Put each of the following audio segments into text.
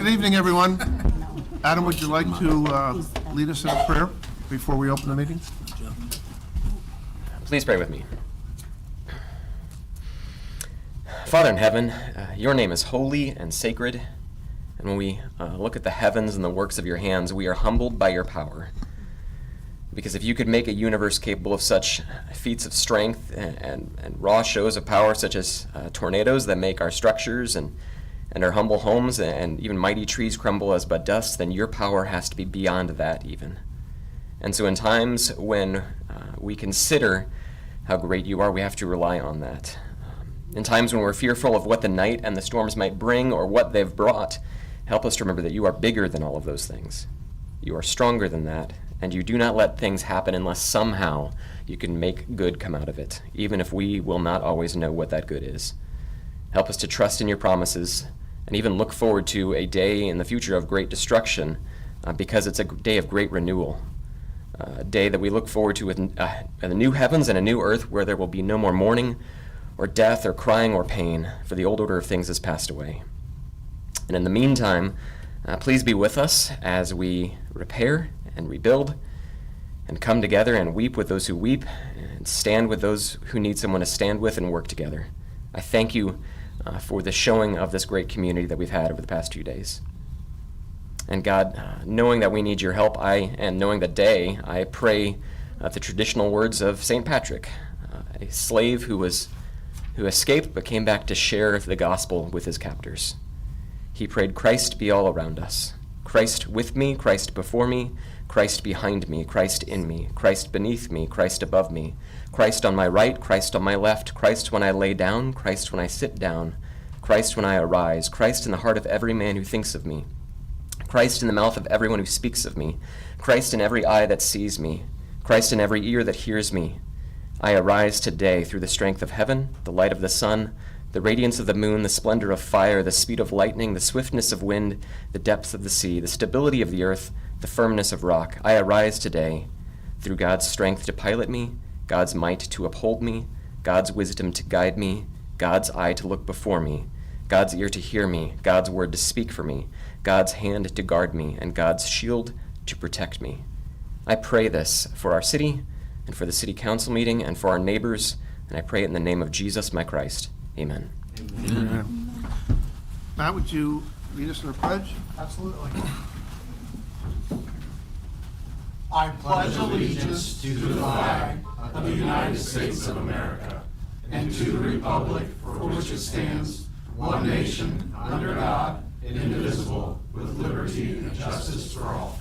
Good evening, everyone. Adam, would you like to lead us in a prayer before we open the meeting? Please pray with me. Father in heaven, your name is holy and sacred, and when we look at the heavens and the works of your hands, we are humbled by your power. Because if you could make a universe capable of such feats of strength and raw shows of power, such as tornadoes that make our structures and our humble homes and even mighty trees crumble as but dust, then your power has to be beyond that even. And so in times when we consider how great you are, we have to rely on that. In times when we're fearful of what the night and the storms might bring or what they've brought, help us to remember that you are bigger than all of those things. You are stronger than that, and you do not let things happen unless somehow you can make good come out of it, even if we will not always know what that good is. Help us to trust in your promises and even look forward to a day in the future of great destruction because it's a day of great renewal, a day that we look forward to with a new heavens and a new earth where there will be no more mourning or death or crying or pain, for the old order of things has passed away. And in the meantime, please be with us as we repair and rebuild and come together and weep with those who weep and stand with those who need someone to stand with and work together. I thank you for the showing of this great community that we've had over the past few days. And God, knowing that we need your help, and knowing the day, I pray the traditional words of St. Patrick, a slave who escaped but came back to share the gospel with his captors. He prayed, Christ be all around us. Christ with me, Christ before me, Christ behind me, Christ in me, Christ beneath me, Christ above me, Christ on my right, Christ on my left, Christ when I lay down, Christ when I sit down, Christ when I arise, Christ in the heart of every man who thinks of me, Christ in the mouth of everyone who speaks of me, Christ in every eye that sees me, Christ in every ear that hears me. I arise today through the strength of heaven, the light of the sun, the radiance of the moon, the splendor of fire, the speed of lightning, the swiftness of wind, the depth of the sea, the stability of the earth, the firmness of rock. I arise today through God's strength to pilot me, God's might to uphold me, God's wisdom to guide me, God's eye to look before me, God's ear to hear me, God's word to speak for me, God's hand to guard me, and God's shield to protect me. I pray this for our city and for the city council meeting and for our neighbors, and I pray it in the name of Jesus, my Christ. Amen. Amen. Matt, would you lead us in a pledge? Absolutely. I pledge allegiance to the flag of the United States of America and to the republic for which it stands, one nation, under God, indivisible, with liberty and justice for all.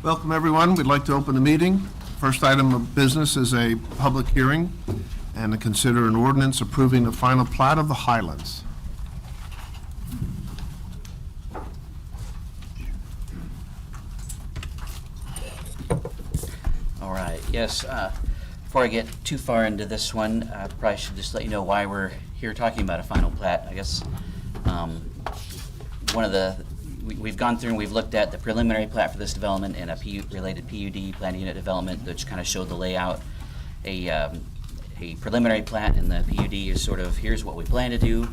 Welcome, everyone. We'd like to open the meeting. First item of business is a public hearing and to consider an ordinance approving the final plat of the Highlands. All right, yes, before I get too far into this one, I probably should just let you know why we're here talking about a final plat. I guess we've gone through and we've looked at the preliminary plat for this development and a related PUD, planned unit development, which kind of showed the layout. A preliminary plat and the PUD is sort of, here's what we plan to do.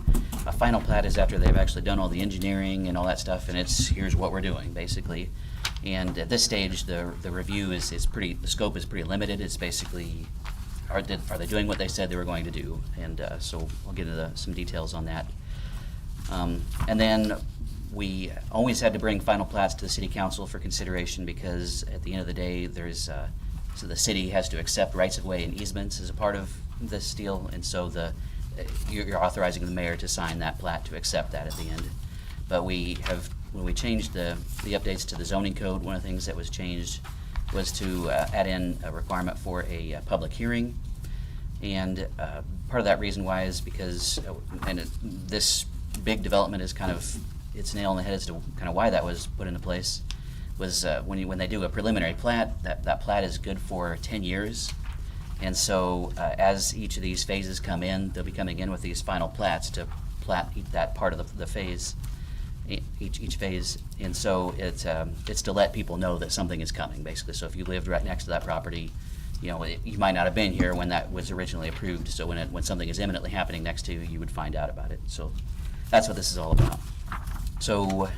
A final plat is after they've actually done all the engineering and all that stuff, and it's, here's what we're doing, basically. And at this stage, the review is the scope is pretty limited. It's basically, are they doing what they said they were going to do? And so I'll get into some details on that. And then we always had to bring final plats to the city council for consideration because at the end of the day, so the city has to accept rights of way and easements as a part of this deal, and so you're authorizing the mayor to sign that plat to accept that at the end. But when we changed the updates to the zoning code, one of the things that was changed was to add in a requirement for a public hearing. And part of that reason why is because, this big development is kind of, it's nail on the head as to kind of why that was put into place, was when they do a preliminary plat, that plat is good for 10 years. And so as each of these phases come in, they'll be coming in with these final plats to plat that part of the phase, each phase. And so it's to let people know that something is coming, basically. So if you lived right next to that property, you might not have been here when that was originally approved. So when something is imminently happening next to you, you would find out about it. So that's what this is all about. So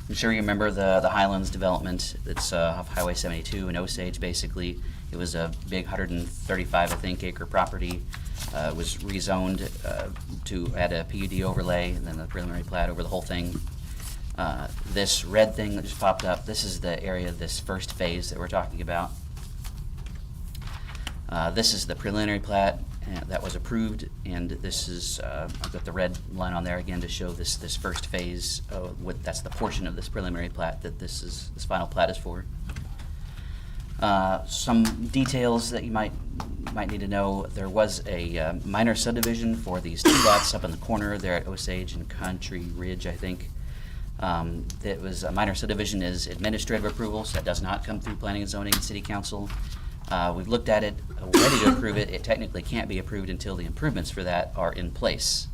I'm sure you remember the Highlands development that's off Highway 72 in Osage. Basically, it was a big 135, I think, acre property. It was rezoned to add a PUD overlay and then the preliminary plat over the whole thing. This red thing that just popped up, this is the area of this first phase that we're talking about. This is the preliminary plat that was approved, and this is, I've got the red line on there again to show this first phase. That's the portion of this preliminary plat that this final plat is for. Some details that you might need to know. There was a minor subdivision for these two lots up in the corner there at Osage and Country Ridge, I think. It was a minor subdivision is administrative approval, so that does not come through planning and zoning and city council. We've looked at it, we're ready to approve it. It technically can't be approved until the improvements for that are in place.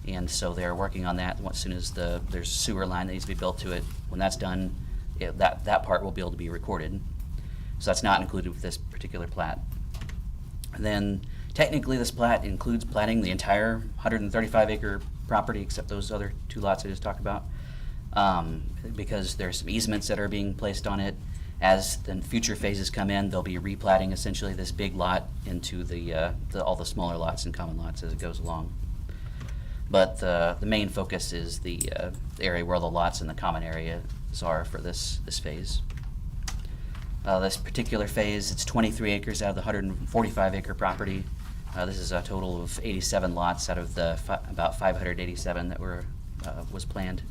And so they're working on that. As soon as there's a sewer line that needs to be built to it, when that's done, that part will be able to be recorded. So that's not included with this particular plat. And then technically this plat includes platting the entire 135 acre property except those other two lots I just talked about, because there's some easements that are being placed on it. As the future phases come in, they'll be replatting essentially this big lot into all the smaller lots and common lots as it goes along. But the main focus is the area where the lots in the common areas are for this phase. This particular phase, it's 23 acres out of the 145 acre property. This is a total of 87 lots out of the about 587 that was planned.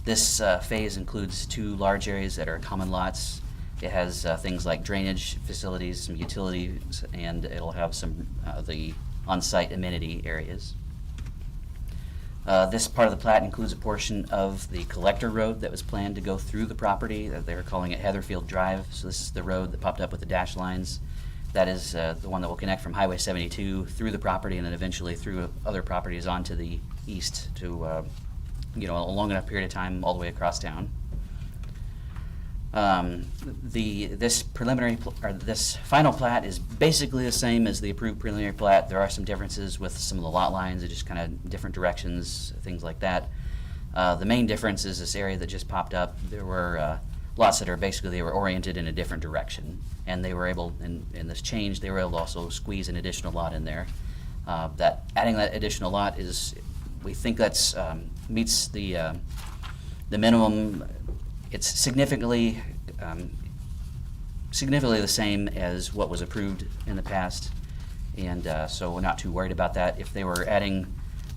This phase includes two large areas that are common lots. It has things like drainage facilities, some utilities, and it'll have some the on-site amenity areas. This part of the plat includes a portion of the collector road that was planned to go through the property. They're calling it Heatherfield Drive. So this is the road that popped up with the dash lines. That is the one that will connect from Highway 72 through the property and then eventually through other properties onto the east to a long enough period of time all the way across town. This final plat is basically the same as the approved preliminary plat. There are some differences with some of the lot lines, just kind of different directions, things like that. The main difference is this area that just popped up. There were lots that they were oriented in a different direction, and they were able, in this change, they were able to also squeeze an additional lot in there. Adding that additional lot we think that's meets the minimum. It's significantly the same as what was approved in the past, and so we're not too worried about that. If they were adding,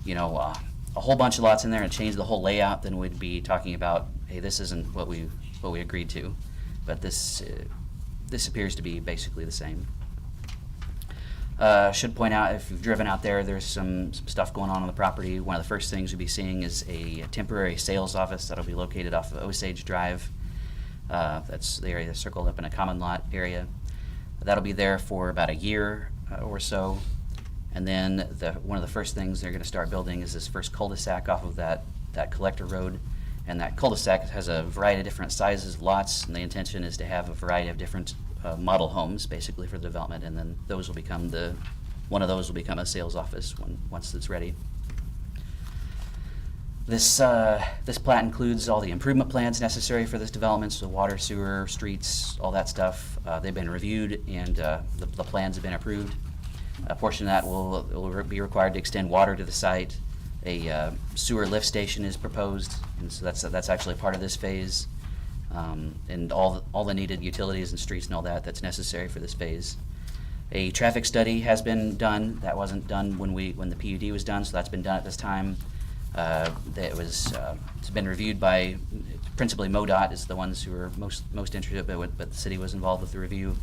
a whole bunch of lots in there and change the whole layout, then we'd be talking about, hey, this isn't what we agreed to. But this appears to be basically the same. Should point out, if you've driven out there, there's some stuff going on the property. One of the first things you'll be seeing is a temporary sales office that'll be located off of Osage Drive. That's the area that's circled up in a common lot area. That'll be there for about a year or so. And then one of the first things they're going to start building is this first cul-de-sac off of that collector road. And that cul-de-sac has a variety of different sizes of lots, and the intention is to have a variety of different model homes basically for the development, and then those will become one of those will become a sales office once it's ready. This plat includes all the improvement plans necessary for this development, so water, sewer, streets, all that stuff. They've been reviewed, and the plans have been approved. A portion of that will be required to extend water to the site. A sewer lift station is proposed, and so that's actually part of this phase. And all the needed utilities and streets and all that's necessary for this phase. A traffic study has been done. That wasn't done when the PUD was done, so that's been done at this time. It's been reviewed by principally MoDOT is the ones who are most interested, but the city was involved with the review.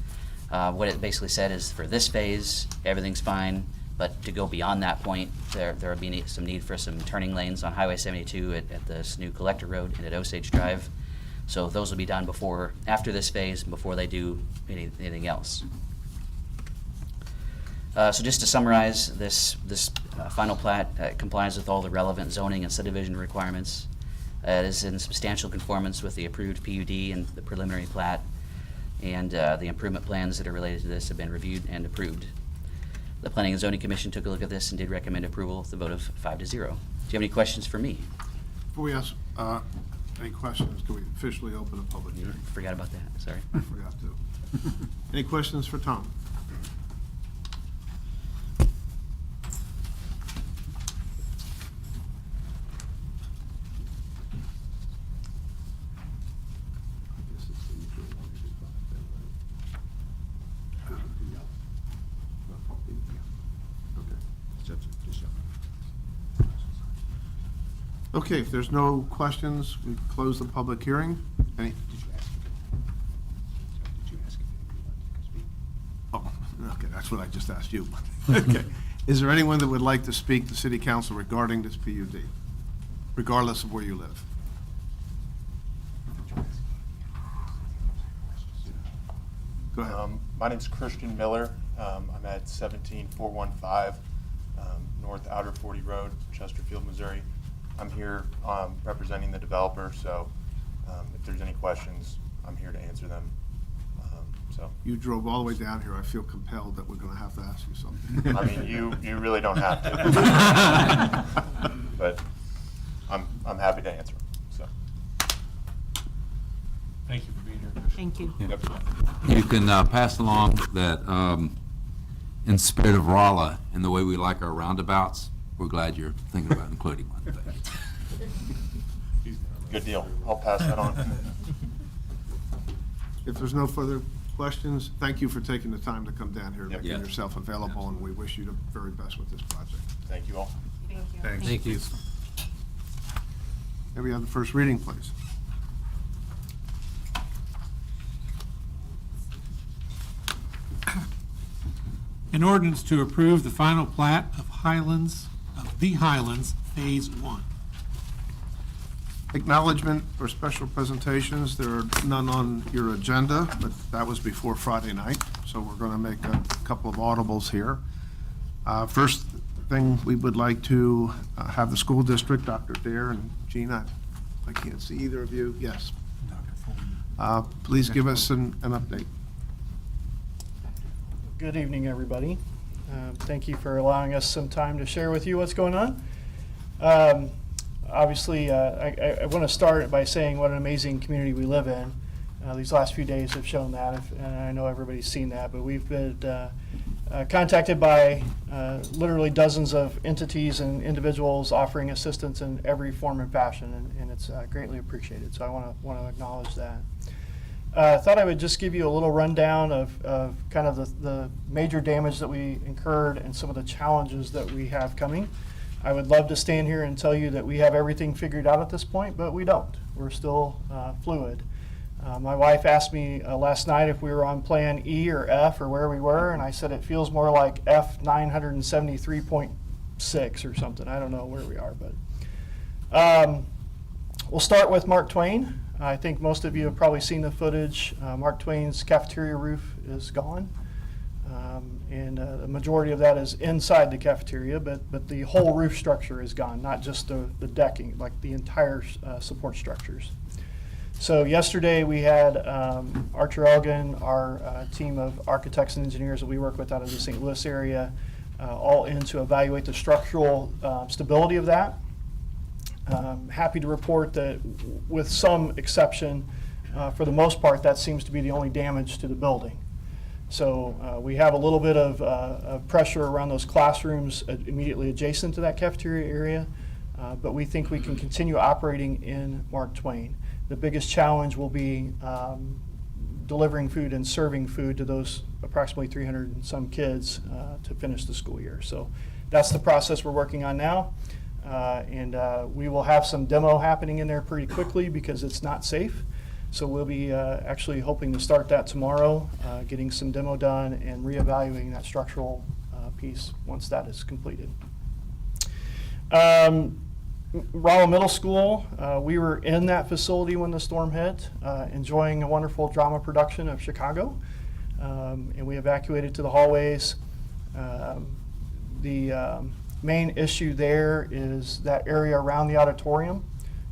What it basically said is for this phase, everything's fine, but to go beyond that point, there will be some need for some turning lanes on Highway 72 at this new collector road and at Osage Drive. So those will be done after this phase, before they do anything else. So just to summarize, this final plat complies with all the relevant zoning and subdivision requirements. It is in substantial conformance with the approved PUD and the preliminary plat, and the improvement plans that are related to this have been reviewed and approved. The Planning and Zoning Commission took a look at this and did recommend approval with a vote of 5-0 you have any questions for me? Before we ask any questions, can we officially open a public hearing? Forgot about that, sorry. I forgot to. Any questions for Tom? Okay, if there's no questions, we close the public hearing. Any? Did you ask if anybody wanted to speak? Oh, okay, that's what I just asked you. Okay. Is there anyone that would like to speak to City Council regarding this PUD, regardless of where you live? Go ahead. My name's Christian Miller. I'm at 17415 North Outer 40 Road, Chesterfield, Missouri. I'm here representing the developer, so if there's any questions, I'm here to answer them. You drove all the way down here. I feel compelled that we're going to have to ask you something. I mean, you really don't have to. But I'm happy to answer them, so. Thank you for being here. Thank you. Yep. You can pass along that in spirit of Rolla and the way we like our roundabouts, we're glad you're thinking about including one. Thank you. Good deal. I'll pass that on. If there's no further questions, thank you for taking the time to come down here and Yep. making Yeah. yourself available, and we wish you the very best with this project. Thank you all. Thank you. May we have the first reading, please? An ordinance to approve the final plat of the Highlands, Phase 1. Acknowledgement or special presentations, there are none on your agenda, but that was before Friday night, so we're going to make a couple of audibles here. First thing, we would like to have the school district, Dr. Dare and Gina, I can't see either of you, yes. Please give us an update. Good evening, everybody. Thank you for allowing us some time to share with you what's going on. Obviously, I want to start by saying what an amazing community we live in. These last few days have shown that, and I know everybody's seen that, but we've been contacted by literally dozens of entities and individuals offering assistance in every form and fashion, and it's greatly appreciated. So I want to acknowledge that. I thought I would just give you a little rundown of kind of the major damage that we incurred and some of the challenges that we have coming. I would love to stand here and tell you that we have everything figured out at this point, but we don't. We're still fluid. My wife asked me last night if we were on plan E or F or where we were, and I said it feels more like F 973.6 or something. I don't know where we are, but we'll start with Mark Twain. I think most of you have probably seen the footage. Mark Twain's cafeteria roof is gone, and the majority of that is inside the cafeteria, but the whole roof structure is gone, not just the decking, like the entire support structures. So yesterday we had Archer Elgin, our team of architects and engineers that we work with out of the St. Louis area, all in to evaluate the structural stability of that. Happy to report that with some exception, for the most part, that seems to be the only damage to the building. So we have a little bit of pressure around those classrooms immediately adjacent to that cafeteria area, but we think we can continue operating in Mark Twain. The biggest challenge will be delivering food and serving food to those approximately 300 and some kids to finish the school year. So that's the process we're working on now. And we will have some demo happening in there pretty quickly because it's not safe. So we'll be actually hoping to start that tomorrow, getting some demo done and reevaluating that structural piece once that is completed. Rolla Middle School, we were in that facility when the storm hit, enjoying a wonderful drama production of Chicago, and we evacuated to the hallways. The main issue there is that area around the auditorium.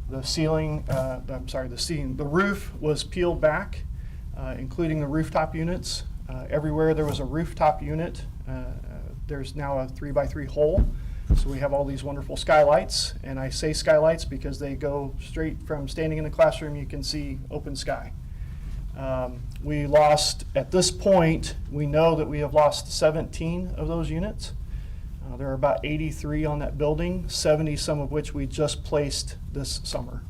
The roof was peeled back, including the rooftop units. Everywhere there was a rooftop unit, there's now a 3x3 hole. So we have all these wonderful skylights, and I say skylights because they go straight from standing in the classroom, you can see open sky. We lost, at this point, we know that we have lost 17 of those units. There are about 83 on that building, 70 some of which we just placed this summer,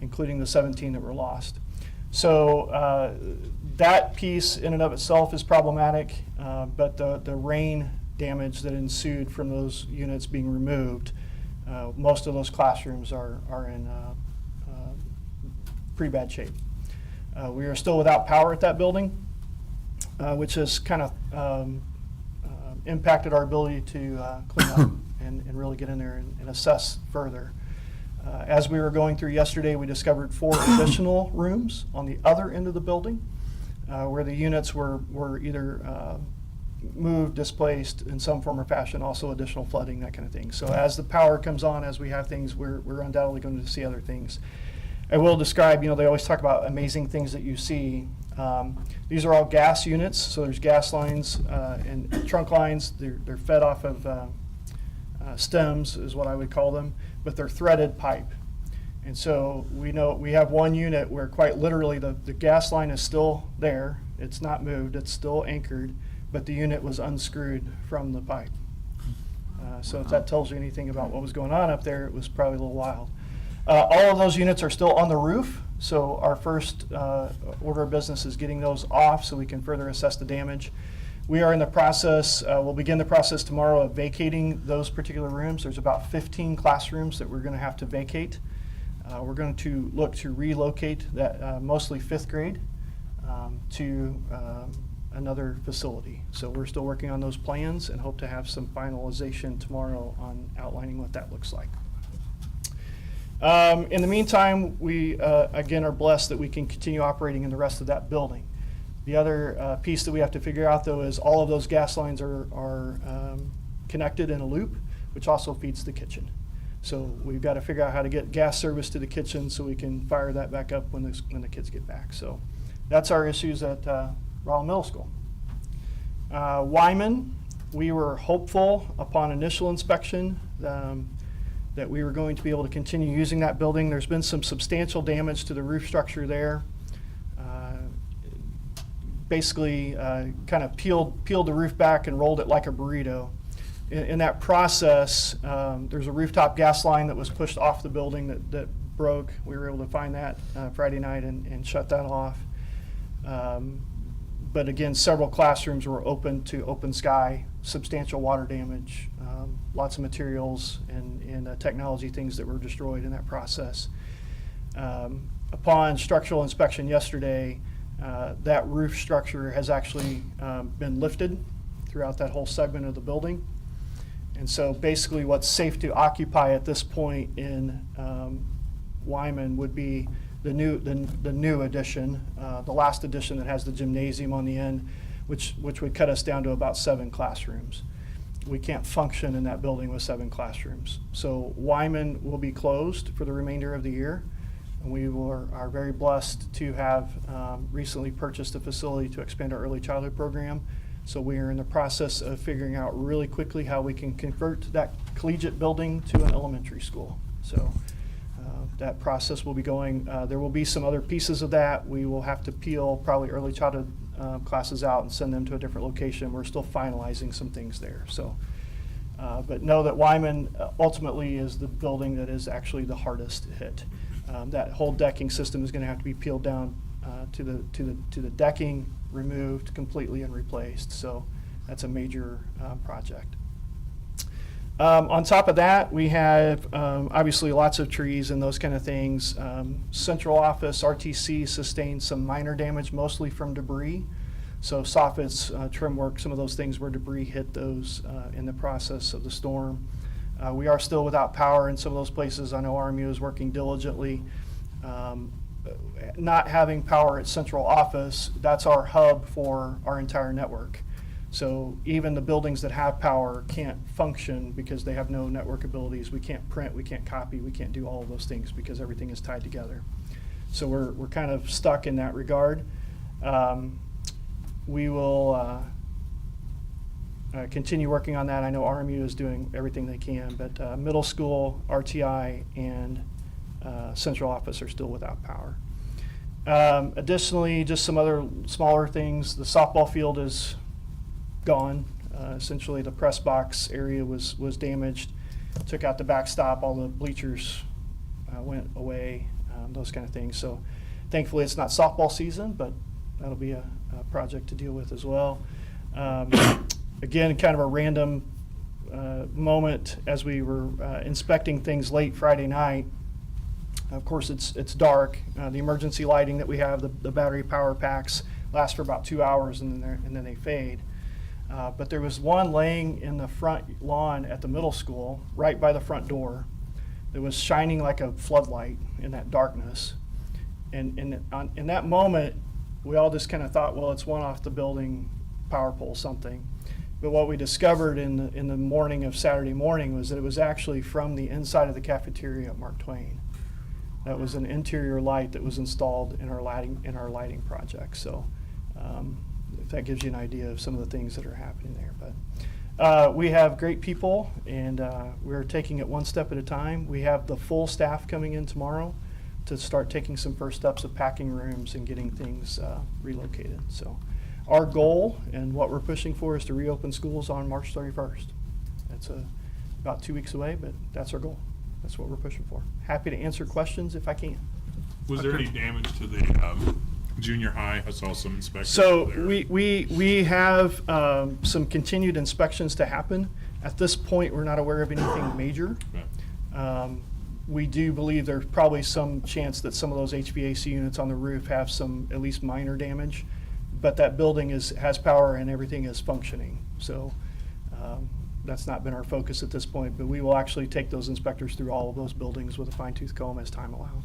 including the 17 that were lost. So that piece in and of itself is problematic, but the rain damage that ensued from those units being removed, most of those classrooms are in pretty bad shape. We are still without power at that building, which has kind of impacted our ability to clean up and really get in there and assess further. As we were going through yesterday, we discovered 4 additional rooms on the other end of the building where the units were either moved, displaced in some form or fashion, also additional flooding, that kind of thing. So as the power comes on, as we have things, we're undoubtedly going to see other things. I will describe, they always talk about amazing things that you see. These are all gas units, so there's gas lines and trunk lines. They're fed off of stems, is what I would call them, but they're threaded pipe. And so we know we have one unit where quite literally the gas line is still there. It's not moved, it's still anchored, but the unit was unscrewed from the pipe. So if that tells you anything about what was going on up there, it was probably a little wild. All of those units are still on the roof, so our first order of business is getting those off so we can further assess the damage. We are in the process, we'll begin the process tomorrow of vacating those particular rooms. There's about 15 classrooms that we're going to have to vacate. We're going to look to relocate that mostly 5th grade to another facility. So we're still working on those plans and hope to have some finalization tomorrow on outlining what that looks like. In the meantime, we again are blessed that we can continue operating in the rest of that building. The other piece that we have to figure out, though, is all of those gas lines are connected in a loop, which also feeds the kitchen. So we've got to figure out how to get gas service to the kitchen so we can fire that back up when the kids get back. So that's our issues at Rolla Middle School. Wyman, we were hopeful upon initial inspection that we were going to be able to continue using that building. There's been some substantial damage to the roof structure there. Basically kind of peeled the roof back and rolled it like a burrito. In that process, there's a rooftop gas line that was pushed off the building that broke. We were able to find that Friday night and shut that off. But again, several classrooms were open to open sky, substantial water damage, lots of materials and technology things that were destroyed in that process. Upon structural inspection yesterday, that roof structure has actually been lifted throughout that whole segment of the building. And so basically what's safe to occupy at this point in Wyman would be the new addition, the last addition that has the gymnasium on the end, which would cut us down to about 7 classrooms. We can't function in that building with 7 classrooms. So Wyman will be closed for the remainder of the year. And we are very blessed to have recently purchased a facility to expand our early childhood program. So we are in the process of figuring out really quickly how we can convert that collegiate building to an elementary school. So that process will be going. There will be some other pieces of that. We will have to peel probably early childhood classes out and send them to a different location. We're still finalizing some things there. So, but know that Wyman ultimately is the building that is actually the hardest hit. That whole decking system is going to have to be peeled down to the decking, removed completely and replaced. So that's a major project. On top of that, we have obviously lots of trees and those kind of things. Central office, RTC, sustained some minor damage, mostly from debris. So soffits, trim work, some of those things where debris hit those in the process of the storm. We are still without power in some of those places. I know RMU is working diligently. Not having power at central office, that's our hub for our entire network. So even the buildings that have power can't function because they have no network abilities. We can't print, we can't copy, we can't do all of those things because everything is tied together. So we're kind of stuck in that regard. We will continue working on that. I know RMU is doing everything they can, but middle school, RTI, and central office are still without power. Additionally, just some other smaller things. The softball field is gone. Essentially, the press box area was damaged. Took out the backstop. All the bleachers went away. Those kind of things. So, thankfully, it's not softball season, but that'll be a project to deal with as well. Again, kind of a random moment as we were inspecting things late Friday night. Of course, it's dark. The emergency lighting that we have, the battery power packs, last for about 2 hours and then they fade. But there was one laying in the front lawn at the middle school, right by the front door, that was shining like a floodlight in that darkness. And in that moment, we all just kind of thought, well, it's one off the building power pole, something. But what we discovered in the morning of Saturday morning was that it was actually from the inside of the cafeteria at Mark Twain. That was an interior light that was installed in our lighting project. So if that gives you an idea of some of the things that are happening there. But we have great people, and we're taking it one step at a time. We have the full staff coming in tomorrow to start taking some first steps of packing rooms and getting things relocated. So our goal and what we're pushing for is to reopen schools on March 31st. That's about 2 weeks away, but that's our goal. That's what we're pushing for. Happy to answer questions if I can. Was there any damage to the junior high? I saw some inspections So there. we have some continued inspections to happen. At this point, we're not aware of anything major. Okay. We do believe there's probably some chance that some of those HVAC units on the roof have some at least minor damage, but that building has power and everything is functioning. So that's not been our focus at this point, but we will actually take those inspectors through all of those buildings with a fine-tooth comb as time allows.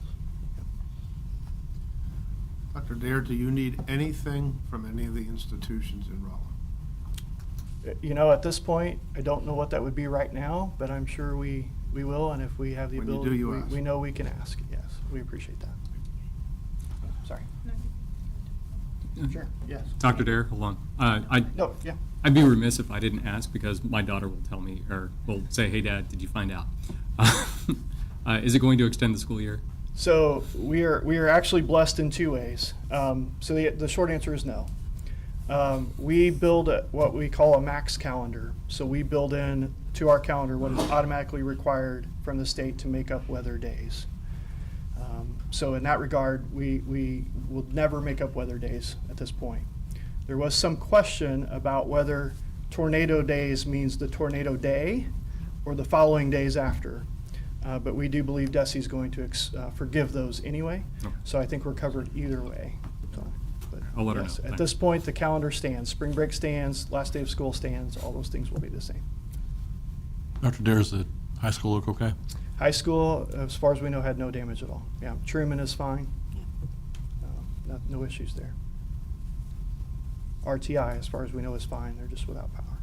Dr. Dare, do you need anything from any of the institutions in Rolla? You know, at this point, I don't know what that would be right now, but I'm sure we will, and if we have the When you ability, do, you ask. we know we can ask. Yes, we appreciate that. Sorry. Sure, yes. Dr. Dare, hold on. No, yeah. I'd be remiss if I didn't ask because my daughter will tell me, or will say, hey, Dad, did you find out? Is it going to extend the school year? So we are actually blessed in two ways. So the short answer is no. We build what we call a max calendar. So we build in to our calendar what is automatically required from the state to make up weather days. So in that regard, we will never make up weather days at this point. There was some question about whether tornado days means the tornado day or the following days after. But we do believe DESE's going to forgive those anyway. Okay. So I think we're covered either way. So, but I'll let her yes, know. at Thanks. this point, the calendar stands. Spring break stands, last day of school stands, all those things will be the same. Dr. Dare, is the high school look okay? High school, as far as we know, had no damage at all. Yeah, Truman is fine. No issues there. RTI, as far as we know, is fine. They're just without power.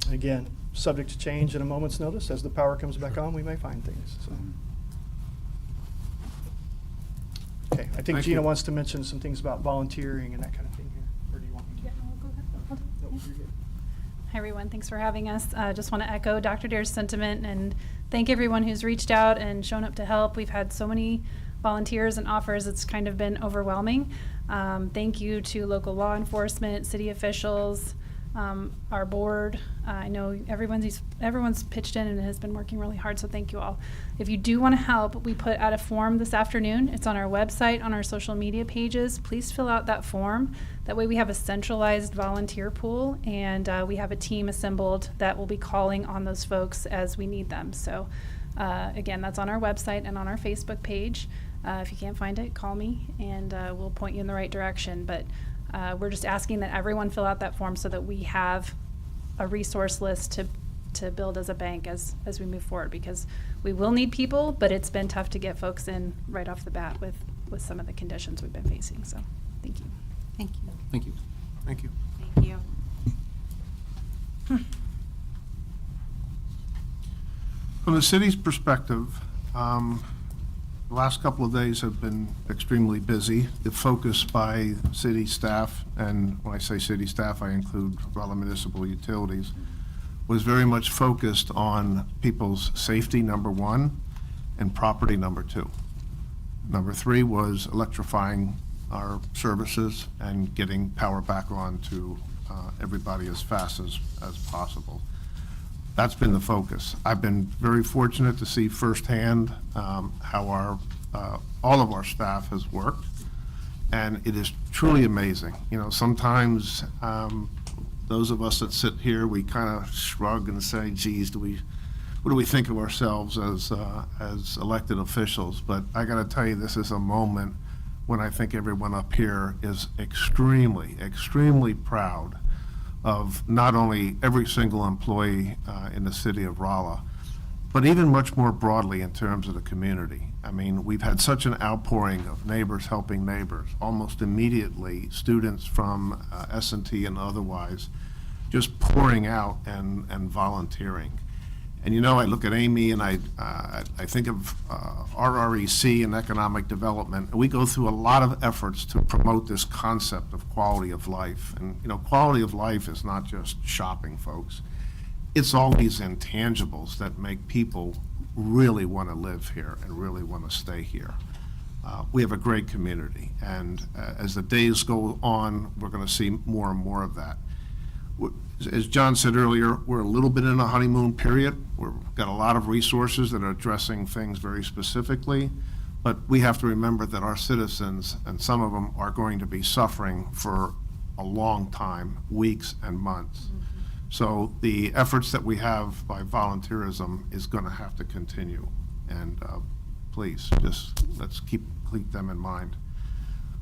And again, subject to change at a moment's notice. As the power comes back on, we may find things. So. Okay, I think Thank Gina you. wants to mention some things about volunteering and that kind of thing here. Or do you want me to? Yeah, no, go ahead. Hold on. No, you're good. Hi, everyone. Thanks for having us. Just want to echo Dr. Dare's sentiment and thank everyone who's reached out and shown up to help. We've had so many volunteers and offers. It's kind of been overwhelming. Thank you to local law enforcement, city officials, our board. I know everyone's pitched in and has been working really hard, so thank you all. If you do want to help, we put out a form this afternoon. It's on our website, on our social media pages. Please fill out that form. That way we have a centralized volunteer pool, and we have a team assembled that will be calling on those folks as we need them. So again, that's on our website and on our Facebook page. If you can't find it, call me, and we'll point you in the right direction. But we're just asking that everyone fill out that form so that we have a resource list to build as a bank as we move forward, because we will need people, but it's been tough to get folks in right off the bat with some of the conditions we've been facing. So thank you. Thank you. Thank you. Thank you. Thank you. From the city's perspective, The last couple of days have been extremely busy. The focus by city staff, and when I say city staff, I include Rolla Municipal Utilities, was very much focused on people's safety, number one, and property, number two. Number three was electrifying our services and getting power back on to everybody as fast as possible. That's been the focus. I've been very fortunate to see firsthand how all of our staff has worked, and it is truly amazing. You know, sometimes those of us that sit here, we kind of shrug and say, geez, what do we think of ourselves as elected officials? But I got to tell you, this is a moment when I think everyone up here is extremely, extremely proud of not only every single employee in the city of Rolla, but even much more broadly in terms of the community. I mean, we've had such an outpouring of neighbors helping neighbors. Almost immediately, students from S&T and otherwise just pouring out and volunteering. And you know, I look at Amy and I think of RREC and economic development. We go through a lot of efforts to promote this concept of quality of life. And you know, quality of life is not just shopping, folks. It's all these intangibles that make people really want to live here and really want to stay here. We have a great community, and as the days go on, we're going to see more and more of that. As John said earlier, we're a little bit in a honeymoon period. We've got a lot of resources that are addressing things very specifically, but we have to remember that our citizens, and some of them are going to be suffering for a long time, weeks and months. So the efforts that we have by volunteerism is going to have to continue. And please, just let's keep them in mind.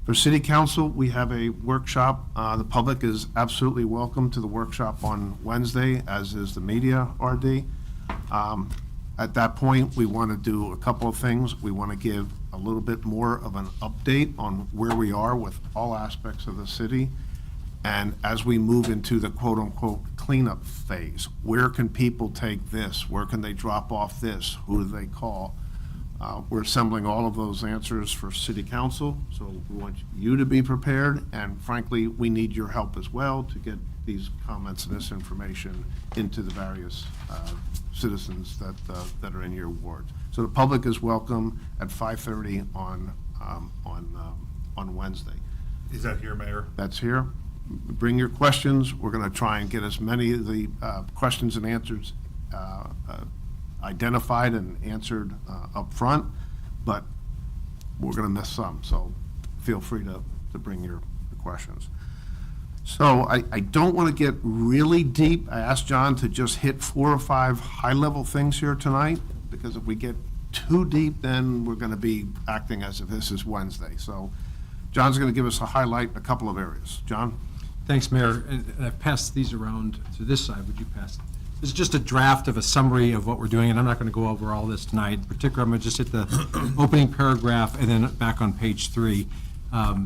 For City Council, we have a workshop. The public is absolutely welcome to the workshop on Wednesday, as is the media RD. At that point, we want to do a couple of things. We want to give a little bit more of an update on where we are with all aspects of the city. And as we move into the quote-unquote cleanup phase, where can people take this? Where can they drop off this? Who do they call? We're assembling all of those answers for City Council, so we want you to be prepared, and frankly, we need your help as well to get these comments and this information into the various citizens that are in your ward. So the public is welcome at 5:30 on Wednesday. Is that here, Mayor? That's here. Bring your questions. We're going to try and get as many of the questions and answers identified and answered up front, but we're going to miss some, so feel free to bring your questions. So I don't want to get really deep. I asked John to just hit 4 or 5 high-level things here tonight, because if we get too deep, then we're going to be acting as if this is Wednesday. So John's going to give us a highlight in a couple of areas. John? Thanks, Mayor. And I've passed these around to this side. Would you pass it? This is just a draft of a summary of what we're doing, and I'm not going to go over all this tonight. In particular, I'm going to just hit the opening paragraph and then back on page 3. Let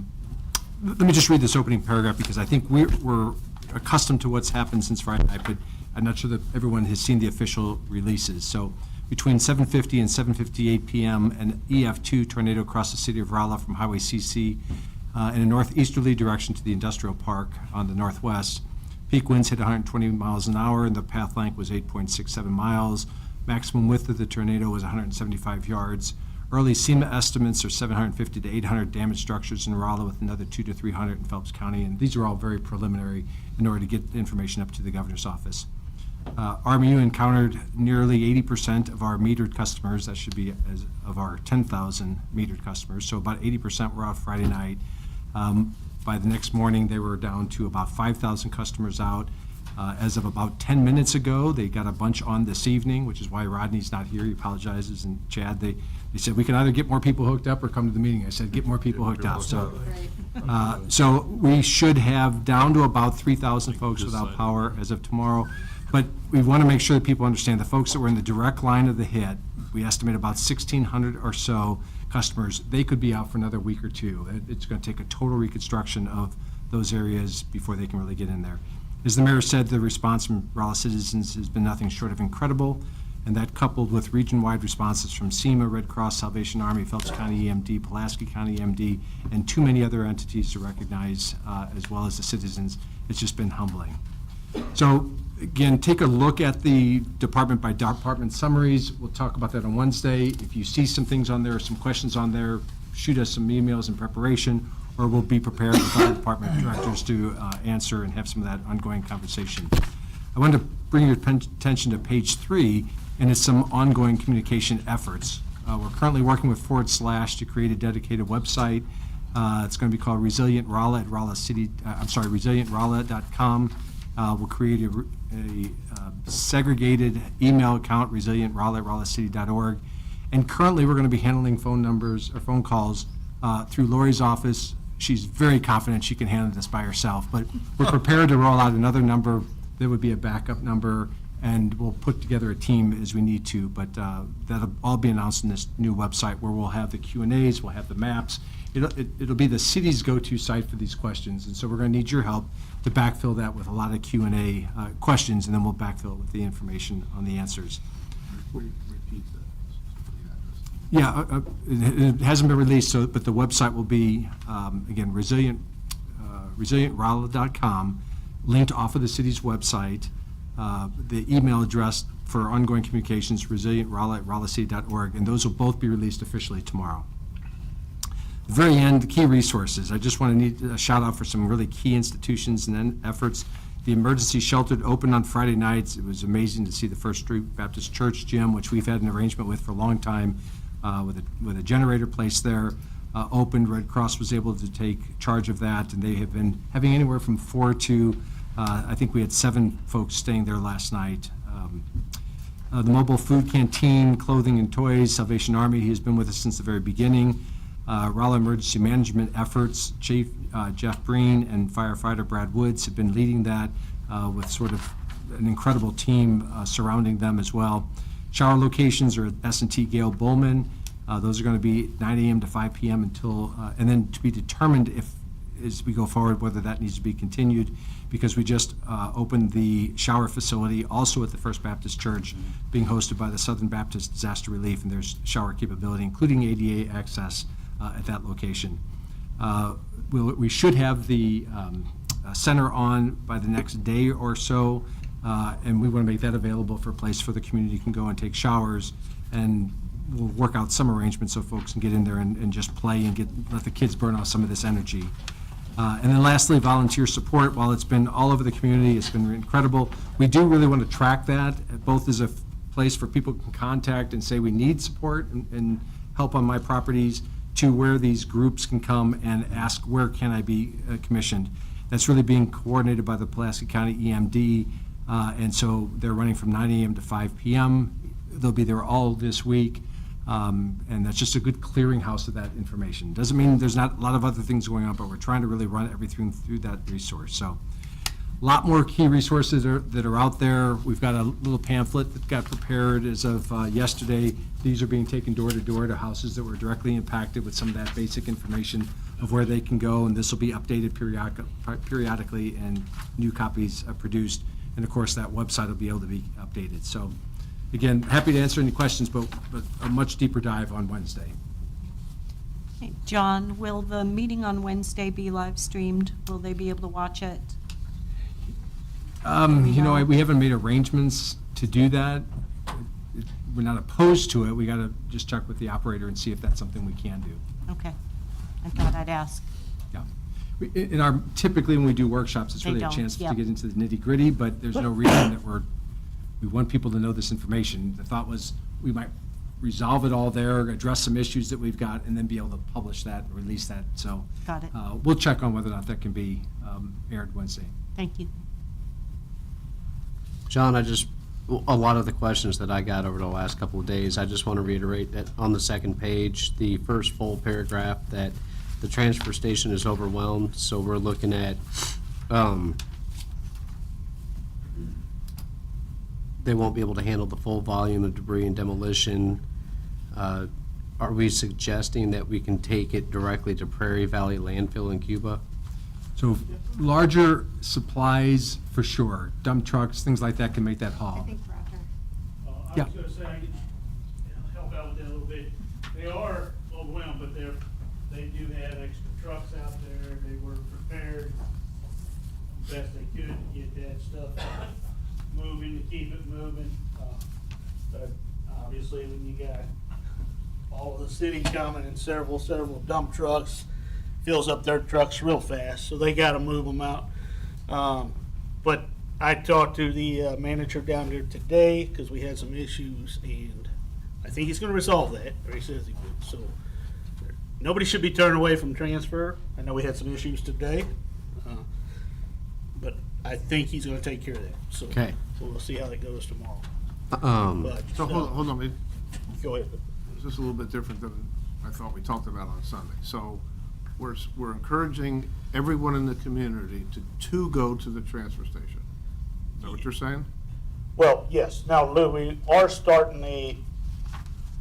me just read this opening paragraph, because I think we're accustomed to what's happened since Friday night, but I'm not sure that everyone has seen the official releases. So between 7:50 and 7:58 p.m., an EF2 tornado crossed the city of Rolla from Highway CC in a northeasterly direction to the industrial park on the northwest. Peak winds hit 120 miles an hour, and the path length was 8.67 miles. Maximum width of the tornado was 175 yards. Early SEMA estimates are 750 to 800 damaged structures in Rolla, with another 200 to 300 in Phelps County, and these are all very preliminary in order to get the information up to the governor's office. RMU encountered nearly 80% of our metered customers. That should be of our 10,000 metered customers, so about 80% were out Friday night. By the next morning, they were down to about 5,000 customers out. As of about 10 minutes ago, they got a bunch on this evening, which is why Rodney's not here. He apologizes. And Chad, they said, we can either get more people hooked up or come to the meeting. I said, get more people hooked up. So, so we should have down to about 3,000 folks without power as of tomorrow. But we want to make sure that people understand the folks that were in the direct line of the hit, we estimate about 1,600 or so customers, they could be out for another week or two. It's going to take a total reconstruction of those areas before they can really get in there. As the mayor said, the response from Rolla citizens has been nothing short of incredible. And that coupled with region-wide responses from SEMA, Red Cross, Salvation Army, Phelps County EMD, Pulaski County EMD, and too many other entities to recognize, as well as the citizens, it's just been humbling. So again, take a look at the department by department summaries. We'll talk about that on Wednesday. If you see some things on there, some questions on there, shoot us some emails in preparation, or we'll be prepared with our department directors to answer and have some of that ongoing conversation. I wanted to bring your attention to page 3, and it's some ongoing communication efforts. We're currently working with / to create a dedicated website. It's going to be called Resilient Rolla at Resilient.Rolla.com. We'll create a segregated email account, resilientrolla@rollacity.org. And currently, we're going to be handling phone numbers or phone calls through Lori's office. She's very confident she can handle this by herself, but we're prepared to roll out another number that would be a backup number, and we'll put together a team as we need to. But that'll all be announced in this new website where we'll have the Q&As, we'll have the maps. It'll be the city's go-to site for these questions, and so we're going to need your help to backfill that with a lot of Q&A questions, and then we'll backfill it with the information on the answers. Yeah, it hasn't been released, but the website will be, again, resilientrolla.com, linked off of the city's website. The email address for ongoing communications, resilientrolla@rollacity.org, and those will both be released officially tomorrow. At the very end, the key resources. I just want to need a shout out for some really key institutions and efforts. The emergency shelter opened on Friday nights. It was amazing to see the First Street Baptist Church gym, which we've had an arrangement with for a long time, with a generator placed there, opened. Red Cross was able to take charge of that, and they have been having anywhere from 4 to, I think we had 7 folks staying there last night. The mobile food canteen, clothing and toys, Salvation Army, he has been with us since the very beginning. Rolla Emergency Management Efforts, Chief Jeff Breen and firefighter Brad Woods have been leading that with sort of an incredible team surrounding them as well. Shower locations are at S&T Gail Bowman. Those are going to be 9 a.m. to 5 p.m. until, and then to be determined if, as we go forward, whether that needs to be continued, because we just opened the shower facility also at the First Baptist Church, being hosted by the Southern Baptist Disaster Relief, and there's shower capability, including ADA access at that location. We should have the center on by the next day or so, and we want to make that available for a place for the community can go and take showers, and we'll work out some arrangements so folks can get in there and just play and let the kids burn off some of this energy. And then lastly, volunteer support. While it's been all over the community, it's been incredible. We do really want to track that, both as a place for people can contact and say we need support and help on my properties, to where these groups can come and ask, where can I be commissioned? That's really being coordinated by the Pulaski County EMD, and so they're running from 9 a.m. to 5 p.m. They'll be there all this week, and that's just a good clearinghouse of that information. Doesn't mean there's not a lot of other things going on, but we're trying to really run everything through that resource. So a lot more key resources that are out there. We've got a little pamphlet that got prepared as of yesterday. These are being taken door to door to houses that were directly impacted with some of that basic information of where they can go, and this will be updated periodically and new copies produced. And of course, that website will be able to be updated. So again, happy to answer any questions, but a much deeper dive on Wednesday. Okay, John, will the meeting on Wednesday be live streamed? Will they be able to watch it? We haven't made arrangements to do that. We're not opposed to it. We got to just check with the operator and see if that's something we can do. Okay, I thought I'd ask. Yeah. Typically when we do workshops, it's They really a don't, chance yeah. to get into the nitty-gritty, but there's no reason that we want people to know this information. The thought was we might resolve it all there, address some issues that we've got, and then be able to publish that, release that. So Got it. We'll check on whether or not that can be aired Wednesday. Thank you. John, a lot of the questions that I got over the last couple of days, I just want to reiterate that on the second page, the first full paragraph, that the transfer station is overwhelmed, so we're looking at, they won't be able to handle the full volume of debris and demolition. Are we suggesting that we can take it directly to Prairie Valley Landfill in Cuba? So larger supplies, for sure. Dump trucks, things like that can make that haul. I Yeah. was gonna say, I could help out with that a little bit. They are overwhelmed, but they do have extra trucks out there. They were prepared best they could to get that stuff moving, to keep it moving. But obviously, when you got all of the city coming and several dump trucks, fills up their trucks real fast, so they gotta move them out. But I talked to the manager down there today, because we had some issues, and I think he's gonna resolve that, or he says he would, so. Nobody should be turned away from transfer. I know we had some issues today, but I think he's gonna take care of that, so. Okay. So we'll see how that goes tomorrow. But, So hold on, go ahead. it's just a little bit different than I thought we talked about on Sunday. So we're encouraging everyone in the community to go to the transfer station. Is that what you're saying? Well, yes. Now, Lou, we are starting a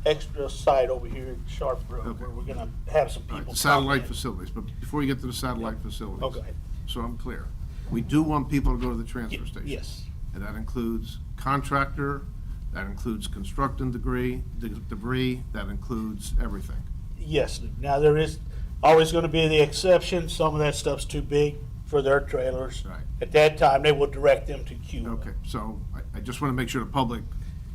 extra site over here at Sharp Road, Okay. where we're gonna have some Right, people. the satellite come in. facilities, but before you get to the satellite facilities. Oh, go ahead. So I'm clear. We do want people to go to the transfer Ye- station. yes. And that includes contractor, that includes constructing debris, that includes everything. Yes, Lou. Now, there is always gonna be the exception. Some of that stuff's too big for their trailers. Right. At that time, they will direct them to Cuba. Okay, so I just want to make sure the public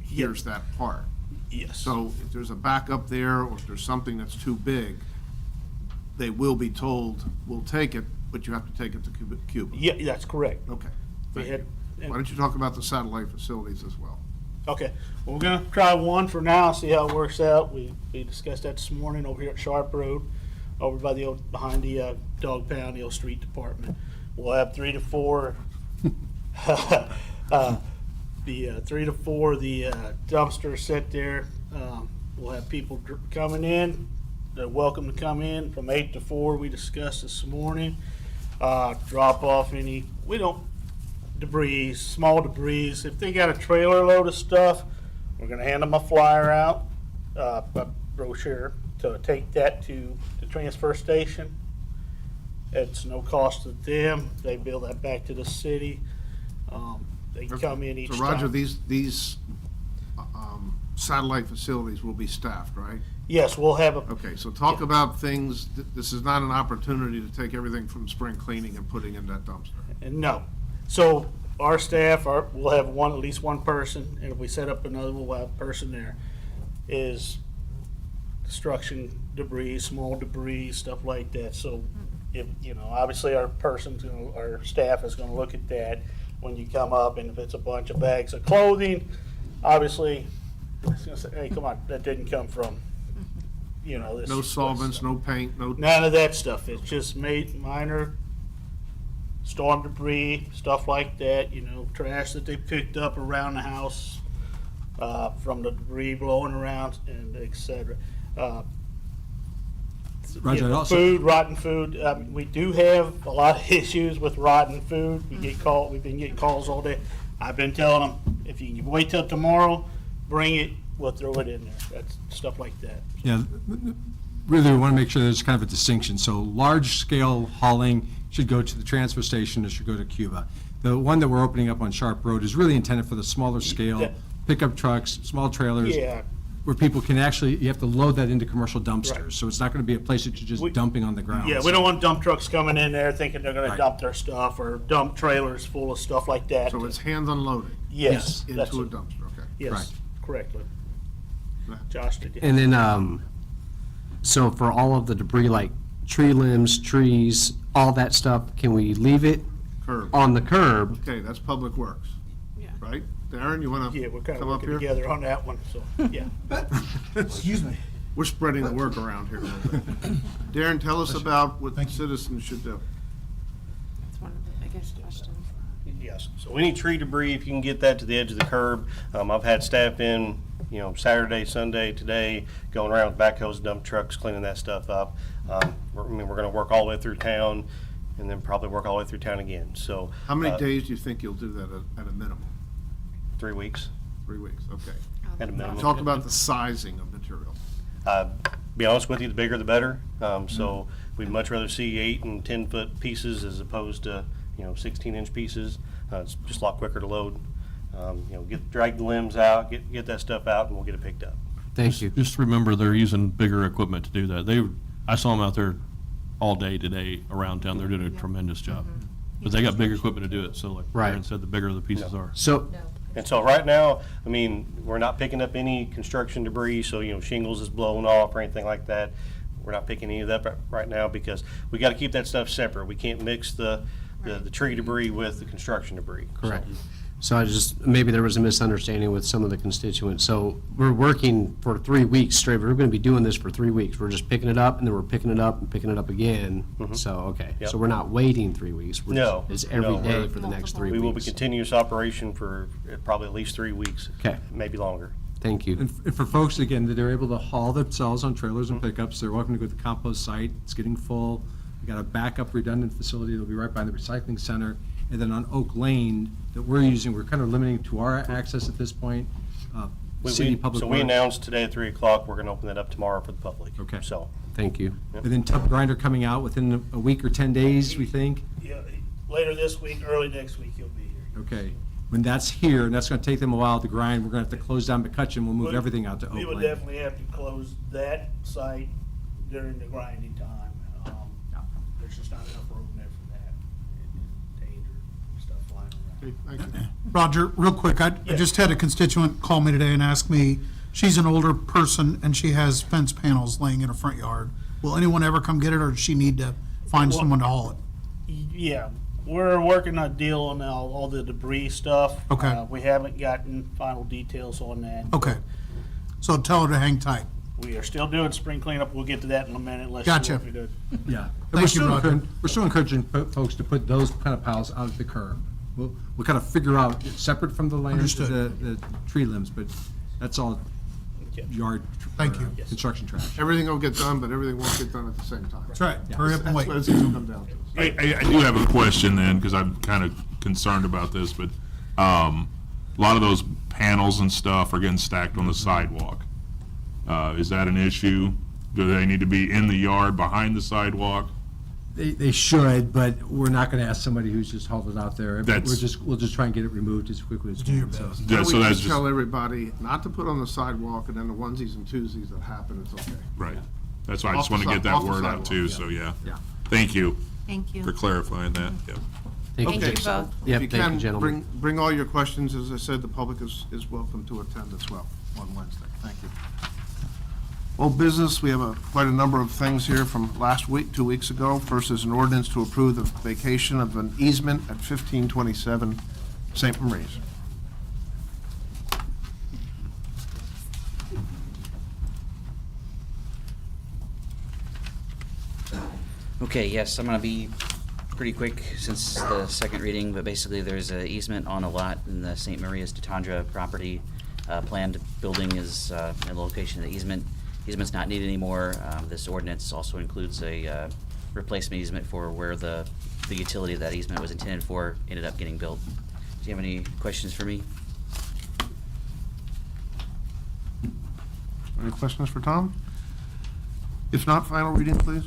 hears that part. Yes. So if there's a backup there, or if there's something that's too big, they will be told, we'll take it, but you have to take it to Cuba. Yeah, that's correct. Okay. We Thank had- you. Why don't you talk about the satellite facilities as well? Okay, well, we're gonna try one for now, see how it works out. We discussed that this morning over here at Sharp Road, over by the old, behind the dog pound, the old street department. We'll have 3 to 4, the 3 to 4, the dumpsters sit there. We'll have people coming in. They're welcome to come in from 8 to 4, we discussed this morning. Drop off any, debris, small debris. If they got a trailer load of stuff, we're gonna hand them a flyer out, a brochure, to take that to the transfer station. It's no cost to them. They bill that back to the city. They come in each time. So Roger, these satellite facilities will be staffed, right? Yes, we'll have a, Okay, so talk about things, this is not an opportunity to take everything from spring cleaning and putting in that dumpster. no. So our staff, we'll have at least one person, and if we set up another, we'll have a person there, is construction debris, small debris, stuff like that. So if, obviously our staff is gonna look at that when you come up, and if it's a bunch of bags of clothing, obviously, it's gonna say, hey, come on, that didn't come from, this. No solvents, no paint, no, None of that stuff. It's just minor storm debris, stuff like that, trash that they picked up around the house, from the debris blowing around, and et cetera. Roger, I'd also- Food, rotten food. We do have a lot of issues with rotten food. We've been getting calls all day. I've been telling them, if you can wait till tomorrow, bring it, we'll throw it in there. That's stuff like that. Yeah, really, we want to make sure there's kind of a distinction. So large-scale hauling should go to the transfer station, it should go to Cuba. The one that we're opening up on Sharp Road is really intended for the smaller scale Yeah. pickup trucks, small trailers. Yeah. Where people can actually, you have to load that into commercial dumpsters. Right. So it's not going to be a place that you're just dumping on the ground. Yeah, we don't want dump trucks coming in there thinking they're gonna Right. dump their stuff, or dump trailers full of stuff like that. so it's hand unloading Yes. that's into a it. dumpster, okay? Yes, correctly. Josh, did you? And then, so for all of the debris, like tree limbs, trees, all that stuff, can we leave it Curb. on the curb? Okay, that's Public Works, right? Darren, you want Yeah, we're to kind of come up working here? together on that one, so, yeah. Excuse me. We're spreading the work around here a little bit. Darren, tell us about what citizens should do. That's one of the biggest questions. Yes, so any tree debris, if you can get that to the edge of the curb, I've had staff in, Saturday, Sunday, today, going around with backhoes, dump trucks, cleaning that stuff up. We're gonna work all the way through town, and then probably work all the way through town again, so. How many days do you think you'll do that at a minimum? 3 weeks, 3 weeks, okay. at a minimum. Talk about the sizing of material. Be honest with you, the bigger the better. So we'd much rather see 8 and 10-foot pieces as opposed to, 16-inch pieces. It's just a lot quicker to load. Drag the limbs out, get that stuff out, and we'll get it picked up. Thank you. Just remember, they're using bigger equipment to do that. I saw them out there all day today around town. They're doing a tremendous job. But they got big equipment to do it, so like Right. Aaron said, the bigger the pieces are. So, And so right now, we're not picking up any construction debris, so, shingles is blowing off or anything like that. We're not picking any of that up right now because we got to keep that stuff separate. We can't mix the tree debris with the construction debris. correct. So maybe there was a misunderstanding with some of the constituents. So we're working for 3 weeks straight. We're going to be doing this for 3 weeks. We're just picking it up, and then we're picking it up and picking it up again. So, okay. Yep. So we're not waiting 3 weeks. No. It's every no, day we're- for the next 3 weeks. We will be continuous operation for probably at least 3 weeks. Okay. Maybe longer. Thank you. And for folks, again, that are able to haul themselves on trailers and pickups, they're welcome to go to the compost site. It's getting full. We got a backup redundant facility that'll be right by the recycling center. And then on Oak Lane that we're using, we're kind of limiting to our access at this point. City Public So we Works. announced today at 3 o'clock, we're going to open that up tomorrow for the public. Okay. So, Thank you. And then tub grinder coming out within a week or 10 days, we think. Yeah, later this week, early next week, you'll be here. Okay. When that's here, and that's going to take them a while to grind, we're going to have to close down McCutcheon. We'll move everything out to Oak We would Lane. definitely have to close that site during the grinding time. There's just not enough room there for that. And danger and stuff flying around. Okay, thank you. Roger, real quick, I just had a constituent call me today and ask me, she's an older person and she has fence panels laying in her front yard. Will anyone ever come get it, or does she need to find someone to haul it? Yeah, we're working a deal on all the debris stuff. Okay. We haven't gotten final details on that. Okay. So tell her to hang tight. We are still doing spring cleanup. We'll get to that in a minute. Let's Gotcha. see what we do. Yeah. Thank you, Roger. We're still encouraging folks to put those kind of piles out at the curb. We'll kind of figure out, separate from the land, Understood. the tree limbs, but that's all yard. Thank you. Construction trash. Everything will get done, but everything won't get done at the same time. That's right. Hurry up and That's wait. what it's going to come down to. I do have a question then, because I'm kind of concerned about this, but a lot of those panels and stuff are getting stacked on the sidewalk. Is that an issue? Do they need to be in the yard behind the sidewalk? They should, but we're not going to ask somebody who's just hauled it out there. That's- We'll just try and get it removed as quickly as your possible. best. Yeah, Why so don't we that's just just, tell everybody not to put on the sidewalk, and then the onesies and twosies that happen, it's okay. right. That's why I just Off the want to get si- that off the word out too, sidewalk, so yeah. Yeah. Thank you Thank you. for clarifying that, yeah. Thank Thank you. you both. Yep, If you thank you, can, gentlemen. bring all your questions. As I said, the public is welcome to attend as well on Wednesday. Thank you. Old business, we have quite a number of things here from last week, 2 weeks ago. First is an ordinance to approve the vacation of an easement at 1527 St. Marie's. Okay, yes, I'm gonna be pretty quick since the second reading, but basically there's an easement on a lot in the St. Maria's de Tandra property. Planned building is in the location of the easement. Easement's not needed anymore. This ordinance also includes a replacement easement for where the utility of that easement was intended for ended up getting built. Do you have any questions for me? Any questions for Tom? If not, final reading, please.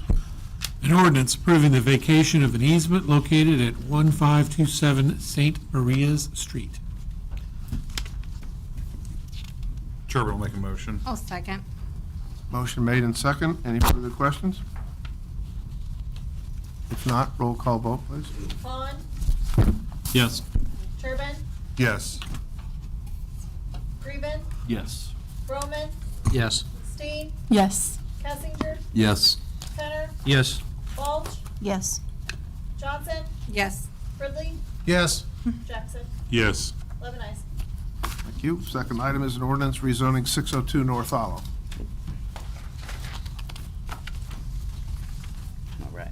An ordinance approving the vacation of an easement located at 1527 St. Maria's Street. Chairman will make a motion. I'll second. Motion made and second. Any further questions? If not, roll call vote, please. Vaughn, Yes. Turbin, Yes. Greben, Yes. Roman, Yes. Steen, Yes. Kessinger, Yes. Penner, Yes. Balch, Yes. Johnson, Yes. Ridley, Yes. Jackson. Yes. 11 ayes. Thank you. Second item is an ordinance rezoning 602 North Hollow. All right.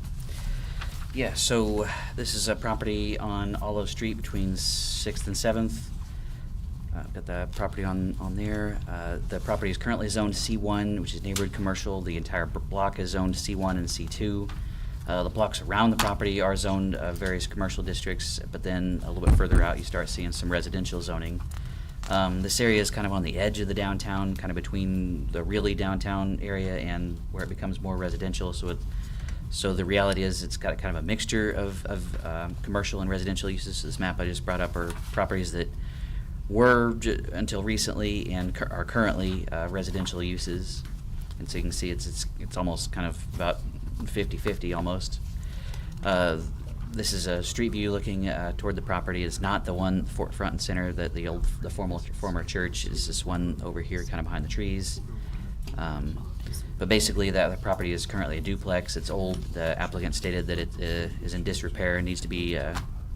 Yeah, so this is a property on Olive Street between 6th and 7th. Got the property on there. The property is currently zoned C1, which is neighborhood commercial. The entire block is zoned C1 and C2. The blocks around the property are zoned various commercial districts, but then a little bit further out, you start seeing some residential zoning. This area is kind of on the edge of the downtown, kind of between the really downtown area and where it becomes more residential. So the reality is it's got kind of a mixture of commercial and residential uses. This map I just brought up are properties that until recently and are currently residential uses. And so you can see it's almost kind of about 50-50 almost. This is a street view looking toward the property. It's not the one front and center that the former church is. This one over here, kind of behind the trees. But basically, the property is currently a duplex. It's old. The applicant stated that it is in disrepair and needs to be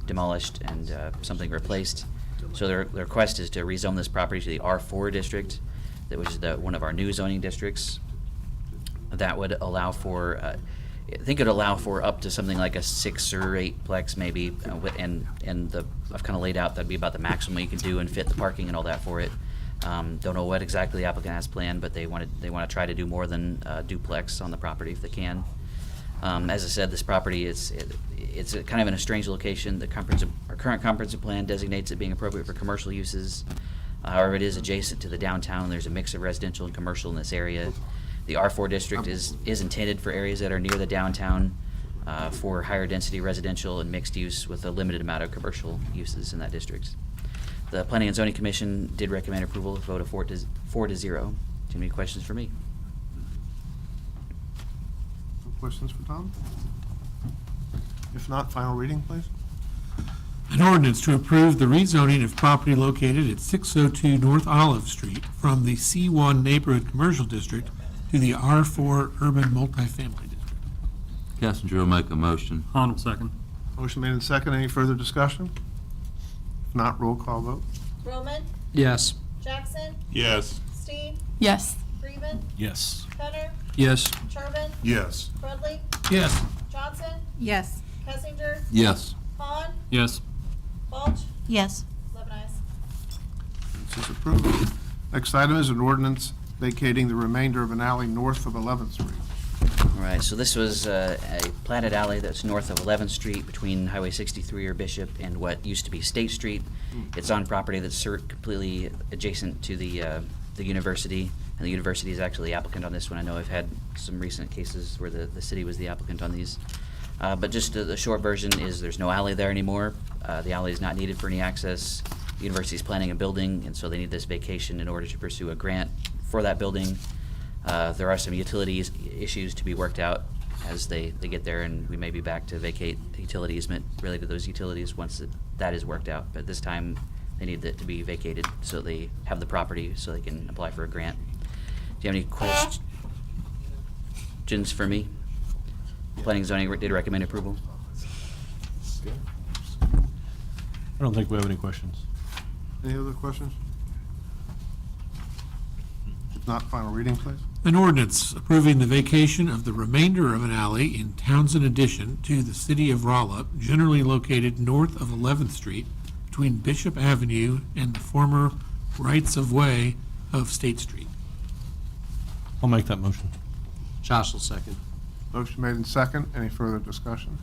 demolished and something replaced. So their request is to rezone this property to the R4 district, which is one of our new zoning districts. That would allow for, I think it would allow for up to something like a 6 or 8 plex maybe, and I've kind of laid out that'd be about the maximum you can do and fit the parking and all that for it. Don't know what exactly the applicant has planned, but they want to try to do more than duplex on the property if they can. As I said, this property it's kind of in a strange location. Our current comprehensive plan designates it being appropriate for commercial uses. However, it is adjacent to the downtown. There's a mix of residential and commercial in this area. The R4 district is intended for areas that are near the downtown for higher density residential and mixed use with a limited amount of commercial uses in that district. The Planning and Zoning Commission did recommend approval with a vote of 4-0. Do you have any questions for me? No questions for Tom? If not, final reading, please. An ordinance to approve the rezoning of property located at 602 North Olive Street from the C1 Neighborhood Commercial District to the R4 Urban Multifamily District. Castlenger will make a motion. Hahn will second. Motion made and second. Any further discussion? If not, roll call vote. Roman, Yes. Jackson, Yes. Steve, Yes. Freeman, Yes. Penner, Yes. Turbin, Yes. Brudley, Yes. Johnson, Yes. Kessinger, Yes. Hahn, Yes. Balch, Yes. 11 ayes. This is approved. Next item is an ordinance vacating the remainder of an alley north of 11th Street. All right, so this was a platted alley that's north of 11th Street between Highway 63 or Bishop and what used to be State Street. It's on property that's completely adjacent to the university, and the university is actually the applicant on this one. I know I've had some recent cases where the city was the applicant on these. But just the short version is there's no alley there anymore. The alley is not needed for any access. The university is planning a building, and so they need this vacation in order to pursue a grant for that building. There are some utilities issues to be worked out as they get there, and we may be back to vacate the utility easement related to those utilities once that is worked out. But this time, they need it to be vacated so they have the property so they can apply for a grant. Do you have any questions for me? Planning and Zoning did recommend approval. I don't think we have any questions. Any other questions? If not, final reading, please. An ordinance approving the vacation of the remainder of an alley in Townsend addition to the city of Rolla, generally located north of 11th Street between Bishop Avenue and the former rights-of-way of State Street. I'll make that motion. Josh will second. Motion made and second. Any further discussion?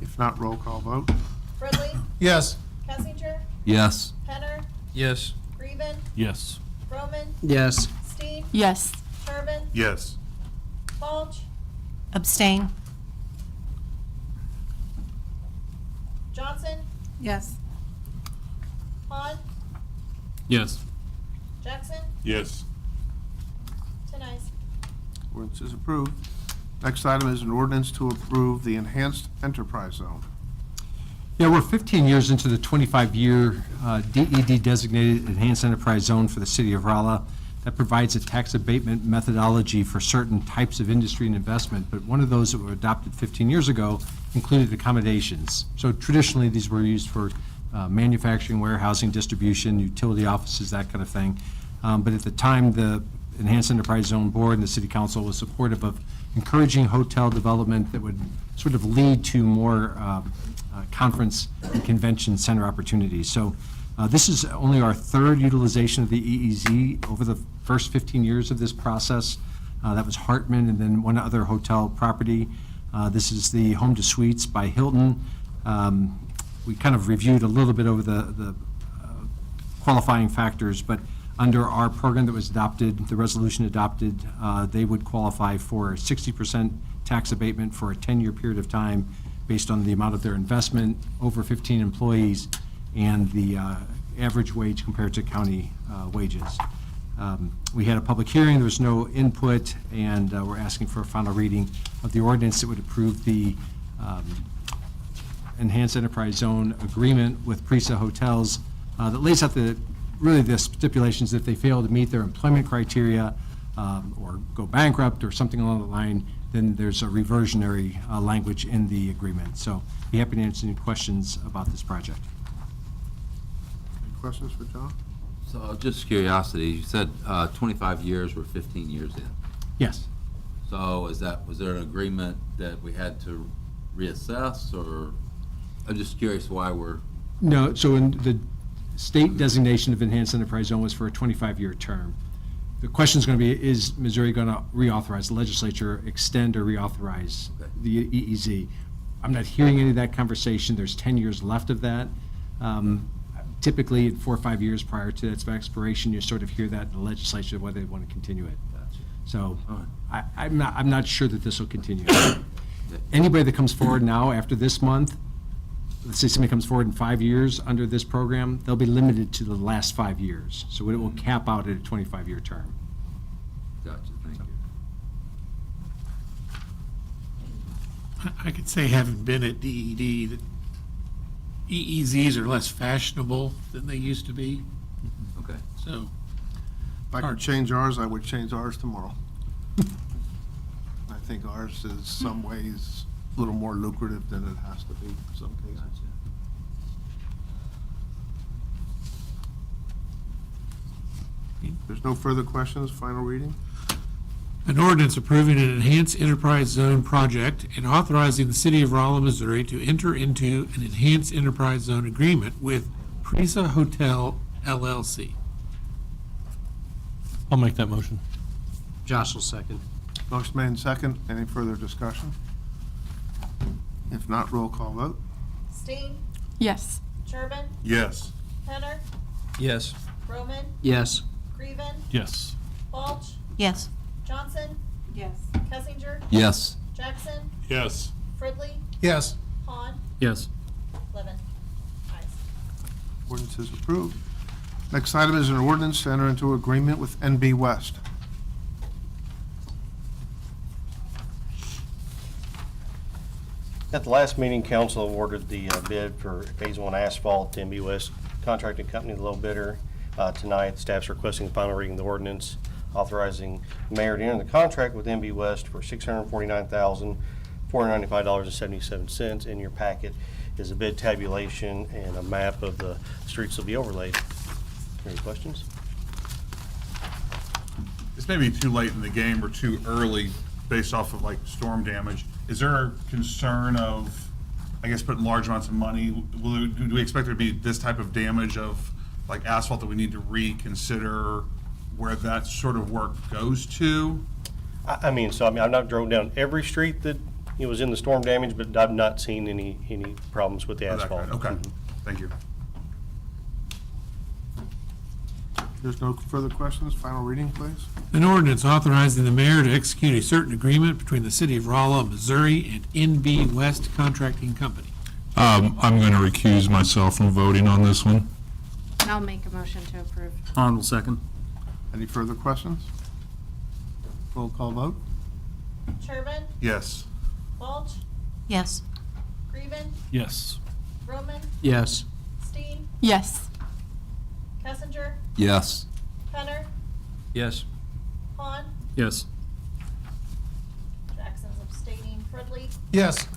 If not, roll call vote. Brudley, Yes. Kessinger, Yes. Penner, Yes. Freeman, Yes. Roman, Yes. Steve, Yes. Turbin, Yes. Balch, Abstain. Johnson, Yes. Hahn, Yes. Jackson, Yes. 10 ayes. Ordinance is approved. Next item is an ordinance to approve the enhanced enterprise zone. Yeah, we're 15 years into the 25-year DED designated enhanced enterprise zone for the city of Rolla that provides a tax abatement methodology for certain types of industry and investment. But one of those that were adopted 15 years ago included accommodations. So traditionally, these were used for manufacturing, warehousing, distribution, utility offices, that kind of thing. But at the time, the Enhanced Enterprise Zone Board and the City Council was supportive of encouraging hotel development that would sort of lead to more conference and convention center opportunities. So this is only our third utilization of the EEZ over the first 15 years of this process. That was Hartman and then one other hotel property. This is the Home to Suites by Hilton. We kind of reviewed a little bit over the qualifying factors, but under our program that was adopted, the resolution adopted, they would qualify for 60% tax abatement for a 10-year period of time based on the amount of their investment, over 15 employees, and the average wage compared to county wages. We had a public hearing, there was no input, and we're asking for a final reading of the ordinance that would approve the Enhanced Enterprise Zone Agreement with Prisa Hotels that lays out really the stipulations if they fail to meet their employment criteria or go bankrupt or something along the line, then there's a reversionary language in the agreement. So be happy to answer any questions about this project. Any questions for John? So just curiosity, you said 25 years, we're 15 years in. Yes. So was there an agreement that we had to reassess, or, I'm just curious why we're, No, so in the state designation of Enhanced Enterprise Zone was for a 25-year term. The question is going to be, is Missouri going to reauthorize, the legislature extend or reauthorize the EEZ? I'm not hearing any of that conversation. There's 10 years left of that. Typically, 4 or 5 years prior to its expiration, you sort of hear that in the legislature, whether they want to continue it. So I'm not sure that this will continue. Anybody that comes forward now after this month, let's say somebody comes forward in 5 years under this program, they'll be limited to the last 5 years. So it will cap out at a 25-year term. gotcha, thank you. I could say, having been at DED, that EEZs are less fashionable than they used to be. Okay. So, If I could change ours, I would change ours tomorrow. I think ours is some ways a little more lucrative than it has to be in some cases. There's no further questions, final reading? an ordinance approving an enhanced enterprise zone project and authorizing the city of Rolla, Missouri to enter into an enhanced enterprise zone agreement with Prisa Hotel LLC. I'll make that motion. Josh will second. Motion made and second. Any further discussion? If not, roll call vote. Steen, Yes. Turbin, Yes. Penner, Yes. Roman, Yes. Greven, Yes. Balch, Yes. Johnson, Yes. Kessinger, Yes. Jackson, Yes. Fridley, Yes. Han, Yes. Levin. Ayes. Ordinance is approved. Next item is an ordinance to enter into agreement with NB West. At the last meeting, council awarded the bid for Phase 1 asphalt to MB West Contracting Company, the low bidder. Tonight, staff's requesting the final reading of the ordinance authorizing the mayor to enter the contract with MB West for $649,495.77. In your packet is a bid tabulation and a map of the streets that will be overlaid. Any questions? This may be too late in the game or too early based off of like storm damage. Is there a concern of, I guess, putting large amounts of money? Do we expect there to be this type of damage of like asphalt that we need to reconsider where that sort of work goes to? I mean, I've not drove down every street that was in the storm damage, but I've not seen any problems with the Oh, that asphalt. kind. Okay, Mhm. thank you. There's no further questions. Final reading, please. An ordinance authorizing the mayor to execute a certain agreement between the city of Rolla, Missouri and NB West Contracting Company. I'm going to recuse myself from voting on this one. I'll make a motion to approve. Han will second. Any further questions? Roll call vote. Turbin, Yes. Balch, Yes. Greven, Yes. Roman, Yes. Steen, Yes. Kessinger, Yes. Penner, Yes. Han, Yes. Jackson's abstaining, Fridley, Yes.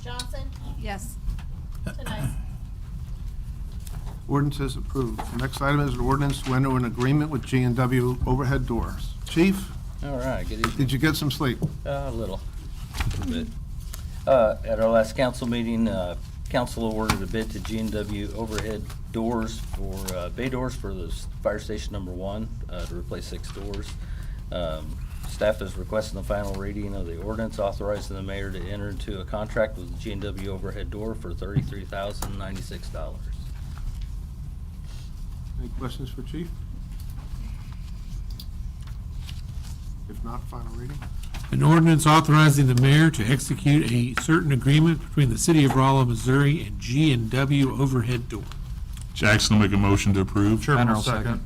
Johnson, Yes. Tonight. Ordinance is approved. Next item is an ordinance to enter an agreement with G&W Overhead Doors. Chief, All right, good evening. did you get some sleep? A little bit. At our last council meeting, council awarded a bid to G&W Overhead Doors for bay doors for the fire station number 1 to replace 6 doors. Staff is requesting the final reading of the ordinance authorizing the mayor to enter into a contract with G&W Overhead Door for $33,096. Any questions for Chief? If not, final reading. An ordinance authorizing the mayor to execute a certain agreement between the city of Rolla, Missouri and G&W Overhead Door. Jackson will make a motion to approve. Banner will second.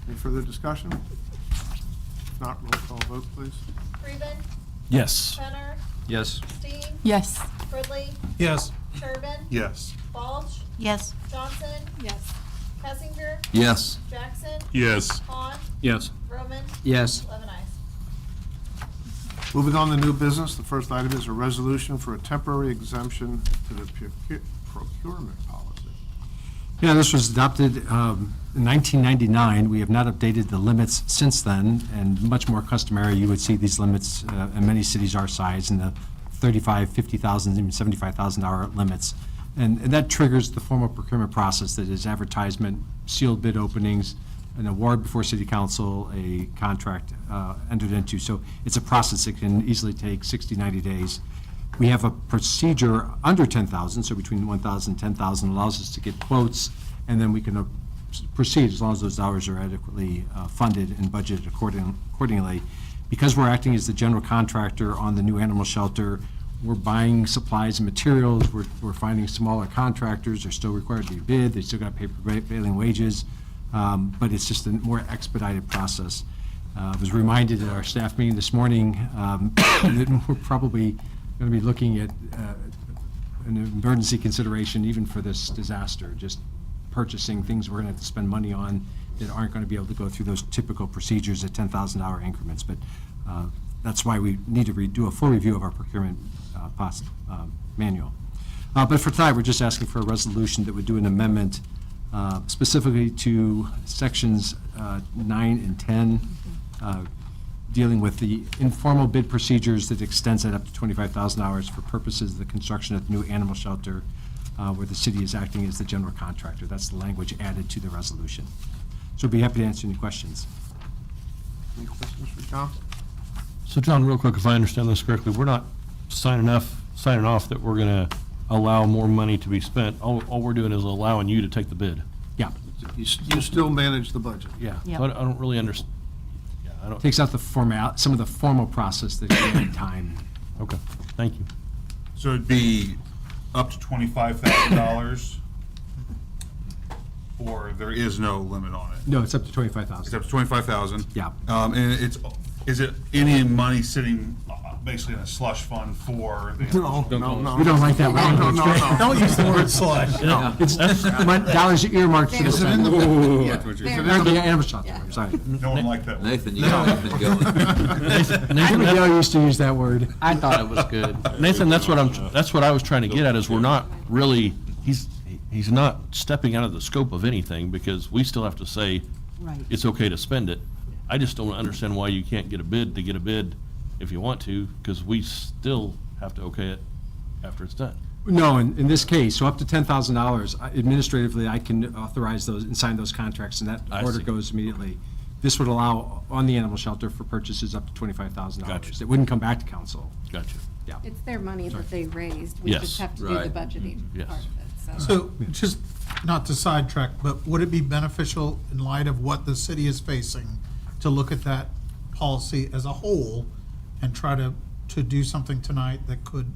Any further discussion? If not, roll call vote, please. Reuben, Yes. Penner, Yes. Steen, Yes. Fridley, Yes. Turbin, Yes. Balch, Yes. Johnson, Yes. Kessinger, Yes. Jackson, Yes. Han, Yes. Roman, Yes. 11 ayes. Moving on to new business, the first item is a resolution for a temporary exemption to the procurement policy. Yeah, this was adopted in 1999. We have not updated the limits since then, and much more customary, you would see these limits in many cities our size in the $35,000, $50,000, even $75,000 limits. And that triggers the formal procurement process that is advertisement, sealed bid openings, an award before city council, a contract entered into. So it's a process that can easily take 60, 90 days. We have a procedure under 10,000, so between 1,000 and 10,000 allows us to get quotes, and then we can proceed as long as those dollars are adequately funded and budgeted accordingly. Because we're acting as the general contractor on the new animal shelter, we're buying supplies and materials, we're finding smaller contractors, they're still required to be bid, they still got to pay prevailing wages, but it's just a more expedited process. I was reminded at our staff meeting this morning that we're probably going to be looking at an emergency consideration even for this disaster, just purchasing things we're going to have to spend money on that aren't going to be able to go through those typical procedures at $10,000 increments. But that's why we need to do a full review of our procurement manual. But for tonight, we're just asking for a resolution that would do an amendment specifically to sections 9 and 10, dealing with the informal bid procedures that extends that up to $25,000 for purposes of the construction of the new animal shelter, where the city is acting as the general contractor. That's the language added to the resolution. So I'd be happy to answer any questions. Any questions for John? So John, real quick, if I understand this correctly, we're not signing off that we're going to allow more money to be spent. All we're doing is allowing you to take the bid. Yeah. You still manage the budget. Yeah. Yeah. So I don't really understand. I don't. Takes out some of the formal process that can take time. Okay, thank you. So it'd be up to $25,000, or there is no limit on it? No, it's up to It's $25,000. up to $25,000? Yeah. And is it any money sitting basically in a slush fund for the? No. We don't like that language. No. Don't use the word slush. No. It's dollars earmarked for the Is it in the? Senate. That's what you're saying. Or the animal shelter, I'm sorry. No one liked that. Nathan, you got Nathan going. Nathan Miguel used to use that word. I thought it was good. Nathan, that's what I was trying to get at, is we're not really, he's not stepping out of the scope of anything, because we still have to say Right. it's okay to spend it. I just don't understand why you can't get a bid if you want to, because we still have to okay it after it's done. No, in this case, so up to $10,000, administratively, I can authorize those and sign those contracts, and that I order see. goes immediately. This would allow, on the animal shelter, for purchases up to $25,000. Gotcha. It wouldn't come back to council. Gotcha. Yeah. It's their money that they raised. We Yes. just have to do the Right. budgeting Yes. part of it, so. So, just not to sidetrack, but would it be beneficial in light of what the city is facing to look at that policy as a whole and try to do something tonight that could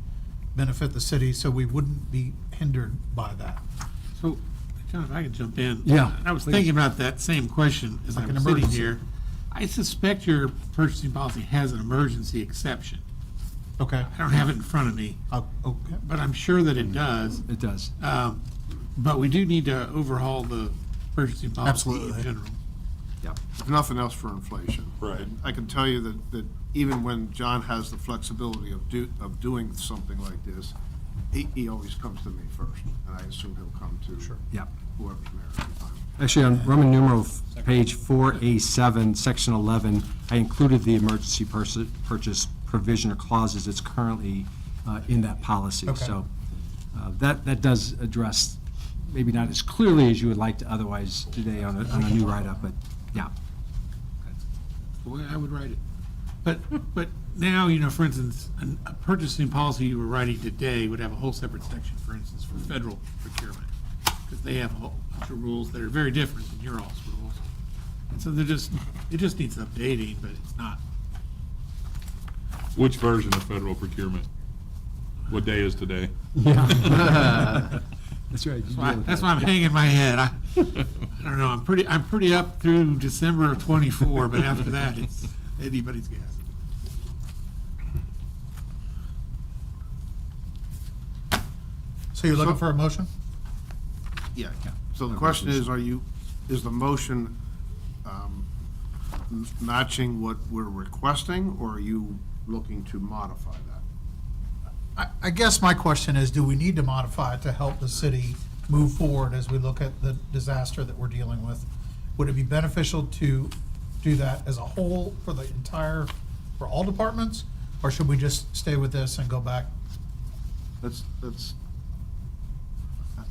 benefit the city so we wouldn't be hindered by that? So, John, if I could jump in. Yeah, I was please. thinking about that same question as Like I'm an sitting emergency. here. I suspect your purchasing policy has an emergency exception. Okay. I don't have it in front of me, Okay. but I'm sure that it does. It does. But we do need to overhaul the purchasing policy Absolutely. in general. If nothing else for inflation. Right. I can tell you that even when John has the flexibility of doing something like this, he always comes to me first, and I assume he'll come to Yeah. whoever's mayor at the time. Actually, on Roman numeral page 4A7, section 11, I included the emergency purchase provision or clauses that's currently in that policy. Okay. So that does address, maybe not as clearly as you would like to otherwise today on a new write-up, but yeah. The way I would write it. But now, for instance, a purchasing policy you were writing today would have a whole separate section, for instance, for federal procurement, because they have a whole bunch of rules that are very different than your all's rules. And so it just needs updating, but it's not. Which version of federal procurement? What day is today? Yeah. That's right. That's why I'm hanging my head. I don't know, I'm pretty up through December of '24, but after that, it's anybody's guess. So you're looking for a motion? Yeah. So the question is, is the motion matching what we're requesting, or are you looking to modify that? I guess my question is, do we need to modify it to help the city move forward as we look at the disaster that we're dealing with? Would it be beneficial to do that as a whole for the entire, for all departments? Or should we just stay with this and go back? That's,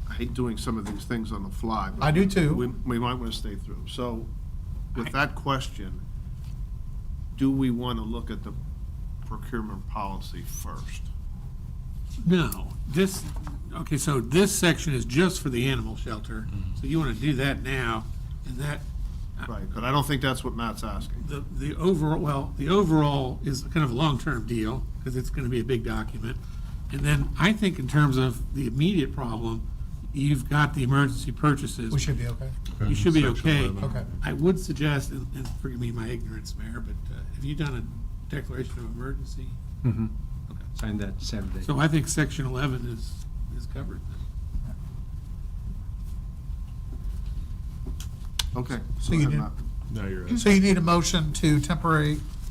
I hate doing some of these things on the fly. but I do too. We might want to stay through. So with that question, do we want to look at the procurement policy first? No, okay, so this section is just for the animal shelter, so you want to do that now, and that, Right, but I don't think that's what Matt's asking. the overall is kind of a long-term deal, because it's going to be a big document. And then I think in terms of the immediate problem, you've got the emergency purchases. We should be okay. You should be Section okay. 11. Okay. I would suggest, and forgive me my ignorance, Mayor, but have you done a declaration of emergency? Mm-hmm. Signed that Saturday. So I think section 11 is covered. Okay. So go you ahead, did- Matt. No, you're right. So you need a motion to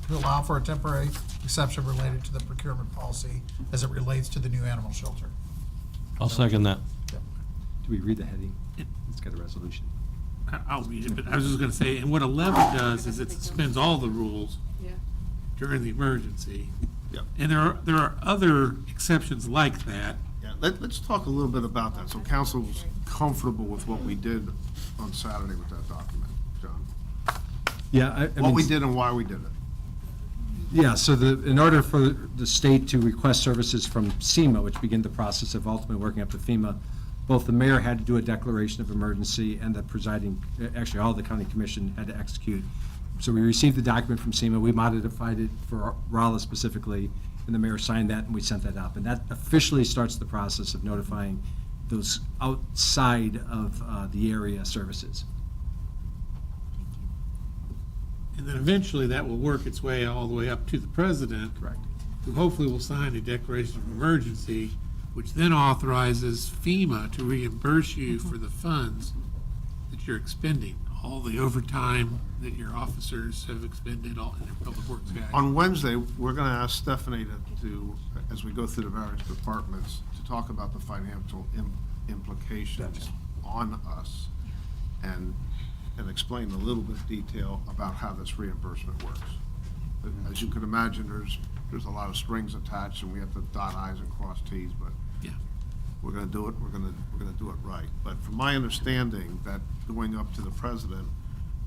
allow for a temporary exception related to the procurement policy as it relates to the new animal shelter. I'll second that. Do we read the heading? It's got a resolution. I'll read it, but I was just going to say, and what 11 does is it suspends all the rules during the emergency. Yep. And there are other exceptions like that. Yeah, let's talk a little bit about that, so council's comfortable with what we did on Saturday with that document, John. Yeah, What we did and why we did it. Yeah, so in order for the state to request services from SEMA, which began the process of ultimately working up to FEMA, both the mayor had to do a declaration of emergency and the presiding, actually, all the county commission had to execute. So we received the document from SEMA, we modified it for Rolla specifically, and the mayor signed that, and we sent that up. And that officially starts the process of notifying those outside of the area services. And then eventually that will work its way all the way up to the president. Correct. Who hopefully will sign a declaration of emergency, which then authorizes FEMA to reimburse you for the funds that you're expending, all the overtime that your officers have expended, all in their public works guys. On Wednesday, we're going to ask Stephanie to, as we go through the various departments, to talk about the financial implications on us and explain a little bit of detail about how this reimbursement works. As you can imagine, there's a lot of strings attached, and we have to dot i's and cross t's, but Yeah. we're going to do it, we're going to do it right. But from my understanding, that going up to the president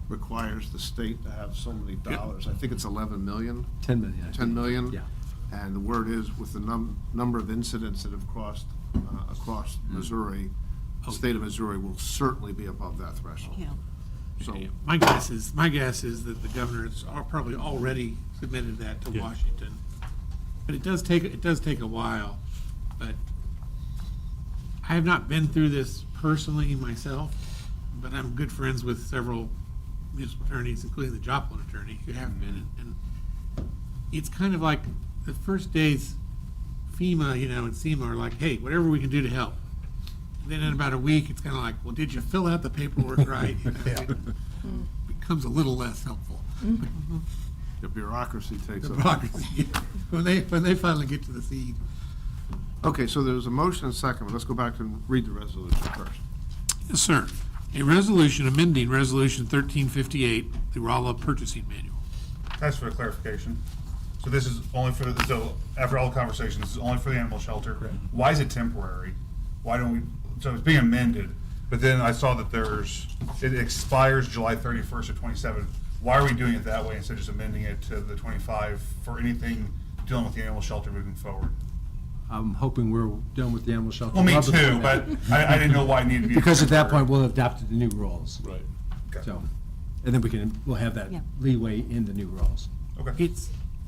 requires the state to have so many dollars. I think it's 11 million. 10 million. I think. 10 million? Yeah. And the word is, with the number of incidents that have crossed across Missouri, the state of Missouri will certainly be above that threshold. Yeah. So, My guess is that the governor has probably already submitted that to Washington. But it does take a while. But I have not been through this personally myself, but I'm good friends with several municipal attorneys, including the Joplin attorney, who have been. And it's kind of like the first days FEMA, and SEMA are like, hey, whatever we can do to help. And then in about a week, it's kind of like, well, did you fill out the paperwork right? It becomes a little less helpful. the bureaucracy takes The over. bureaucracy, when they finally get to the scene. Okay, so there's a motion and a second, but let's go back and read the resolution first. Yes, sir. A resolution amending Resolution 1358, the Rolla Purchasing Manual. Thanks for the clarification. So this is only for, so after all the conversations, this is only for the animal shelter. Why is it temporary? Why don't we, so it's being amended, but then I saw that it expires July 31st of 27. Why are we doing it that way instead of just amending it to the 25 for anything dealing with the animal shelter moving forward? I'm hoping we're done with the animal shelter. Well, me Love the too, format. but I didn't know why it needed to be. Because at that temporary. point, we'll have adopted the new rules. Right. Okay. So, and then we'll have that Yeah. leeway in the new rules. Okay.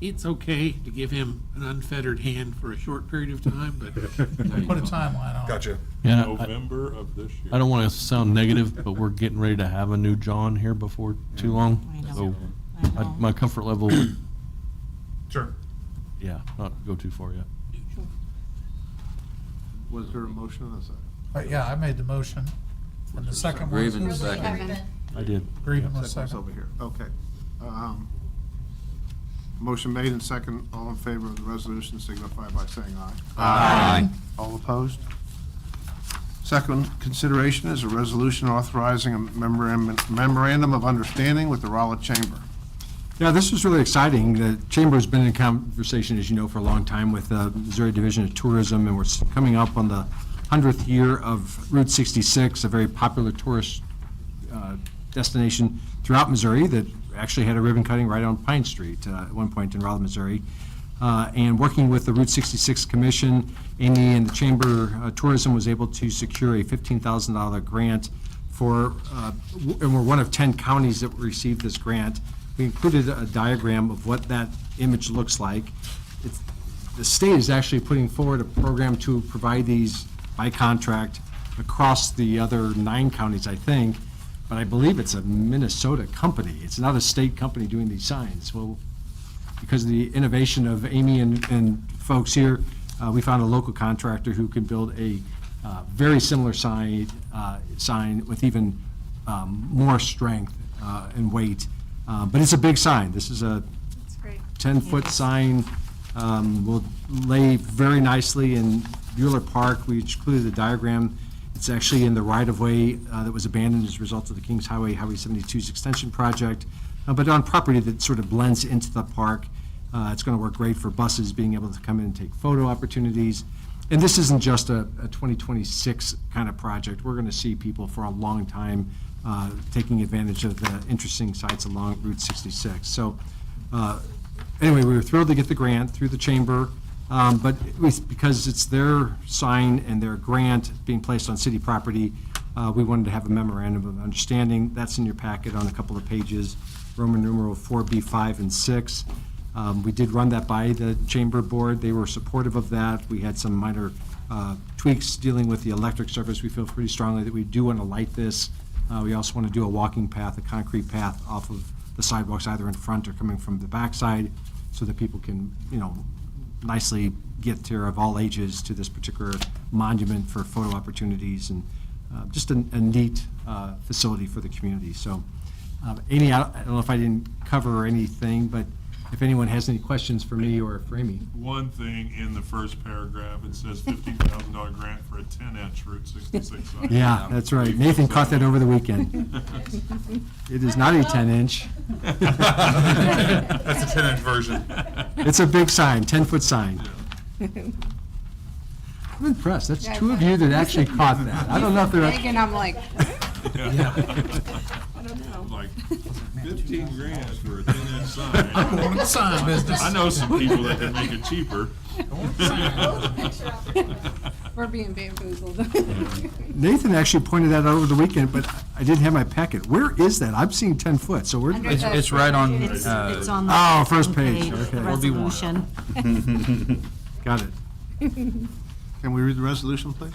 it's okay to give him an unfettered hand for a short period of time, but Put a timeline on it. Gotcha. Yeah, November of this year. I don't want to sound negative, but we're getting ready to have a new John here before too long. I know. So I know. my comfort level would, Sure. yeah, not go too far yet. Was there a motion on that? Yeah, I made the motion. And the second one. Raven was- second. I did. Graven was Second's second. over here, okay. Motion made and second, all in favor of the resolution signify by saying aye. Aye. All opposed? Second consideration is a resolution authorizing a memorandum of understanding with the Rolla Chamber. Yeah, this was really exciting. The Chamber's been in conversation, as you know, for a long time with the Missouri Division of Tourism, and we're coming up on the 100th year of Route 66, a very popular tourist destination throughout Missouri that actually had a ribbon cutting right on Pine Street at one point in Rolla, Missouri. And working with the Route 66 Commission, Amy and the Chamber of Tourism was able to secure a $15,000 grant for, and we're one of 10 counties that received this grant. We included a diagram of what that image looks like. The state is actually putting forward a program to provide these by contract across the other 9 counties, I think, but I believe it's a Minnesota company. It's not a state company doing these signs. Well, because of the innovation of Amy and folks here, we found a local contractor who could build a very similar sign with even more strength and weight. But it's a big sign. This is a 10-foot sign. Will lay very nicely in Bueller Park. We included a diagram. It's actually in the right-of-way that was abandoned as a result of the Kings Highway 72's extension project, but on property that sort of blends into the park. It's going to work great for buses being able to come in and take photo opportunities. And this isn't just a 2026 kind of project. We're going to see people for a long time taking advantage of the interesting sites along Route 66. So anyway, we were thrilled to get the grant through the chamber, but because it's their sign and their grant being placed on city property, we wanted to have a memorandum of understanding. That's in your packet on a couple of pages, Roman numeral 4B, 5, and 6. We did run that by the chamber board. They were supportive of that. We had some minor tweaks dealing with the electric service. We feel pretty strongly that we do want to light this. We also want to do a walking path, a concrete path off of the sidewalks, either in front or coming from the backside, so that people can, nicely get there of all ages to this particular monument for photo opportunities, and just a neat facility for the community. So, Amy, I don't know if I didn't cover anything, but if anyone has any questions for me or for Amy. One thing in the first paragraph, it says $15,000 grant for a 10-inch Route 66 sign. Yeah, that's right. Nathan caught that over the weekend. It is not a 10-inch. That's a 10-inch version. It's a big sign, 10-foot sign. I'm impressed. That's two of you that actually caught that. I don't know if they're. Megan, I'm like, Yeah. I don't know. Like, 15 grand for a 10-inch sign. I'm going to the sign business. I know some people that can make it cheaper. We're being bamboozled. Nathan actually pointed that out over the weekend, but I didn't have my packet. Where is that? I'm seeing 10 foot, so where? It's right on. It's on the. Oh, first page, The okay. resolution. Got it. Can we read the resolution, please?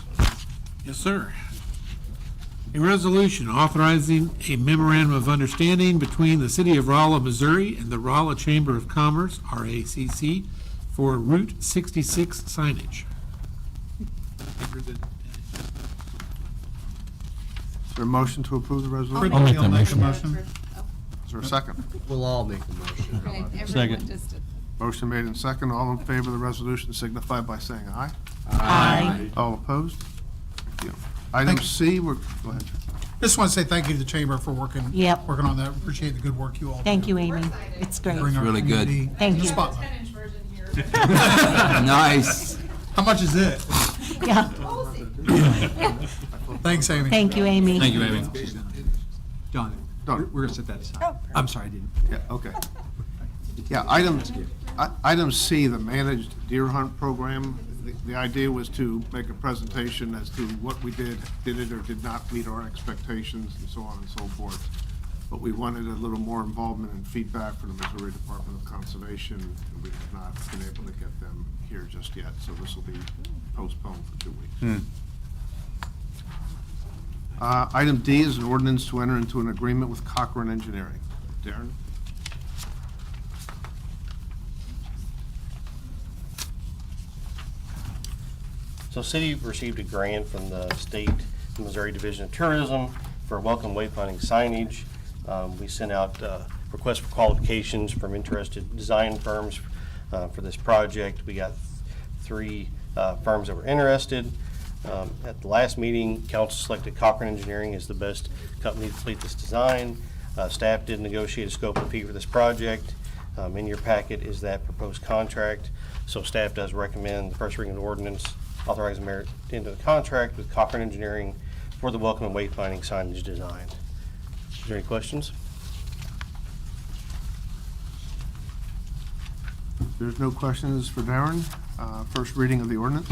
Yes, sir. A resolution authorizing a memorandum of understanding between the City of Rolla, Missouri and the Rolla Chamber of Commerce, RACC, for Route 66 signage. Is there a motion to approve the resolution? I'll make that motion. Is there a second? We'll all make a motion. Right, everyone Second. just did. Motion made in second. All in favor of the resolution signify by saying aye. Aye. All opposed? Thank you. Item C, go ahead. Just want to say thank you to the chamber for working Yep. on that. Appreciate the good work you all do. Thank you, Amy. It's great. Bring our really good. community Thank to the you. spotlight. Nice. How much is it? Yeah. Thanks, Amy. Thank you, Amy. Thank you, Amy. John, we're going to set that aside. I'm sorry, I didn't. Yeah, okay. Yeah, item C, the managed deer hunt program. The idea was to make a presentation as to what we did it or did not meet our expectations, and so on and so forth. but we wanted a little more involvement and feedback from the Missouri Department of Conservation, and we have not been able to get them here just yet, so this will be postponed for 2 weeks. Item D is an ordinance to enter into an agreement with Cochran Engineering. Darren? So city received a grant from the state Missouri Division of Tourism for welcome wayfinding signage. We sent out requests for qualifications from interested design firms for this project. We got 3 firms that were interested. At the last meeting, council selected Cochran Engineering as the best company to complete this design. Staff did negotiate a scope and fee for this project. In your packet is that proposed contract. So staff does recommend the first reading of the ordinance authorizing mayor to enter the contract with Cochran Engineering for the welcome and wayfinding signage design. Is there any questions? There's no questions for Darren. First reading of the ordinance.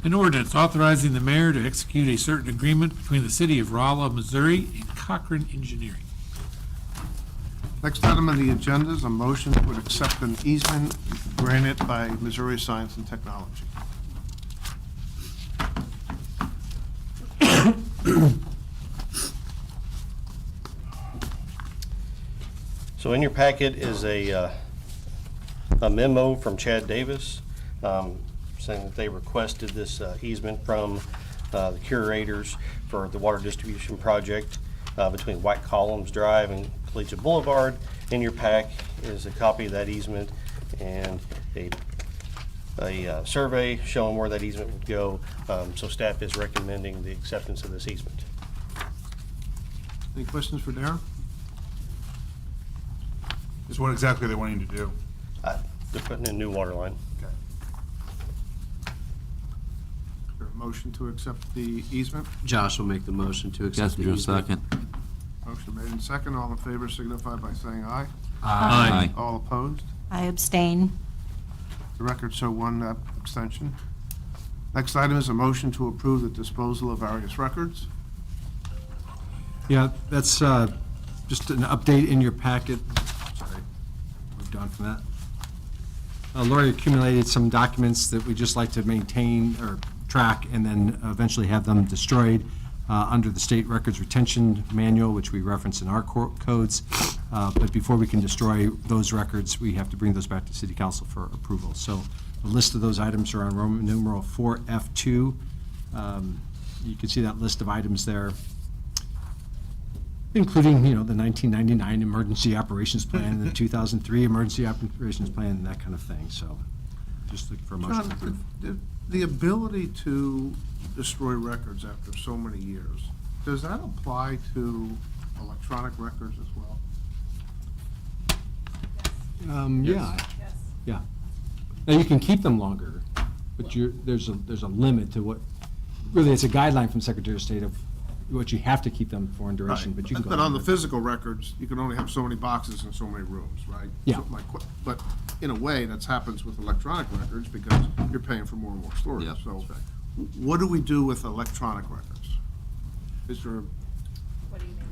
An ordinance authorizing the mayor to execute a certain agreement between the city of Rolla, Missouri and Cochran Engineering. Next item on the agenda is a motion to accept an easement granted by Missouri Science and Technology. So in your packet is a memo from Chad Davis saying that they requested this easement from the curators for the water distribution project between White Columns Drive and Collegiate Boulevard. In your pack is a copy of that easement and a survey showing where that easement would go. So staff is recommending the acceptance of this easement. Any questions for Darren? Just what exactly they wanting to do? They're putting in a new water line. Okay. Is there a motion to accept the easement? Josh will make the motion to accept the Kessinger, easement. second. Motion made in second. All in favor signify by saying aye. Aye. All opposed? I abstain. The record show 1 abstention. Next item is a motion to approve the disposal of various records. Yeah, that's just an update in your packet. Sorry, moved on from that. Lori accumulated some documents that we just like to maintain or track and then eventually have them destroyed under the State Records Retention Manual, which we reference in our codes. But before we can destroy those records, we have to bring those back to City Council for approval. So the list of those items are on Roman numeral 4F2. You can see that list of items there, including, the 1999 Emergency Operations Plan, the 2003 Emergency Operations Plan, and that kind of thing. So just looking for a motion to approve. John, the ability to destroy records after so many years, does that apply to electronic records as well? Yeah. Yeah. Now, you can keep them longer, but there's a limit to what, really, it's a guideline from Secretary of State of what you have to keep them for in duration, but you can go. But on the longer. physical records, you can only have so many boxes and so many rooms, right? Yeah. So but in a way, that happens with electronic records because you're paying for more and more storage. Yep, So that's right. what do we do with electronic records? Is there, What do you mean?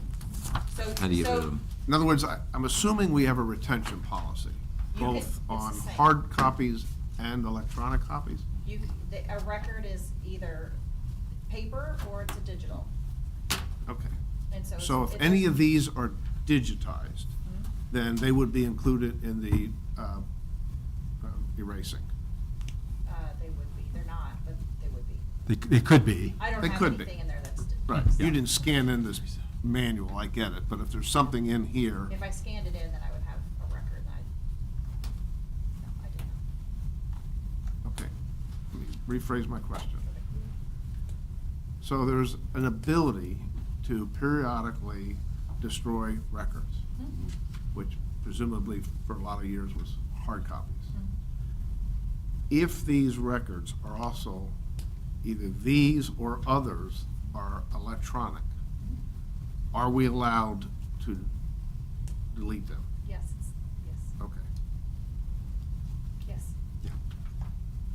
So, How do you get rid of them? in other words, I'm assuming we have a retention policy, You can- both it's the on same. hard copies and electronic copies? A record is either paper or it's a digital. Okay. And so. So if any of these are digitized, then they would be included in the erasing. They would be, they're not, but they would be. They could be. I don't They have could be. anything in there that's. Right, you didn't scan in this manual, I get it, but if there's something in here, If I scanned it in, then I would have a record, and no, I did not. okay, let me rephrase my question. So there's an ability to periodically destroy records, which presumably for a lot of years was hard copies. If these records are also, either these or others are electronic, are we allowed to delete them? Yes, yes, Okay, yes.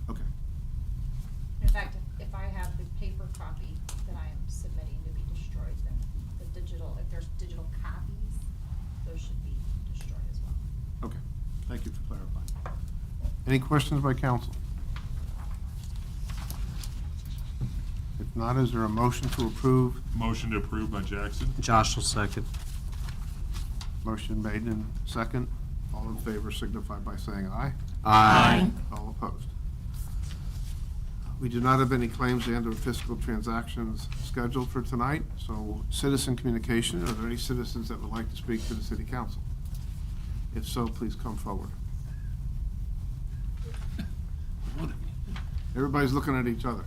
okay. In fact, if I have the paper copy that I am submitting to be destroyed, then the digital, if there's digital copies Thank you for clarifying. Any questions by council? If not, is there a motion to approve? Motion to approve by Jackson. Josh will second. Motion made and second. All in favor signify by saying aye. Aye. All opposed. We do not have any claims and/or fiscal transactions scheduled for tonight, so citizen communication, are there any citizens that would like to speak to the city council? If so, please come forward. Everybody's looking at each other.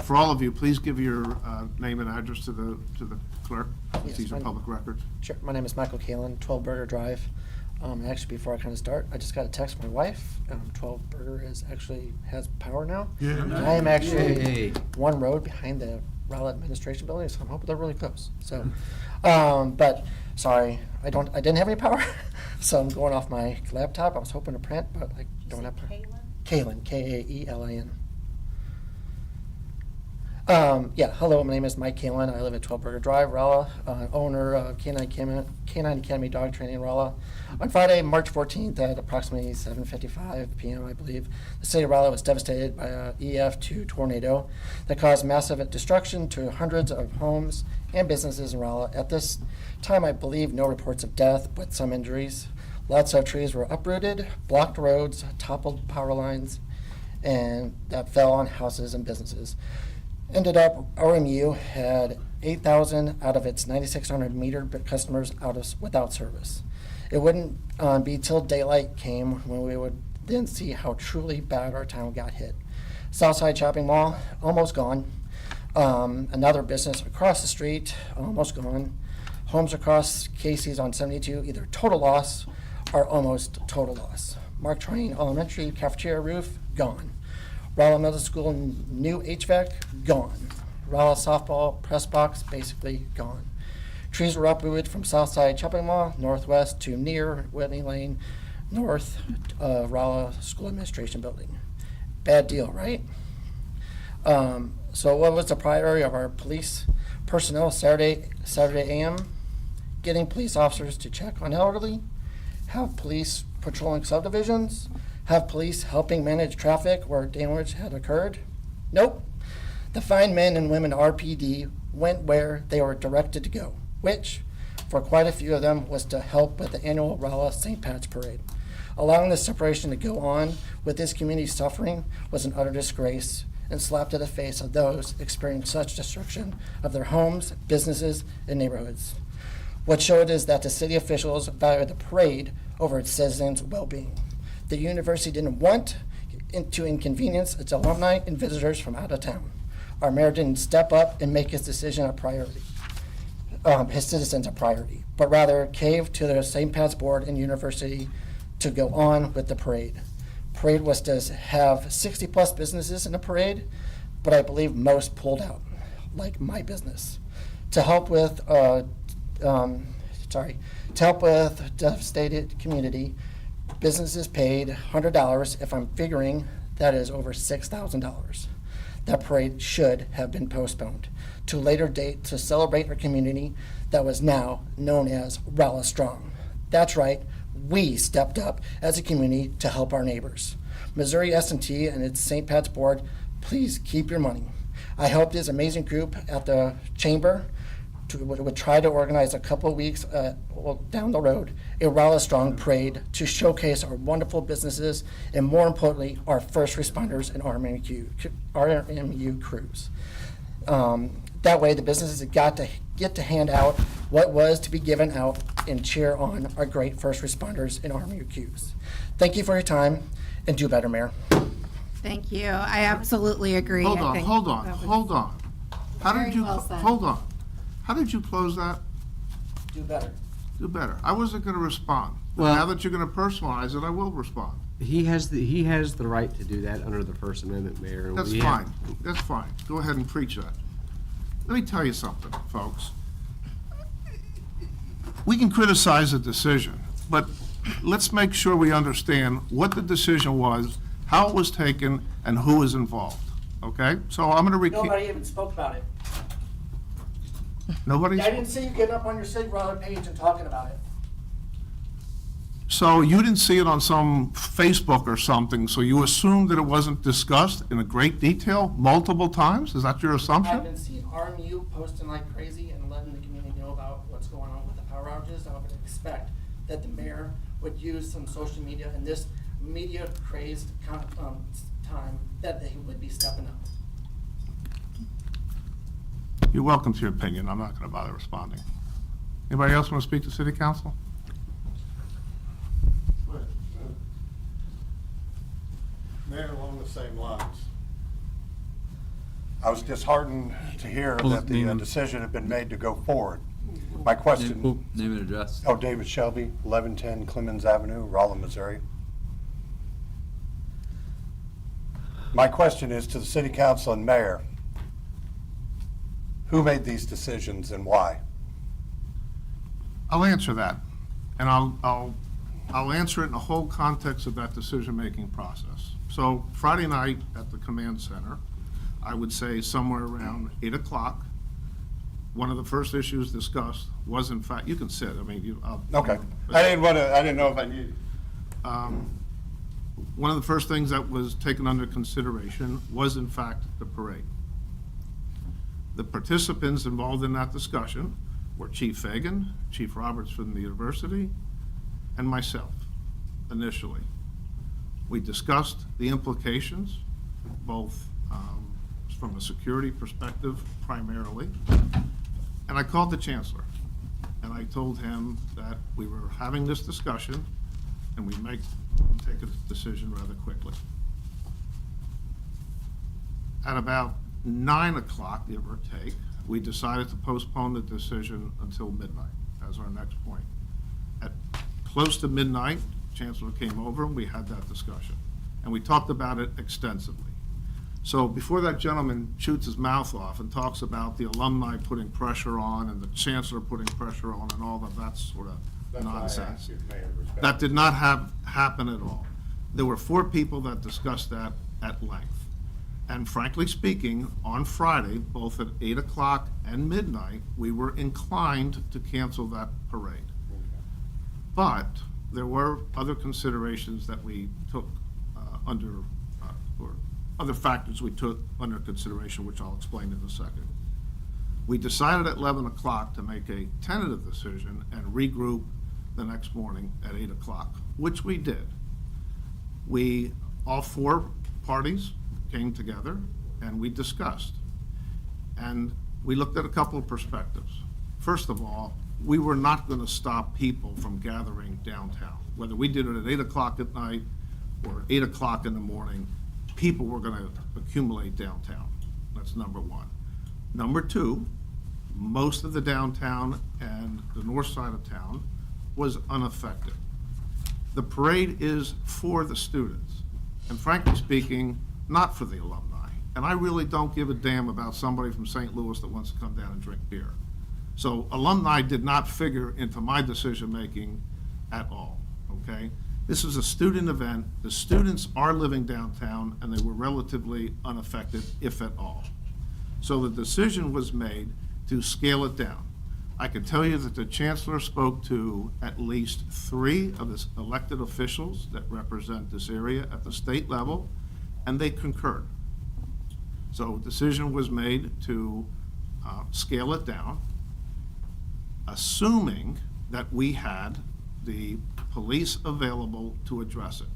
For all of you, please give your name and address to the clerk. Yes, These are my- public records. Sure. My name is Michael Kalen, 12 Burger Drive. Actually, before I kind of start, I just got a text from my wife. 12 Burger has power now. Yeah. And I am actually Yay. one road behind the Rolla Administration Building, so I'm hoping they're really close. So, but sorry, I didn't have any power, so I'm going off my laptop. I was hoping to print, but I don't have power. Kalen, Kaelin. Yeah, hello, my name is Mike Kalen. I live at 12 Burger Drive, Rolla, owner of Canine Academy Dog Training in Rolla. On Friday, March 14th at approximately 7:55 p.m., I believe, the city of Rolla was devastated by a EF2 tornado that caused massive destruction to hundreds of homes and businesses in Rolla. At this time, I believe no reports of death, but some injuries. Lots of trees were uprooted, blocked roads, toppled power lines, and that fell on houses and businesses. Ended up, RMU had 8,000 out of its 9,600 metered customers without service. It wouldn't be till daylight came when we would then see how truly bad our town got hit. Southside Shopping Mall, almost gone. Another business across the street, almost gone. Homes across Casey's on 72, either total loss or almost total loss. Mark Twain Elementary cafeteria roof, gone. Rolla Middle School new HVAC, gone. Rolla softball press box, basically gone. Trees were uprooted from Southside Shopping Mall, northwest to near Whitney Lane, north Rolla School Administration Building. Bad deal, right? So what was the priority of our police personnel Saturday AM? Getting police officers to check on elderly, have police patrolling subdivisions, have police helping manage traffic where damage had occurred? Nope. The fine men and women RPD went where they were directed to go, which, for quite a few of them, was to help with the annual Rolla St. Pat's Parade. Allowing this separation to go on with this community suffering was an utter disgrace and slapped to the face of those experiencing such destruction of their homes, businesses, and neighborhoods. What showed is that the city officials valued the parade over its citizens' well-being. The university didn't want to inconvenience its alumni and visitors from out of town. Our mayor didn't step up and make his decision a priority, his citizens a priority, but rather caved to the St. Pat's Board and university to go on with the parade. Parade was to have 60-plus businesses in the parade, but I believe most pulled out, like my business. To help with devastated community, businesses paid $100. If I'm figuring, that is over $6,000. That parade should have been postponed to a later date to celebrate our community that was now known as Rolla Strong. That's right, we stepped up as a community to help our neighbors. Missouri S&T and its St. Pat's Board, please keep your money. I hope this amazing group at the chamber would try to organize a couple of weeks down the road a Rolla Strong parade to showcase our wonderful businesses and, more importantly, our first responders and RMU crews. That way, the businesses get to hand out what was to be given out and cheer on our great first responders and RMUQs. Thank you for your time, and do better, Mayor. Thank you. I absolutely agree. Hold I on, think hold on, that was hold on. How very did you, well said. hold on. How did you close that? Do better. Do better. I wasn't gonna respond. But Well- now that you're gonna personalize it, I will respond. He has the right to do that under the First Amendment, Mayor. and That's we have- fine. That's fine. Go ahead and preach that. Let me tell you something, folks. We can criticize a decision, but let's make sure we understand what the decision was, how it was taken, and who was involved, okay? So I'm gonna repeat. Nobody even spoke about it. Nobody? I didn't see you getting up on your Sig Roller page and talking about it. So you didn't see it on some Facebook or something, so you assumed that it wasn't discussed in a great detail multiple times? Is that your assumption? I've been seeing RMU posting like crazy and letting the community know about what's going on with the power outages. I would expect that the mayor would use some social media in this media crazed time, that he would be stepping up. You're welcome to your opinion. I'm not going to bother responding. Anybody else want to speak to city council? Mayor, along the same lines. I was disheartened to hear Well, that the name and- decision had been made to go forward. My question. Name and address. Oh, David Shelby, 1110 Clemens Avenue, Rolla, Missouri. My question is to the city council and mayor. Who made these decisions and why? I'll answer that, and I'll answer it in the whole context of that decision-making process. So Friday night at the command center, I would say somewhere around 8 o'clock, one of the first issues discussed was in fact, you can sit, I mean, Okay. I didn't know if I needed. One of the first things that was taken under consideration was in fact the parade. The participants involved in that discussion were Chief Fagan, Chief Roberts from the university, and myself, initially. We discussed the implications, both from a security perspective primarily, and I called the chancellor, and I told him that we were having this discussion, and we take a decision rather quickly. At about 9 o'clock, give or take, we decided to postpone the decision until midnight as our next point. At close to midnight, Chancellor came over and we had that discussion. And we talked about it extensively. So before that gentleman shoots his mouth off and talks about the alumni putting pressure on and the Chancellor putting pressure on and all of that sort of That's why I nonsense. asked you, Mayor, respectfully. That did not happen at all. There were 4 people that discussed that at length. And frankly speaking, on Friday, both at 8 o'clock and midnight, we were inclined to cancel that parade. But there were other considerations that we took or other factors we took under consideration, which I'll explain in a second. We decided at 11 o'clock to make a tentative decision and regroup the next morning at 8 o'clock, which we did. All 4 parties came together and we discussed. And we looked at a couple of perspectives. First of all, we were not going to stop people from gathering downtown. Whether we did it at 8 o'clock at night or 8 o'clock in the morning, people were going to accumulate downtown. That's number one. Number two, most of the downtown and the north side of town was unaffected. The parade is for the students, and frankly speaking, not for the alumni. And I really don't give a damn about somebody from St. Louis that wants to come down and drink beer. So alumni did not figure into my decision-making at all, okay? This is a student event. The students are living downtown, and they were relatively unaffected, if at all. So the decision was made to scale it down. I can tell you that the chancellor spoke to at least 3 of the elected officials that represent this area at the state level, and they concurred. So a decision was made to scale it down, assuming that we had the police available to address it.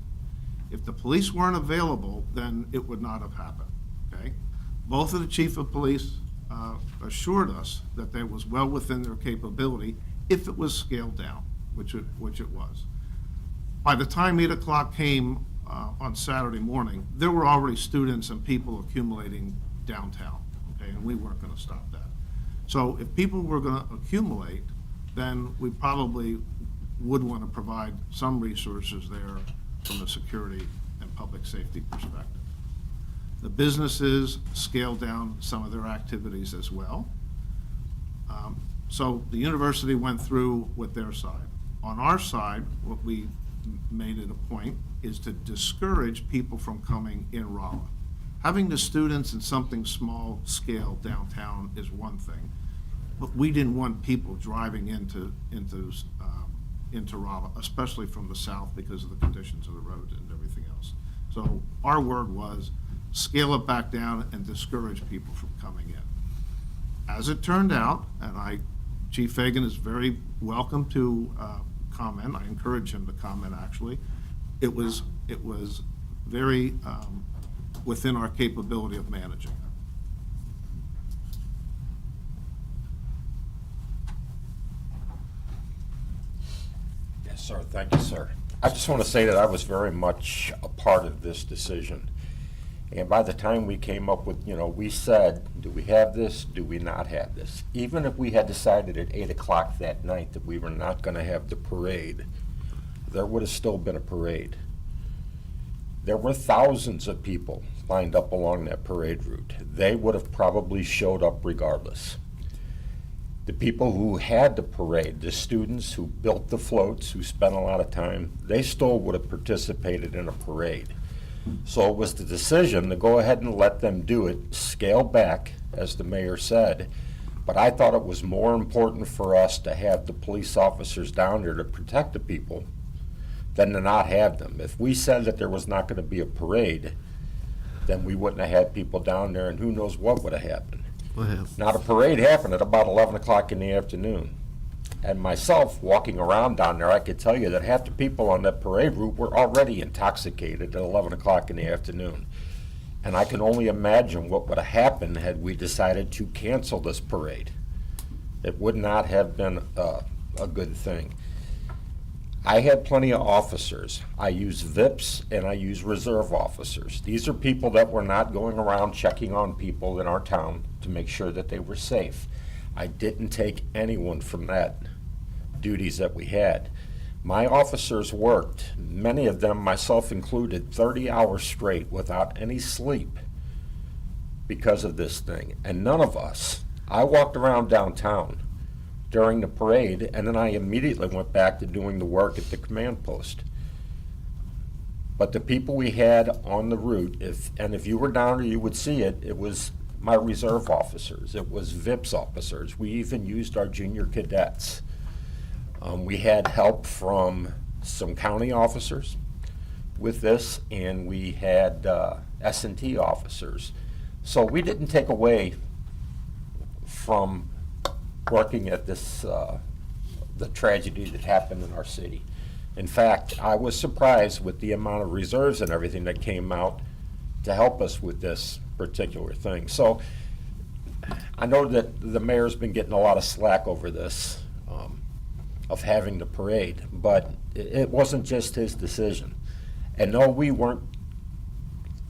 If the police weren't available, then it would not have happened, okay? Both of the chief of police assured us that they was well within their capability if it was scaled down, which it was. By the time 8 o'clock came on Saturday morning, there were already students and people accumulating downtown, okay, and we weren't going to stop that. So if people were going to accumulate, then we probably would want to provide some resources there from a security and public safety perspective. The businesses scaled down some of their activities as well. So the university went through with their side. On our side, what we made it a point is to discourage people from coming in Rolla. Having the students in something small scale downtown is one thing, but we didn't want people driving into into Rolla, especially from the south because of the conditions of the road and everything else. So our word was scale it back down and discourage people from coming in. As it turned out, and Chief Fagan is very welcome to comment, I encourage him to comment actually, it was very within our capability of managing it. Yes, sir. Thank you, sir. I just want to say that I was very much a part of this decision. And by the time we came up with, we said, do we have this? Do we not have this? Even if we had decided at 8 o'clock that night that we were not going to have the parade, there would have still been a parade. There were thousands of people lined up along that parade route. They would have probably showed up regardless. The people who had the parade, the students who built the floats, who spent a lot of time, they still would have participated in a parade. So it was the decision to go ahead and let them do it, scale back, as the mayor said. But I thought it was more important for us to have the police officers down there to protect the people than to not have them. If we said that there was not going to be a parade, then we wouldn't have had people down there, and who knows what would have happened. Now, the parade happened at about 11 o'clock in the afternoon. And myself, walking around down there, I could tell you that half the people on that parade route were already intoxicated at 11 o'clock in the afternoon. And I can only imagine what would have happened had we decided to cancel this parade. It would not have been a good thing. I had plenty of officers. I use VIPs and I use reserve officers. These are people that were not going around checking on people in our town to make sure that they were safe. I didn't take anyone from that duties that we had. My officers worked, many of them, myself included, 30 hours straight without any sleep because of this thing. And none of us, I walked around downtown during the parade, and then I immediately went back to doing the work at the command post. But the people we had on the route, if you were down there, you would see it, it was my reserve officers, it was VIPS officers. We even used our junior cadets. We had help from some county officers with this, and we had S&T officers. So we didn't take away from working at this, the tragedy that happened in our city. In fact, I was surprised with the amount of reserves and everything that came out to help us with this particular thing. So I know that the mayor's been getting a lot of slack over this, of having the parade, but it wasn't just his decision. And no, we weren't,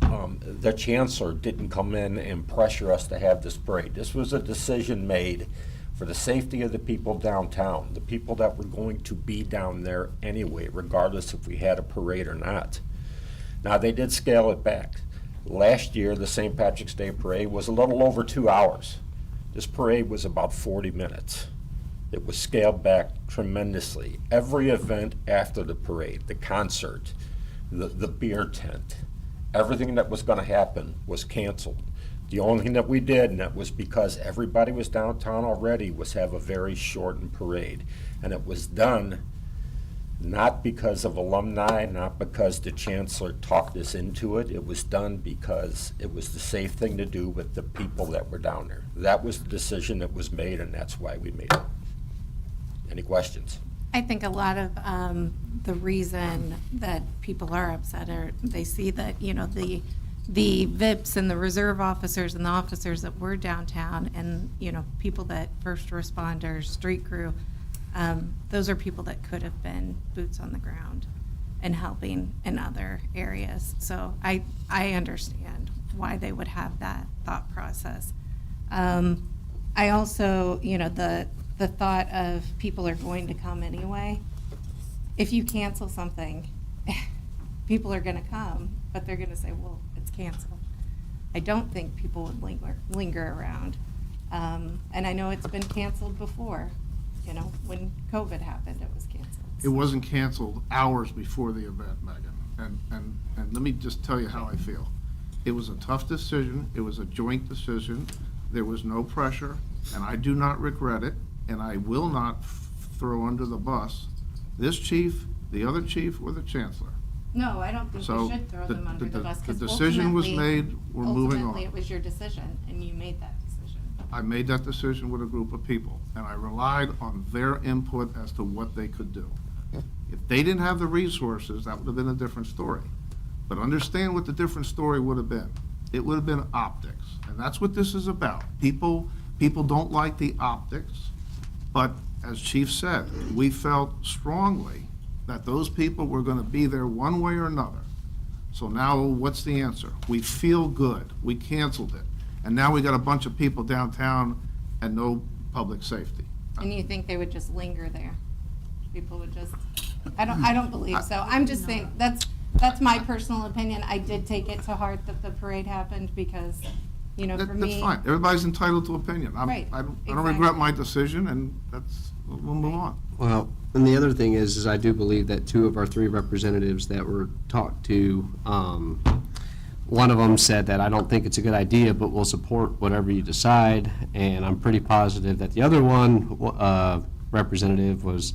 the chancellor didn't come in and pressure us to have this parade. This was a decision made for the safety of the people downtown, the people that were going to be down there anyway, regardless if we had a parade or not. Now, they did scale it back. Last year, the St. Patrick's Day parade was a little over 2 hours. This parade was about 40 minutes. It was scaled back tremendously. Every event after the parade, the concert, the beer tent, everything that was going to happen was canceled. The only thing that we did, and that was because everybody was downtown already, was have a very shortened parade. And it was done not because of alumni, not because the chancellor talked us into it. It was done because it was the safe thing to do with the people that were down there. That was the decision that was made, and that's why we made it. Any questions? I think a lot of the reason that people are upset are they see that, the VIPs and the reserve officers and the officers that were downtown and, people that first responders, street crew, those are people that could have been boots on the ground and helping in other areas. So I understand why they would have that thought process. I also, the thought of people are going to come anyway. If you cancel something, people are going to come, but they're going to say, well, it's canceled. I don't think people would linger around. And I know it's been canceled before. When COVID happened, it was canceled. It wasn't canceled hours before the event, Megan. And let me just tell you how I feel. It was a tough decision. It was a joint decision. There was no pressure, and I do not regret it. And I will not throw under the bus this chief, the other chief, or the chancellor. No, I don't think So we should throw them under the bus, the because decision was made, we're moving ultimately, on. it was your decision, and you made that decision. I made that decision with a group of people, and I relied on their input as to what they could do. If they didn't have the resources, that would have been a different story. But understand what the different story would have been. It would have been optics, and that's what this is about. People don't like the optics, but as Chief said, we felt strongly that those people were going to be there one way or another. So now, what's the answer? We feel good. We canceled it. And now we got a bunch of people downtown and no public safety. And you think they would just linger there? People would just, I don't believe so. I'm just saying, that's my personal opinion. I did take it to heart that the parade happened because, you know, for me. That's fine. Everybody's entitled to opinion. Right, I don't exactly. regret my decision, and we'll move on. Well, and the other thing is I do believe that 2 of our 3 representatives that were talked to, one of them said that I don't think it's a good idea, but we'll support whatever you decide. And I'm pretty positive that the other one, representative, was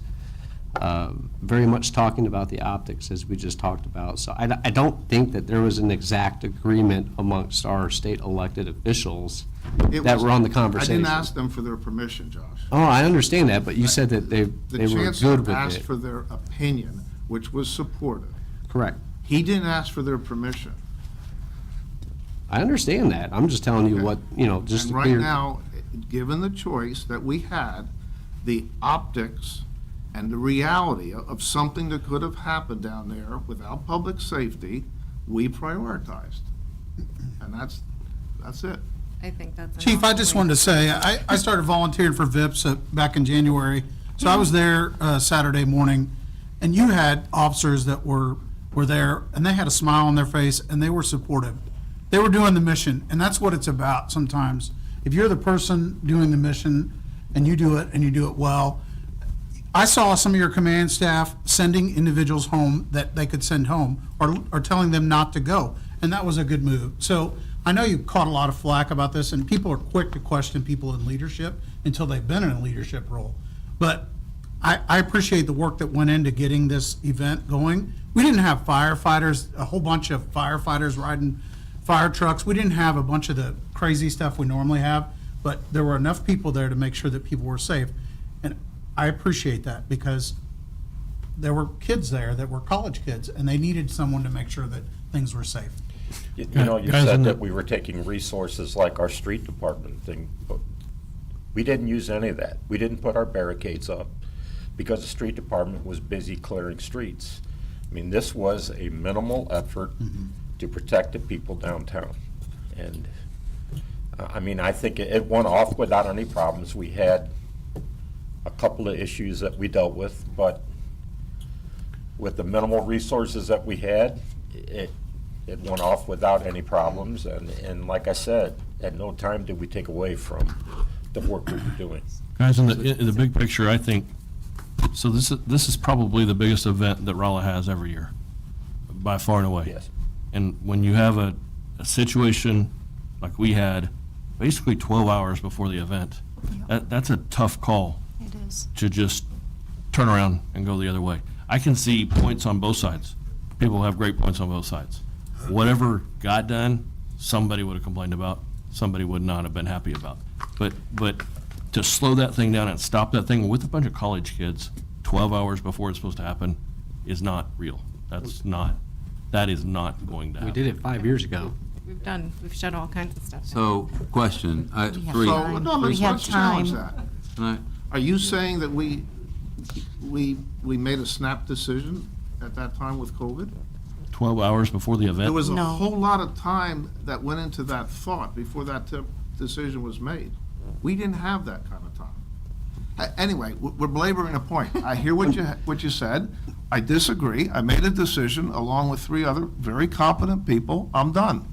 very much talking about the optics as we just talked about. So I don't think that there was an exact agreement amongst our state elected officials that were on the conversation. I didn't ask them for their permission, Josh. Oh, I understand that, but you said that they were chancellor good with asked it. for their opinion, which was supportive. Correct. He didn't ask for their permission. I understand that. I'm just telling you what, just And to right clear. now, given the choice that we had, the optics and the reality of something that could have happened down there without public safety, we prioritized. And that's it. I think that's. Chief, I just wanted to say, I started volunteering for VIPS back in January. So I was there Saturday morning, and you had officers that were there, and they had a smile on their face, and they were supportive. They were doing the mission, and that's what it's about sometimes. If you're the person doing the mission, and you do it well. I saw some of your command staff sending individuals home that they could send home, or telling them not to go, and that was a good move. So I know you caught a lot of flack about this, and people are quick to question people in leadership until they've been in a leadership role. But I appreciate the work that went into getting this event going. We didn't have firefighters, a whole bunch of firefighters riding fire trucks. We didn't have a bunch of the crazy stuff we normally have, but there were enough people there to make sure that people were safe. And I appreciate that, because there were kids there that were college kids, and they needed someone to make sure that things were safe. You Guys, said in that we were taking resources like our street department thing, but we didn't use any of that. We didn't put our barricades up because the street department was busy clearing streets. I mean, this was a minimal effort to protect the people downtown. And, I think it went off without any problems. We had a couple of issues that we dealt with, but with the minimal resources that we had, it went off without any problems. And like I said, at no time did we take away from the work we were doing. Guys, in the big picture, I think, so this is probably the biggest event that Rolla has every year, by far and away. Yes. And when you have a situation like we had, basically 12 hours before the event, that's a tough call. It is. To just turn around and go the other way. I can see points on both sides. People have great points on both sides. Whatever got done, somebody would have complained about, somebody would not have been happy about. But to slow that thing down and stop that thing with a bunch of college kids 12 hours before it's supposed to happen is not real. That is not going to happen. We did it 5 years ago. We've shut all kinds of stuff down. So, question, have three. time. No, We have let's challenge time. that. Can I- Are you saying that we made a snap decision at that time with COVID? 12 hours before the event? There was a No. whole lot of time that went into that thought before that decision was made. We didn't have that kind of time. Anyway, we're belaboring a point. I hear what you said. I disagree. I made a decision along with 3 other very competent people. I'm done.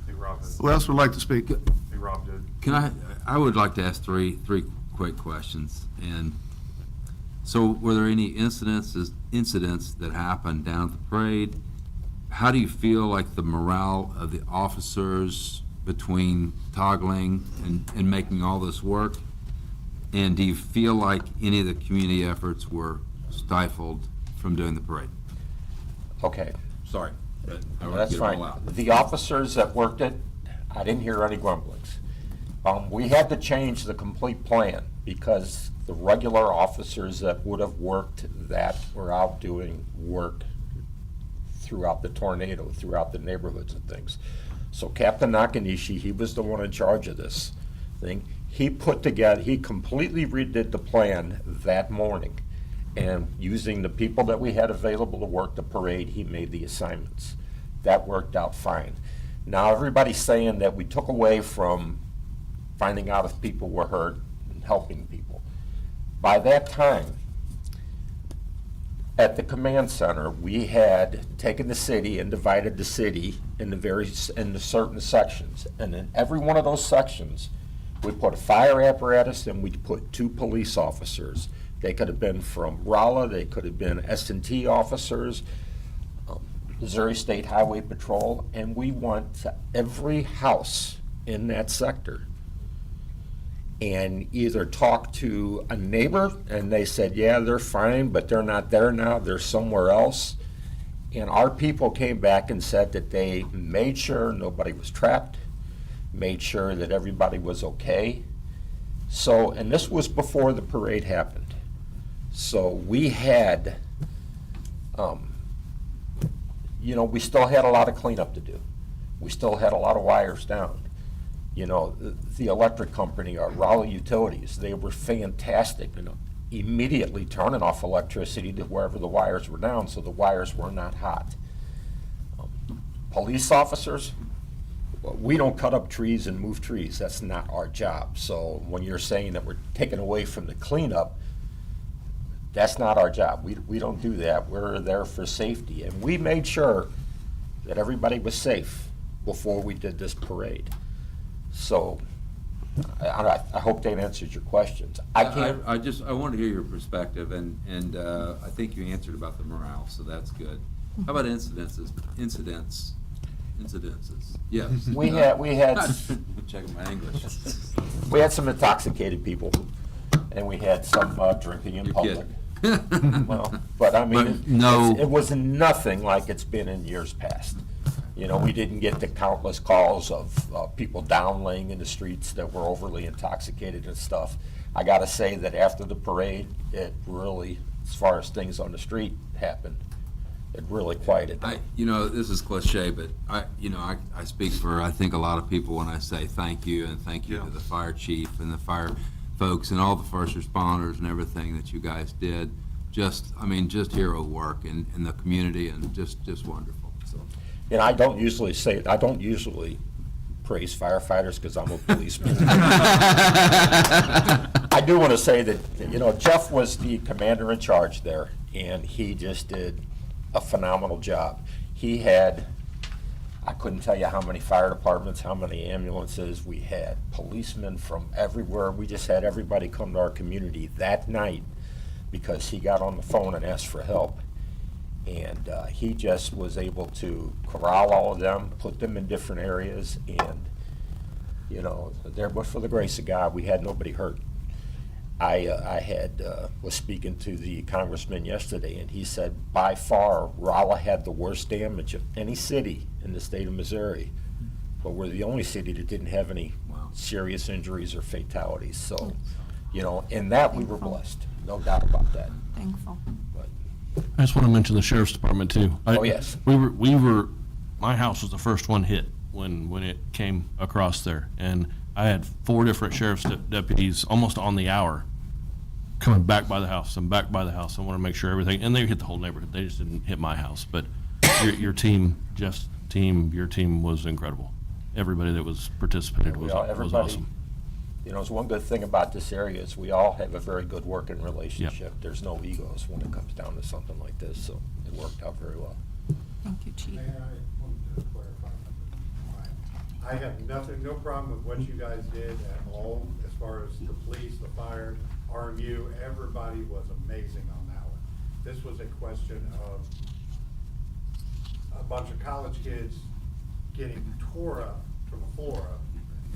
Hey, Rob, Who else would like to speak? hey, Rob did. Can I would like to ask three quick questions. And so were there any incidents that happened down at the parade? How do you feel like the morale of the officers between toggling and making all this work? And do you feel like any of the community efforts were stifled from doing the parade. Okay. Sorry, but I want That's to get it all fine. out. The officers that worked it, I didn't hear any grumblings. We had to change the complete plan because the regular officers that would have worked that were out doing work throughout the tornado, throughout the neighborhoods and things. So Captain Nakanishi, he was the one in charge of this thing. He completely redid the plan that morning. And using the people that we had available to work the parade, he made the assignments. That worked out fine. Now, everybody's saying that we took away from finding out if people were hurt and helping people. By that time, at the command center, we had taken the city and divided the city into certain sections. And in every one of those sections, we put a fire apparatus and we put 2 police officers. They could have been from Rolla, they could have been S&T officers, Missouri State Highway Patrol, and we went to every house in that sector and either talked to a neighbor and they said, yeah, they're fine, but they're not there now, they're somewhere else. And our people came back and said that they made sure nobody was trapped, made sure that everybody was okay. So, and this was before the parade happened. So we had, we still had a lot of cleanup to do. We still had a lot of wires down. The electric company, Rolla Utilities, they were fantastic, immediately turning off electricity to wherever the wires were down so the wires were not hot. Police officers, we don't cut up trees and move trees. That's not our job. So when you're saying that we're taking away from the cleanup, that's not our job. We don't do that. We're there for safety. And we made sure that everybody was safe before we did this parade. So I hope that answers your questions. I want to hear your perspective, and I think you answered about the morale, so that's good. How about incidences? Yes. We had checking my English. We had some intoxicated people, and we had some drinking in public. Well, but I mean, it was nothing like it's been in years past. We didn't get the countless calls of people down laying in the streets that were overly intoxicated and stuff. I got to say that after the parade, it really, as far as things on the street happened, it really quieted down. This is cliche, but I speak for, I think, a lot of people when I say thank you, and thank you to the fire chief and the fire folks and all the first responders and everything that you guys did. Just hero work in the community, and just wonderful. So. I don't usually praise firefighters because I'm a policeman. I do want to say that, Jeff was the commander in charge there, and he just did a phenomenal job. He had, I couldn't tell you how many fire departments, how many ambulances. We had policemen from everywhere. We just had everybody come to our community that night because he got on the phone and asked for help. And he just was able to corral all of them, put them in different areas, and, there, but for the grace of God, we had nobody hurt. I was speaking to the congressman yesterday, and he said by far Rolla had the worst damage of any city in the state of Missouri, but we're the only city that didn't have any serious injuries or fatalities. So, in that we were blessed, no doubt about that. Thankful. I just want to mention the sheriff's department too. Oh, yes. My house was the first one hit when it came across there, and I had 4 different sheriff's deputies almost on the hour coming back by the house and back by the house. I want to make sure everything, and they hit the whole neighborhood. They just didn't hit my house, but your team was incredible. Everybody that was participated was awesome. It's one good thing about this area is we all have a very good working relationship. Yep. There's no egos when it comes down to something like this, so it worked out very well. Thank you, Chief. Mayor, I wanted to clarify something. I have no problem with what you guys did at all, as far as the police, the fire, RMU, everybody was amazing on that one. This was a question of a bunch of college kids getting tore up from the floor up,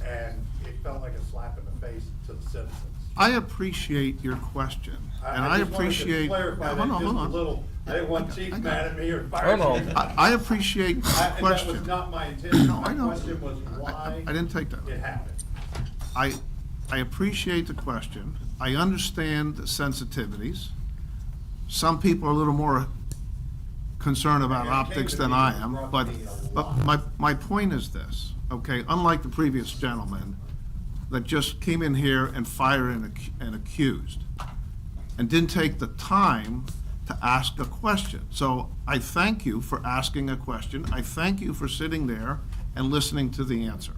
and it felt like a slap in the face to the citizens. I appreciate your question, and I just wanted to appreciate. clarify that Hold on, just hold a on. little. I didn't want Chief mad at me or fire chief. I appreciate the And that question. was not my intention. No, I My know. question was why I didn't take that. it happened. I appreciate the question. I understand the sensitivities. Some people are a little more concerned about Yeah, it came optics to than me, I it am, brought but, me a but my point is this, okay? Unlike the previous gentleman that just came in here and fired an accused and didn't take the time to ask a question. So I thank you for asking a question. I thank you for sitting there and listening to the answer,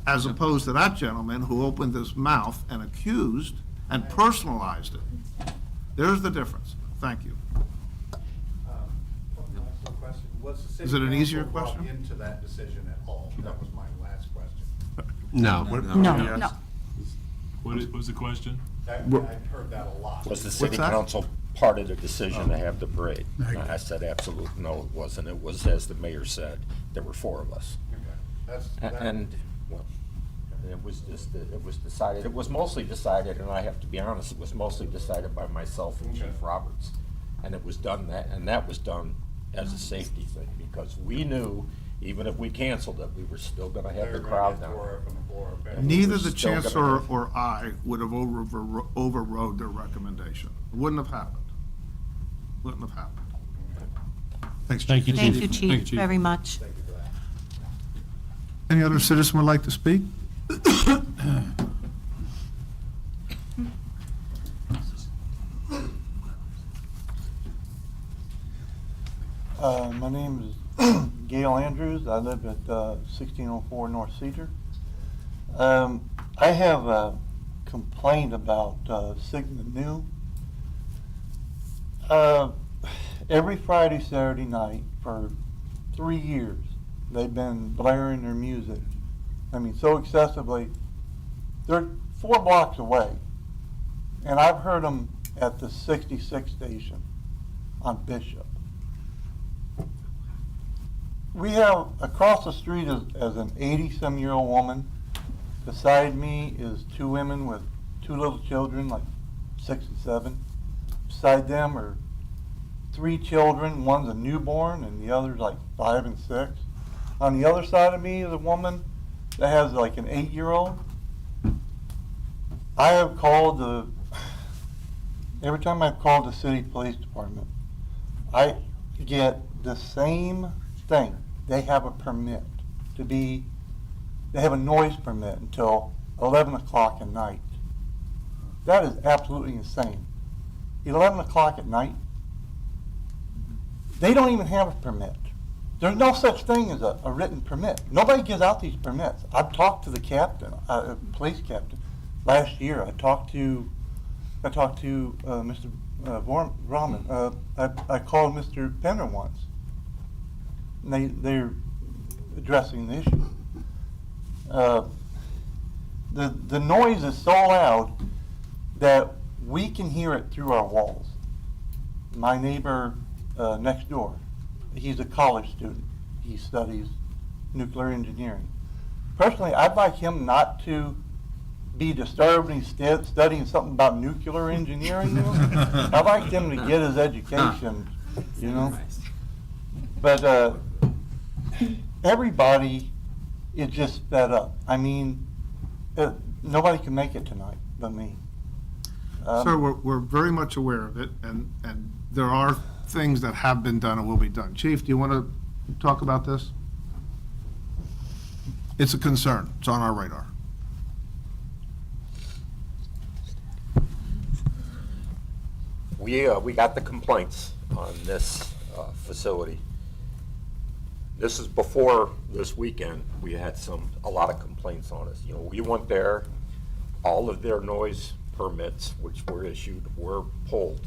as opposed to that gentleman who opened his mouth and accused and personalized it. There's the difference. Thank you. One last question. Was the Is city it an easier council brought question? into that decision at all? That was my last question. No. No. What was the question? I've heard that a lot. Was the city that? council part of the decision to have the parade? I said absolutely no, it wasn't. It was, as the mayor said, there were 4 of us. Okay. And, well, it was just, it was decided, it was mostly decided, and I have to be honest, it was mostly decided by myself and Chief Roberts. And it was done and that was done as a safety thing, because we knew, even if we canceled it, we were still gonna have the crowd down there. And we Neither were the still gonna chancellor have- or I would have overrode their recommendation. It wouldn't have happened. Wouldn't have happened. Thanks, Chief. Thank you, Thank Chief. you, Chief, very much. Any other citizen would like to speak? My name is Gail Andrews. I live at 1604 North Cedar. I have a complaint about Sigma Nu. Every Friday, Saturday night for 3 years, they've been blaring their music. I mean, so excessively. They're 4 blocks away, and I've heard them at the 66 station on Bishop. We have across the street as an 80-some-year-old woman. Beside me is 2 women with 2 little children, like 6 and 7. Beside them are 3 children. One's a newborn, and the other's like 5 and 6. On the other side of me is a woman that has like an 8-year-old. I have called every time I've called the city police department, I get the same thing. They have a permit they have a noise permit until 11 o'clock at night. That is absolutely insane. 11 o'clock at night? They don't even have a permit. There's no such thing as a written permit. Nobody gives out these permits. I've talked to the captain, police captain. Last year, I talked to Mr. Rahman. I called Mr. Penner once. And they're addressing the issue. The noise is so loud that we can hear it through our walls. My neighbor next door, he's a college student. He studies nuclear engineering. Personally, I'd like him not to be disturbed and he's studying something about nuclear engineering. You know? I'd like him to get his education, you know. But everybody is just fed up. I mean, nobody can make it tonight but me. Sir, we're very much aware of it, and there are things that have been done and will be done. Chief, do you want to talk about this? It's a concern. It's on our radar. We got the complaints on this facility. This is before this weekend. We had a lot of complaints on us. You know, we went there, all of their noise permits, which were issued, were pulled.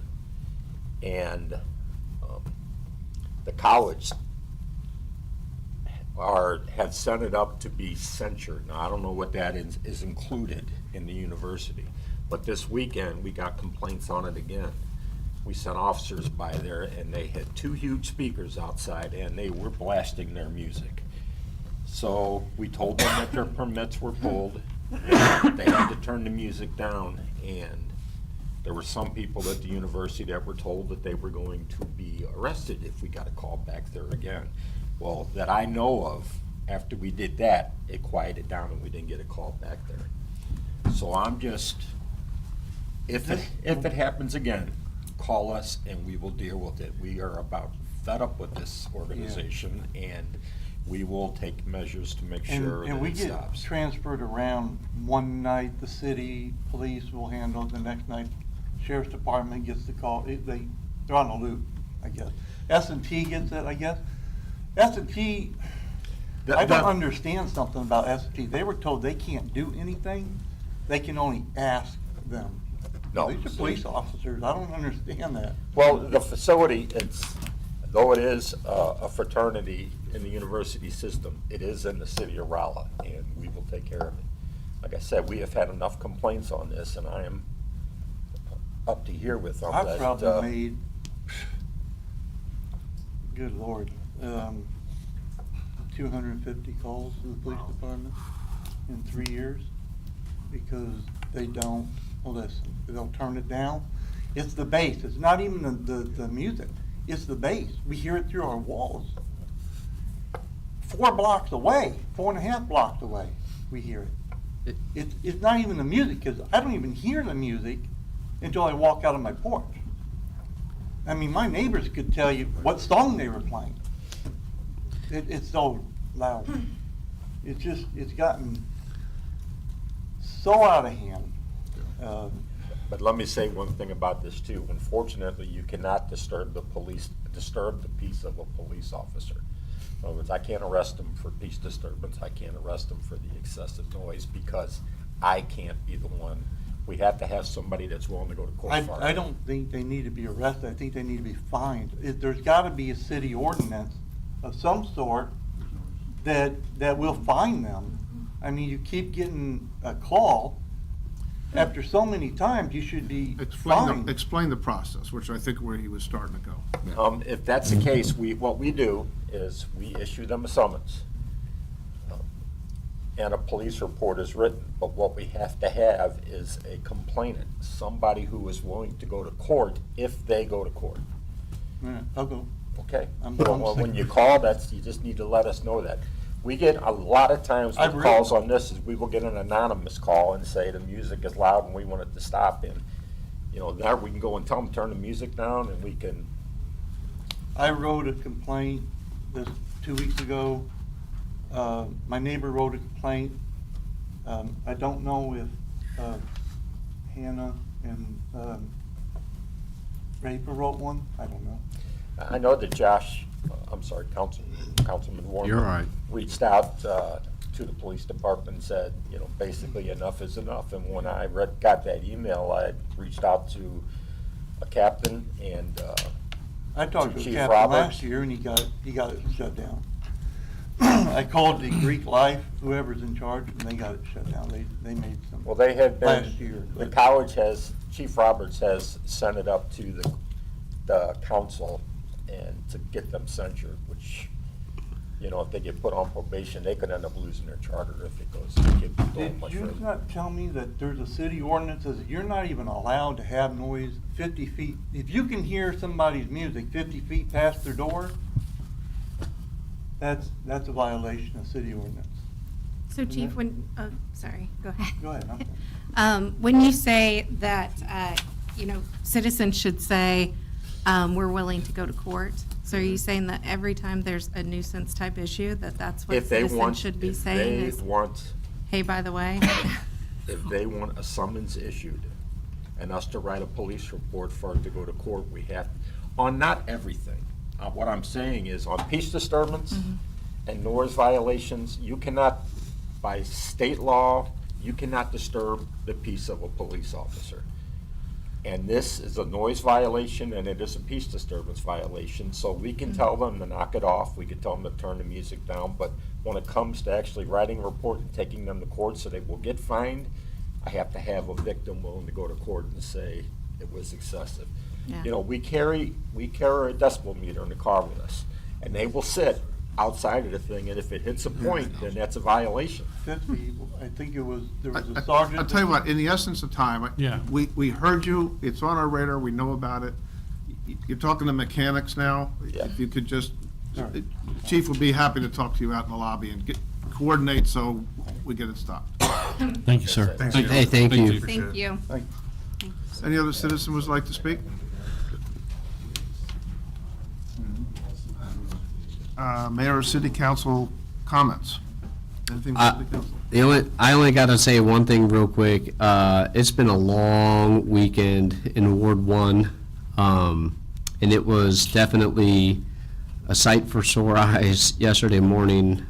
And the college have sent it up to be censured. Now, I don't know what that is included in the university, but this weekend, we got complaints on it again. We sent officers by there, and they had 2 huge speakers outside, and they were blasting their music. So we told them that their permits were pulled, they had to turn the music down, and there were some people at the university that were told that they were going to be arrested if we got a call back there again. Well, that I know of, after we did that, it quieted down and we didn't get a call back there. So I'm just, if it happens again, call us and we will deal with it. We are about fed up with this organization, and we will take measures to make sure And that we it get stops. transferred around. One night, the city police will handle it, the next night, sheriff's department gets the call. They're on a loop, I guess. S&T gets it, I guess. S&T, I don't understand something about S&T. They were told they can't do anything. They can only ask them. No. These are police officers. I don't understand that. Well, the facility, though it is a fraternity in the university system, it is in the city of Rolla, and we will take care of it. Like I said, we have had enough complaints on this, and I am up to here with them. I've probably made, good Lord, 250 calls to the police department in 3 years because they don't listen. They don't turn it down. It's the bass. It's not even the music. It's the bass. We hear it through our walls. 4 blocks away, 4.5 blocks away, we hear it. It's not even the music, because I don't even hear the music until I walk out of my porch. I mean, my neighbors could tell you what song they were playing. It's so loud. It's gotten so out of hand. But let me say one thing about this too. Unfortunately, you cannot disturb the peace of a police officer. In other words, I can't arrest them for peace disturbance. I can't arrest them for the excessive noise because I can't be the one. We have to have somebody that's willing to go to court for it. I don't think they need to be arrested. I think they need to be fined. There's got to be a city ordinance of some sort that will fine them. I mean, you keep getting a call. After so many times, you should be fined. Explain the process, which I think where he was starting to go. If that's the case, what we do is we issue them a summons. And a police report is written, but what we have to have is a complainant, somebody who is willing to go to court if they go to court. All right, I'll go. Okay? I'm When you call, you just need to let us know that. We get a lot of times with calls on this, is we will get an anonymous call and say the music is loud and we want it to stop. And, now we can go and tell them, turn the music down, and we can. I wrote a complaint 2 weeks ago. My neighbor wrote a complaint. I don't know if Hannah and Raper wrote one. I don't know. I know that Councilman Warren. You're all right. Reached out to the police department and said, basically enough is enough. And when I got that email, I reached out to a captain and I talked to Chief Captain Roberts. last year and he got it shut down. I called the Greek Life, whoever's in charge, and they got it shut down. They made some. Well, they had been, last year. the college Chief Roberts has sent it up to the council and to get them censured, which, if they get put on probation, they could end up losing their charter if it goes Did much you further. not tell me that there's a city ordinance that says you're not even allowed to have noise 50 feet? If you can hear somebody's music 50 feet past their door, that's a violation of city ordinance. So Chief, sorry, go ahead. Go ahead. I'm sorry. When you say that, citizens should say, we're willing to go to court, so are you saying that every time there's a nuisance type issue, that's what citizens should be saying is, hey, by the way? If they want a summons issued and us to write a police report for it to go to court, we have, on not everything. What I'm saying is on peace disturbance and noise violations, you cannot, by state law, you cannot disturb the peace of a police officer. And this is a noise violation and it is a peace disturbance violation, so we can tell them to knock it off, we can tell them to turn the music down, but when it comes to actually writing a report and taking them to court so they will get fined, I have to have a victim willing to go to court and say it was excessive. Yeah. We carry a decibel meter in the car with us, and they will sit outside of the thing, and if it hits a point, then that's a violation. That's people, I think it was, there was a I'll sergeant. tell you what, in the essence of time, Yeah. we heard you, it's on our radar, we know about it. You're talking to mechanics now. Yeah. If you could just, Chief would be happy to talk to you out in the lobby and coordinate so we get it stopped. Thank you, sir. Hey, thank you. Thank you. Any other citizen would like to speak? Mayor or city council comments? Anything from city council? I only got to say one thing real quick. It's been a long weekend in Ward 1, and it was definitely a sight for sore eyes yesterday morning.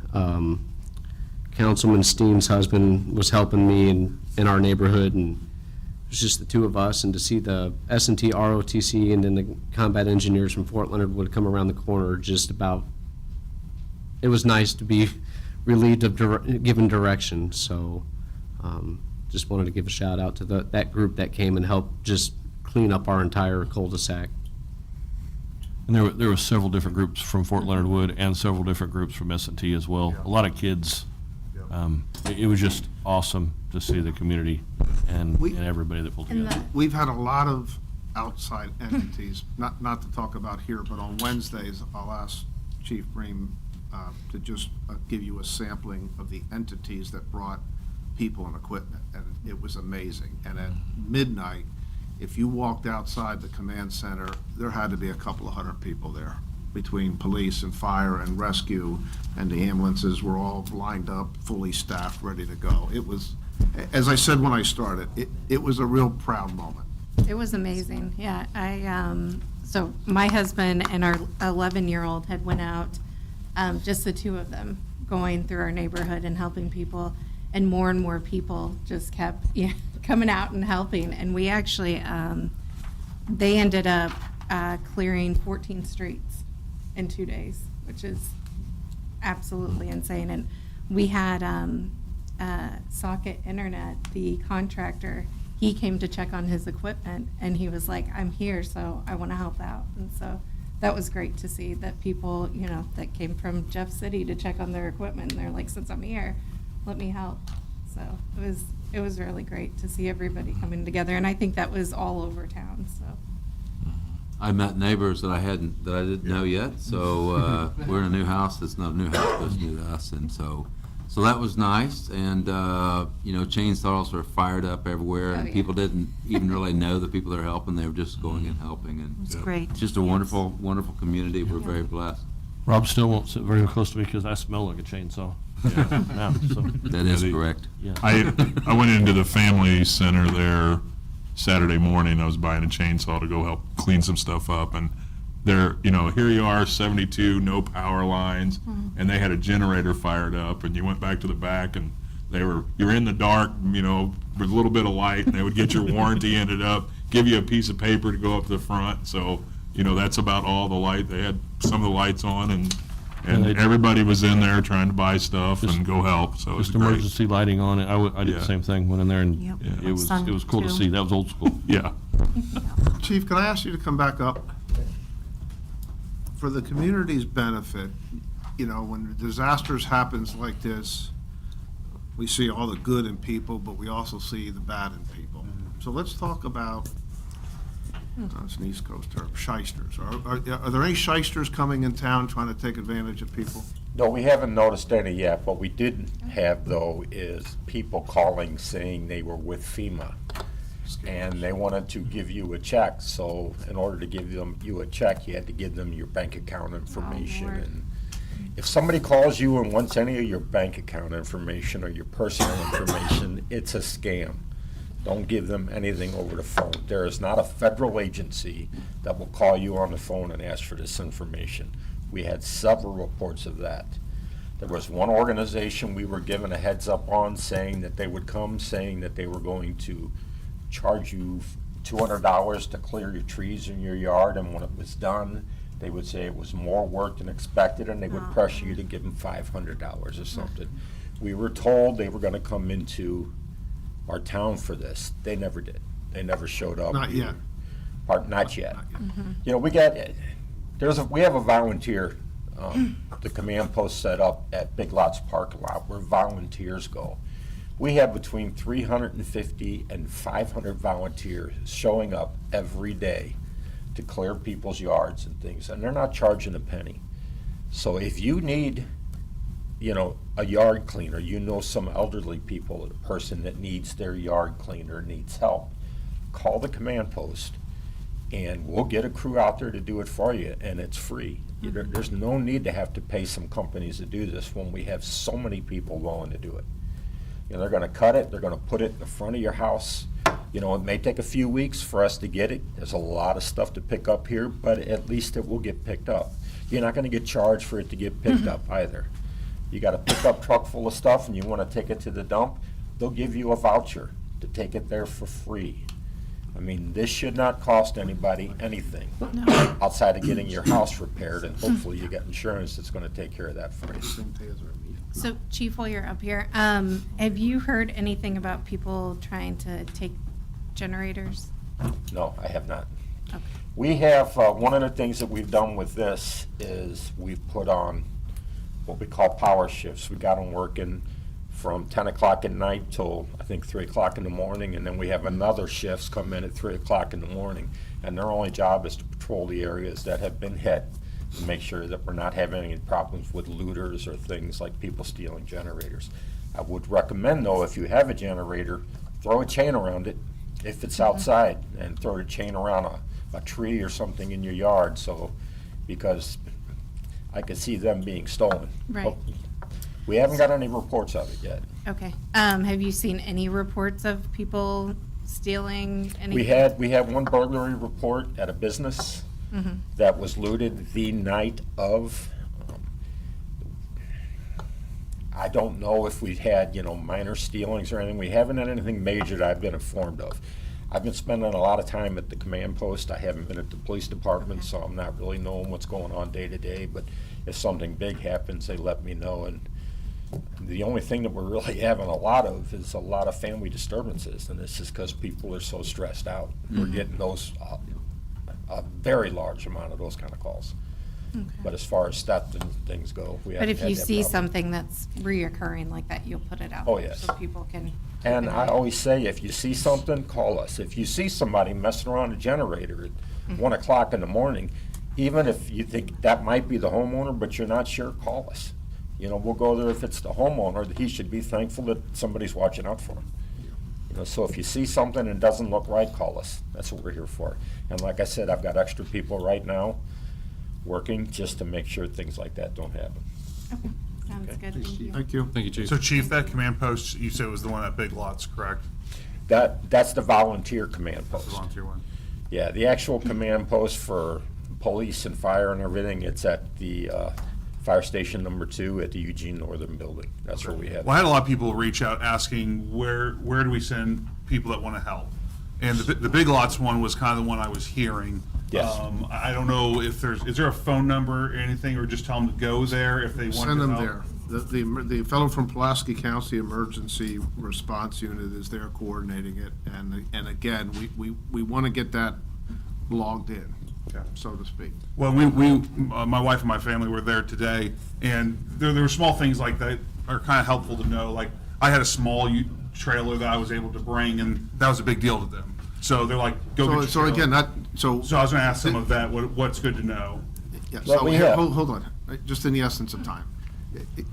Councilman Steen's husband was helping me in our neighborhood, and it was just the two of us, and to see the S&T ROTC and then the combat engineers from Fort Leonard Wood come around the corner, it was nice to be relieved of given direction. So just wanted to give a shout out to that group that came and helped just clean up our entire cul-de-sac. And there were several different groups from Fort Leonard Wood and several different groups from S&T as well. A lot of kids. It was just awesome to see the community and everybody that pulled together. We've had a lot of outside entities, not to talk about here, but on Wednesdays, I'll ask Chief Bream to just give you a sampling of the entities that brought people and equipment, and it was amazing. And at midnight, if you walked outside the command center, there had to be a couple of hundred people there, between police and fire and rescue, and the ambulances were all lined up, fully staffed, ready to go. It was, as I said when I started, it was a real proud moment. It was amazing, yeah. So my husband and our 11-year-old had went out, just the two of them, going through our neighborhood and helping people, and more people just kept coming out and helping. And we actually, they ended up clearing 14 streets in 2 days, which is absolutely insane. And we had Socket Internet, the contractor. He came to check on his equipment, and he was like, I'm here, so I want to help out. And so that was great to see that people, that came from Jeff City to check on their equipment, and they're like, since I'm here, let me help. So it was really great to see everybody coming together, and I think that was all over town, so. I met neighbors that I didn't know yet, so we're in a new house that's not a new house, but it's new to us, and so that was nice. And chainsaws were fired up everywhere, and people didn't even really know the people that are helping. They were just going and helping, and It was great. it's just a wonderful community. We're very blessed. Rob still won't sit very close to me because I smell like a chainsaw. Now, so. That is correct. Yeah. I went into the family center there Saturday morning. I was buying a chainsaw to go help clean some stuff up, and there, here you are, 72, no power lines, and they had a generator fired up, and you went back to the back, and you're in the dark, with a little bit of light, and they would get your warranty ended up, give you a piece of paper to go up to the front. So, that's about all the light. They had some of the lights on, and everybody was in there trying to buy stuff and go help. So it was Just great. emergency lighting on it. I did the same thing. Went in there, and Yep. it was cool to Too. see. That was old school. Yeah. Chief, can I ask you to come back up? For the community's benefit, when disasters happens like this, we see all the good in people, but we also see the bad in people. So let's talk about, it's an East Coast term, shysters. Are there any shysters coming in town trying to take advantage of people? No, we haven't noticed any yet. What we did have, though, is people calling saying they were with FEMA, and they wanted to give you a check. So in order to give you a check, you had to give them your bank account information. Lord. And if somebody calls you and wants any of your bank account information or your personal information, it's a scam. Don't give them anything over the phone. There is not a federal agency that will call you on the phone and ask for this information. We had several reports of that. There was one organization we were given a heads up on, saying that they would come, saying that they were going to charge you $200 to clear your trees in your yard, and when it was done, they would say it was more work than expected, and they would pressure you to give them $500 or something. We were told they were going to come into our town for this. They never did. They never showed up. Not yet. Not yet. We have a volunteer the command post set up at Big Lots parking lot where volunteers go. We have between 350 and 500 volunteers showing up every day to clear people's yards and things, and they're not charging a penny. So if you need, a yard cleaner, some elderly people, a person that needs their yard cleaner, needs help, call the command post, and we'll get a crew out there to do it for you, and it's free. There's no need to have to pay some companies to do this when we have so many people willing to do it. They're gonna cut it, they're gonna put it in the front of your house. It may take a few weeks for us to get it. There's a lot of stuff to pick up here, but at least it will get picked up. You're not gonna get charged for it to get picked up either. You got a pickup truck full of stuff and you wanna take it to the dump, they'll give you a voucher to take it there for free. This should not cost anybody anything outside of getting your house repaired, and hopefully you get insurance that's gonna take care of that for you. So Chief, while you're up here, have you heard anything about people trying to take generators? No, I have not. Okay. We have, one of the things that we've done with this is we've put on what we call power shifts. We got them working from 10 o'clock at night till, I think, 3 o'clock in the morning, and then we have another shifts come in at 3 o'clock in the morning, and their only job is to patrol the areas that have been hit to make sure that we're not having any problems with looters or things like people stealing generators. I would recommend, though, if you have a generator, throw a chain around it if it's outside, and throw a chain around a tree or something in your yard, because I could see them being stolen. Right. But we haven't got any reports of it yet. Okay. Have you seen any reports of people stealing anything? We had one burglary report at a business that was looted the night of. I don't know if we've had, minor stealings or anything. We haven't had anything major that I've been informed of. I've been spending a lot of time at the command post. I haven't been at the police department, so I'm not really knowing what's going on day to day. But if something big happens, they let me know. And the only thing that we're really having a lot of is a lot of family disturbances, and it's just because people are so stressed out. We're getting those, a very large amount of those kind of calls. Okay. But as far as theft and things go, we haven't But if had you that see problem. something that's reoccurring like that, you'll put it out. Oh, yes. So people can. keep And an I eye. always say, if you see something, call us. If you see somebody messing around a generator at 1 o'clock in the morning, even if you think that might be the homeowner, but you're not sure, call us. We'll go there. If it's the homeowner, he should be thankful that somebody's watching out for him. So if you see something and it doesn't look right, call us. That's what we're here for. And like I said, I've got extra people right now working just to make sure things like that don't happen. Okay. Sounds good. Thank you. Thank you. Thank you, Chief. So Chief, that command post, you said was the one at Big Lots, correct? That's the volunteer command That's post. the volunteer one. Yeah, the actual command post for police and fire and everything, it's at the Fire Station number 2 at the Eugene Northern Building. That's where we have. Well, I had a lot of people reach out asking where do we send people that want to help? And the Big Lots one was kind of the one I was hearing. Yes. I don't know if is there a phone number or anything, or just tell them to go there if they want to Send them help? there. The fellow from Pulaski County Emergency Response Unit is there coordinating it, and again, we want to get that logged in, so to speak. Well, my wife and my family were there today, and there were small things like that are kind of helpful to know. Like, I had a small trailer that I was able to bring, and that was a big deal to them. So they're like, go get your So trailer. again, so I was going to ask some of that, what's good to know? Yeah, Well, so we here, have- hold on, just in the essence of time.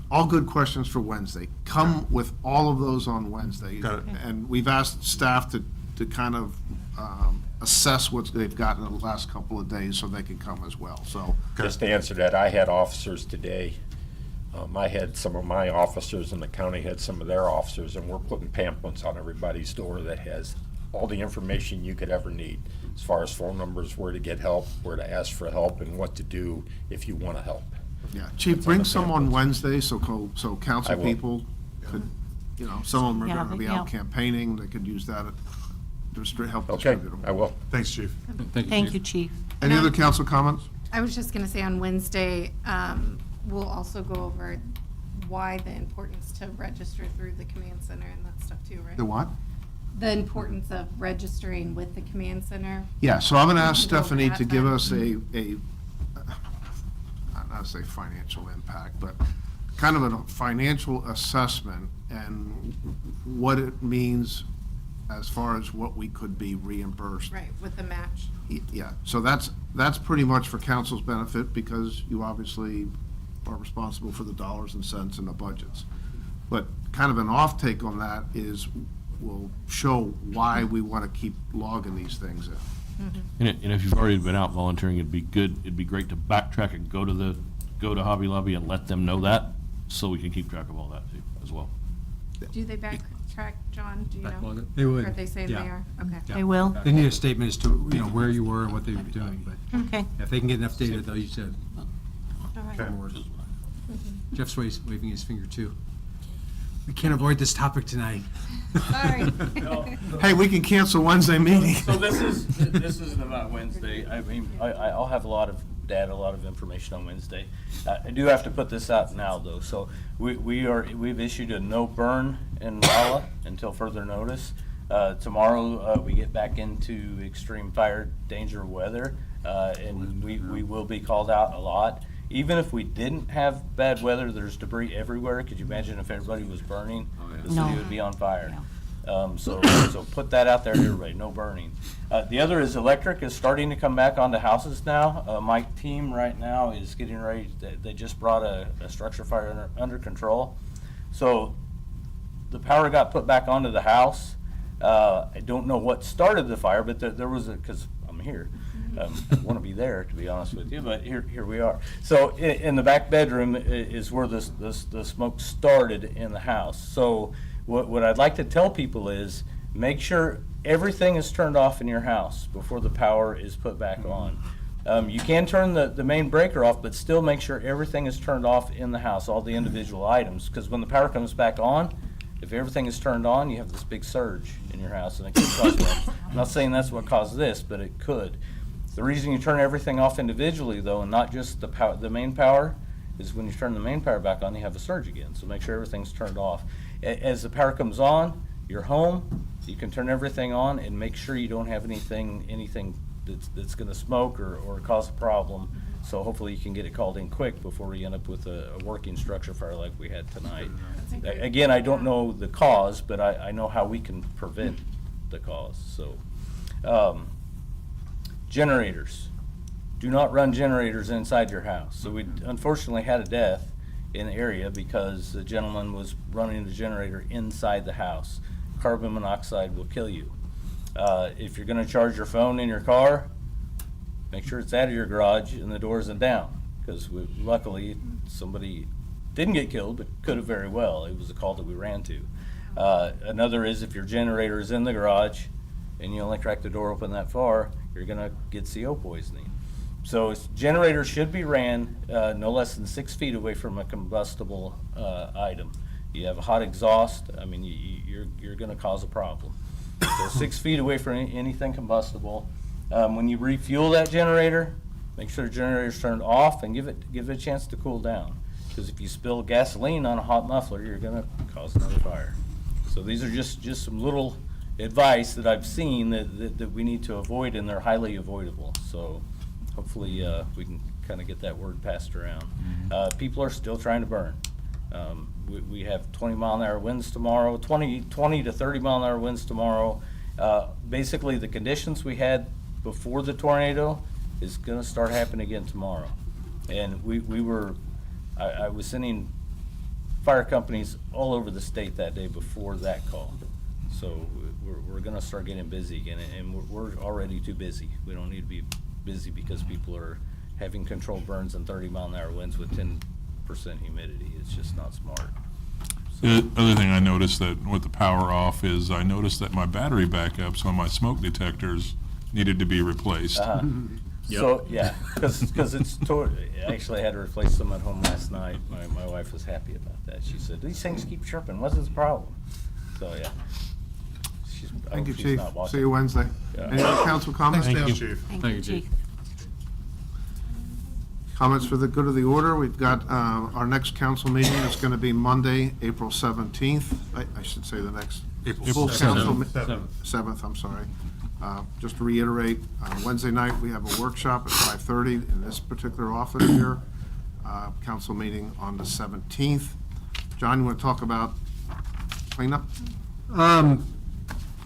All good questions for Wednesday. Come with all of those on Wednesday. Got it. And we've asked staff to kind of assess what they've gotten in the last couple of days so they can come as well, so. Just to answer that, I had officers today. I had some of my officers, and the county had some of their officers, and we're putting pamphlets on everybody's door that has all the information you could ever need, as far as phone numbers, where to get help, where to ask for help, and what to do if you want to help. Yeah, Chief, bring some on Wednesday, so I council will. people could, some of them are Yeah, gonna be yeah. out campaigning, they could use that to help Okay, distribute them. I will. Thanks, Chief. Thank you, Chief. Any other council comments? I was just gonna say on Wednesday, we'll also go over why the importance to register through the command center and that stuff too, right? The what? The importance of registering with the command center. Yeah, so I'm gonna ask We can go over Stephanie that to give then. us not say financial impact, but kind of a financial assessment and what it means as far as what we could be reimbursed. Right, with the match. Yeah, so that's pretty much for council's benefit, because you obviously are responsible for the dollars and cents and the budgets. But kind of an off-take on that is, will show why we want to keep logging these things in. And if you've already been out volunteering, it'd be great to backtrack and go to Hobby Lobby and let them know that, so we can keep track of all that too, as well. Do they backtrack, John? Do you know? They would. Or they say they yeah. are? Okay. Yeah. They will? They need a statement as to, where you were and what they were doing, but Okay. if they can get enough data, they'll use it. All right. Jeff's waving his finger too. We can't avoid this topic tonight. Sorry. Hey, we can cancel Wednesday meeting. So this isn't about Wednesday. I mean, I'll have a lot of data, a lot of information on Wednesday. I do have to put this out now, though. So we've issued a no burn in Rolla until further notice. Tomorrow, we get back into extreme fire danger weather, and we will be called out a lot. Even if we didn't have bad weather, there's debris everywhere. Could you imagine if everybody was burning? The city would be on fire. So put that out there to everybody, no burning. The other is electric is starting to come back onto houses now. My team right now is getting ready, they just brought a structure fire under control. So the power got put back onto the house. I don't know what started the fire, but there was because I'm here. I want to be there, to be honest with you, but here we are. So in the back bedroom is where the smoke started in the house. So what I'd like to tell people is make sure everything is turned off in your house before the power is put back on. You can turn the main breaker off, but still make sure everything is turned off in the house, all the individual items, because when the power comes back on, if everything is turned on, you have this big surge in your house, and it could cause problems. I'm not saying that's what caused this, but it could. The reason you turn everything off individually, though, and not just the main power, is when you turn the main power back on, you have a surge again. So make sure everything's turned off. As the power comes on, you're home, you can turn everything on and make sure you don't have anything that's going to smoke or cause a problem. So hopefully you can get it called in quick before we end up with a working structure fire like we had tonight. Again, I don't know the cause, but I know how we can prevent the cause. So. Generators. Do not run generators inside your house. So we unfortunately had a death in the area because the gentleman was running the generator inside the house. Carbon monoxide will kill you. If you're going to charge your phone in your car, make sure it's out of your garage and the door isn't down, because luckily somebody didn't get killed, but could have very well. It was a call that we ran to. Another is if your generator is in the garage and you only crack the door open that far, you're going to get CO poisoning. So generators should be ran no less than 6 feet away from a combustible item. You have a hot exhaust, I mean, you're going to cause a problem. So 6 feet away from anything combustible. When you refuel that generator, make sure the generator's turned off and give it a chance to cool down. Because if you spill gasoline on a hot muffler, you're going to cause another fire. So these are just some little advice that I've seen that we need to avoid, and they're highly avoidable. So hopefully we can kind of get that word passed around. People are still trying to burn. We have 20-mile-an-hour winds tomorrow, 20 to 30-mile-an-hour winds tomorrow. Basically, the conditions we had before the tornado is going to start happening again tomorrow. And I was sending fire companies all over the state that day before that call. So we're going to start getting busy again, and we're already too busy. We don't need to be busy because people are having controlled burns and 30-mile-an-hour winds with 10% humidity. It's just not smart. The other thing I noticed that with the power off is I noticed that my battery backups on my smoke detectors needed to be replaced. So, yeah, because actually I had to replace them at home last night. My wife was happy about that. She said, these things keep chirping. What's the problem? So, yeah. Thank you, Chief. See you Wednesday. Yeah. Any other council comments? Thank you, Chief. Thank you, Chief. Comments for the good of the order? We've got our next council meeting is going to be Monday, April 17th. I should say the next full council. 7th, I'm sorry. Just to reiterate, Wednesday night, we have a workshop at 5:30 in this particular office here. council meeting on the 17th. John, you want to talk about cleanup?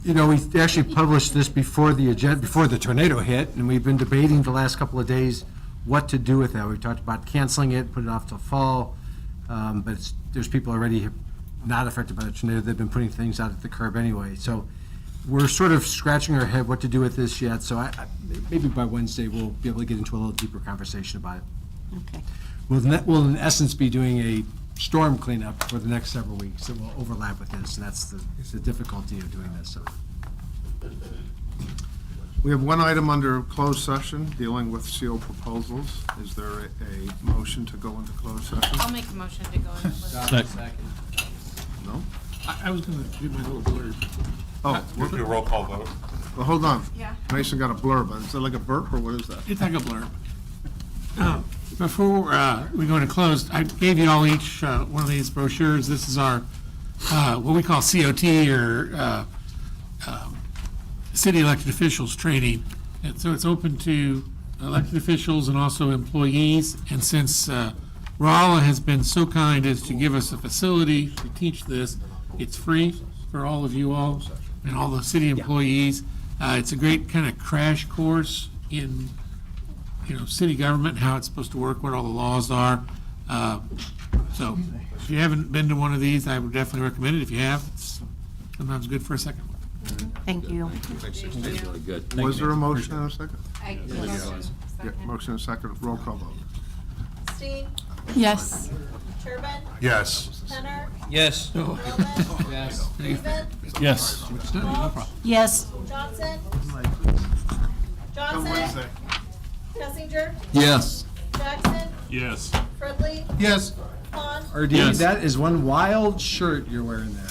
You know, we actually published this before the tornado hit, and we've been debating the last couple of days what to do with that. We talked about canceling it, put it off till fall, but there's people already not affected by the tornado. They've been putting things out at the curb anyway. So we're sort of scratching our head what to do with this yet. So maybe by Wednesday, we'll be able to get into a little deeper conversation about it. Okay. We'll in essence be doing a storm cleanup for the next several weeks that will overlap with this, and that's the difficulty of doing this. So. We have one item under closed session dealing with sealed proposals. Is there a motion to go into closed session? I'll make a motion to go into closed session. No? I was going to do my little blurb. Oh, We'll do a roll call vote. well, hold on. Yeah. Mason got a blurb. Is that like a burp, or what is that? It's like a blurb. Before we go into closed, I gave you all each one of these brochures. This is our, what we call COT, or city elected officials training. And so it's open to elected officials and also employees. And since Rolla has been so kind as to give us a facility to teach this, it's free for all of you all and all the city employees. It's a great kind of crash course in, city government, how it's supposed to work, what all the laws are. So if you haven't been to one of these, I would definitely recommend it. If you have, it's sometimes good for a second one. Thank you. That's really good. Was there a motion and a second? Yes. Yeah, motion and a second. Roll call vote. Steen, Yes. Turbin, Yes. Penner, Yes. Wildman, Yes. Steven, Yes. Walsh, Yes. Johnson, Johnson, Kessinger, Yes. Jackson, Yes. Fredley, Yes. Pond, RD, that is one wild shirt you're wearing there.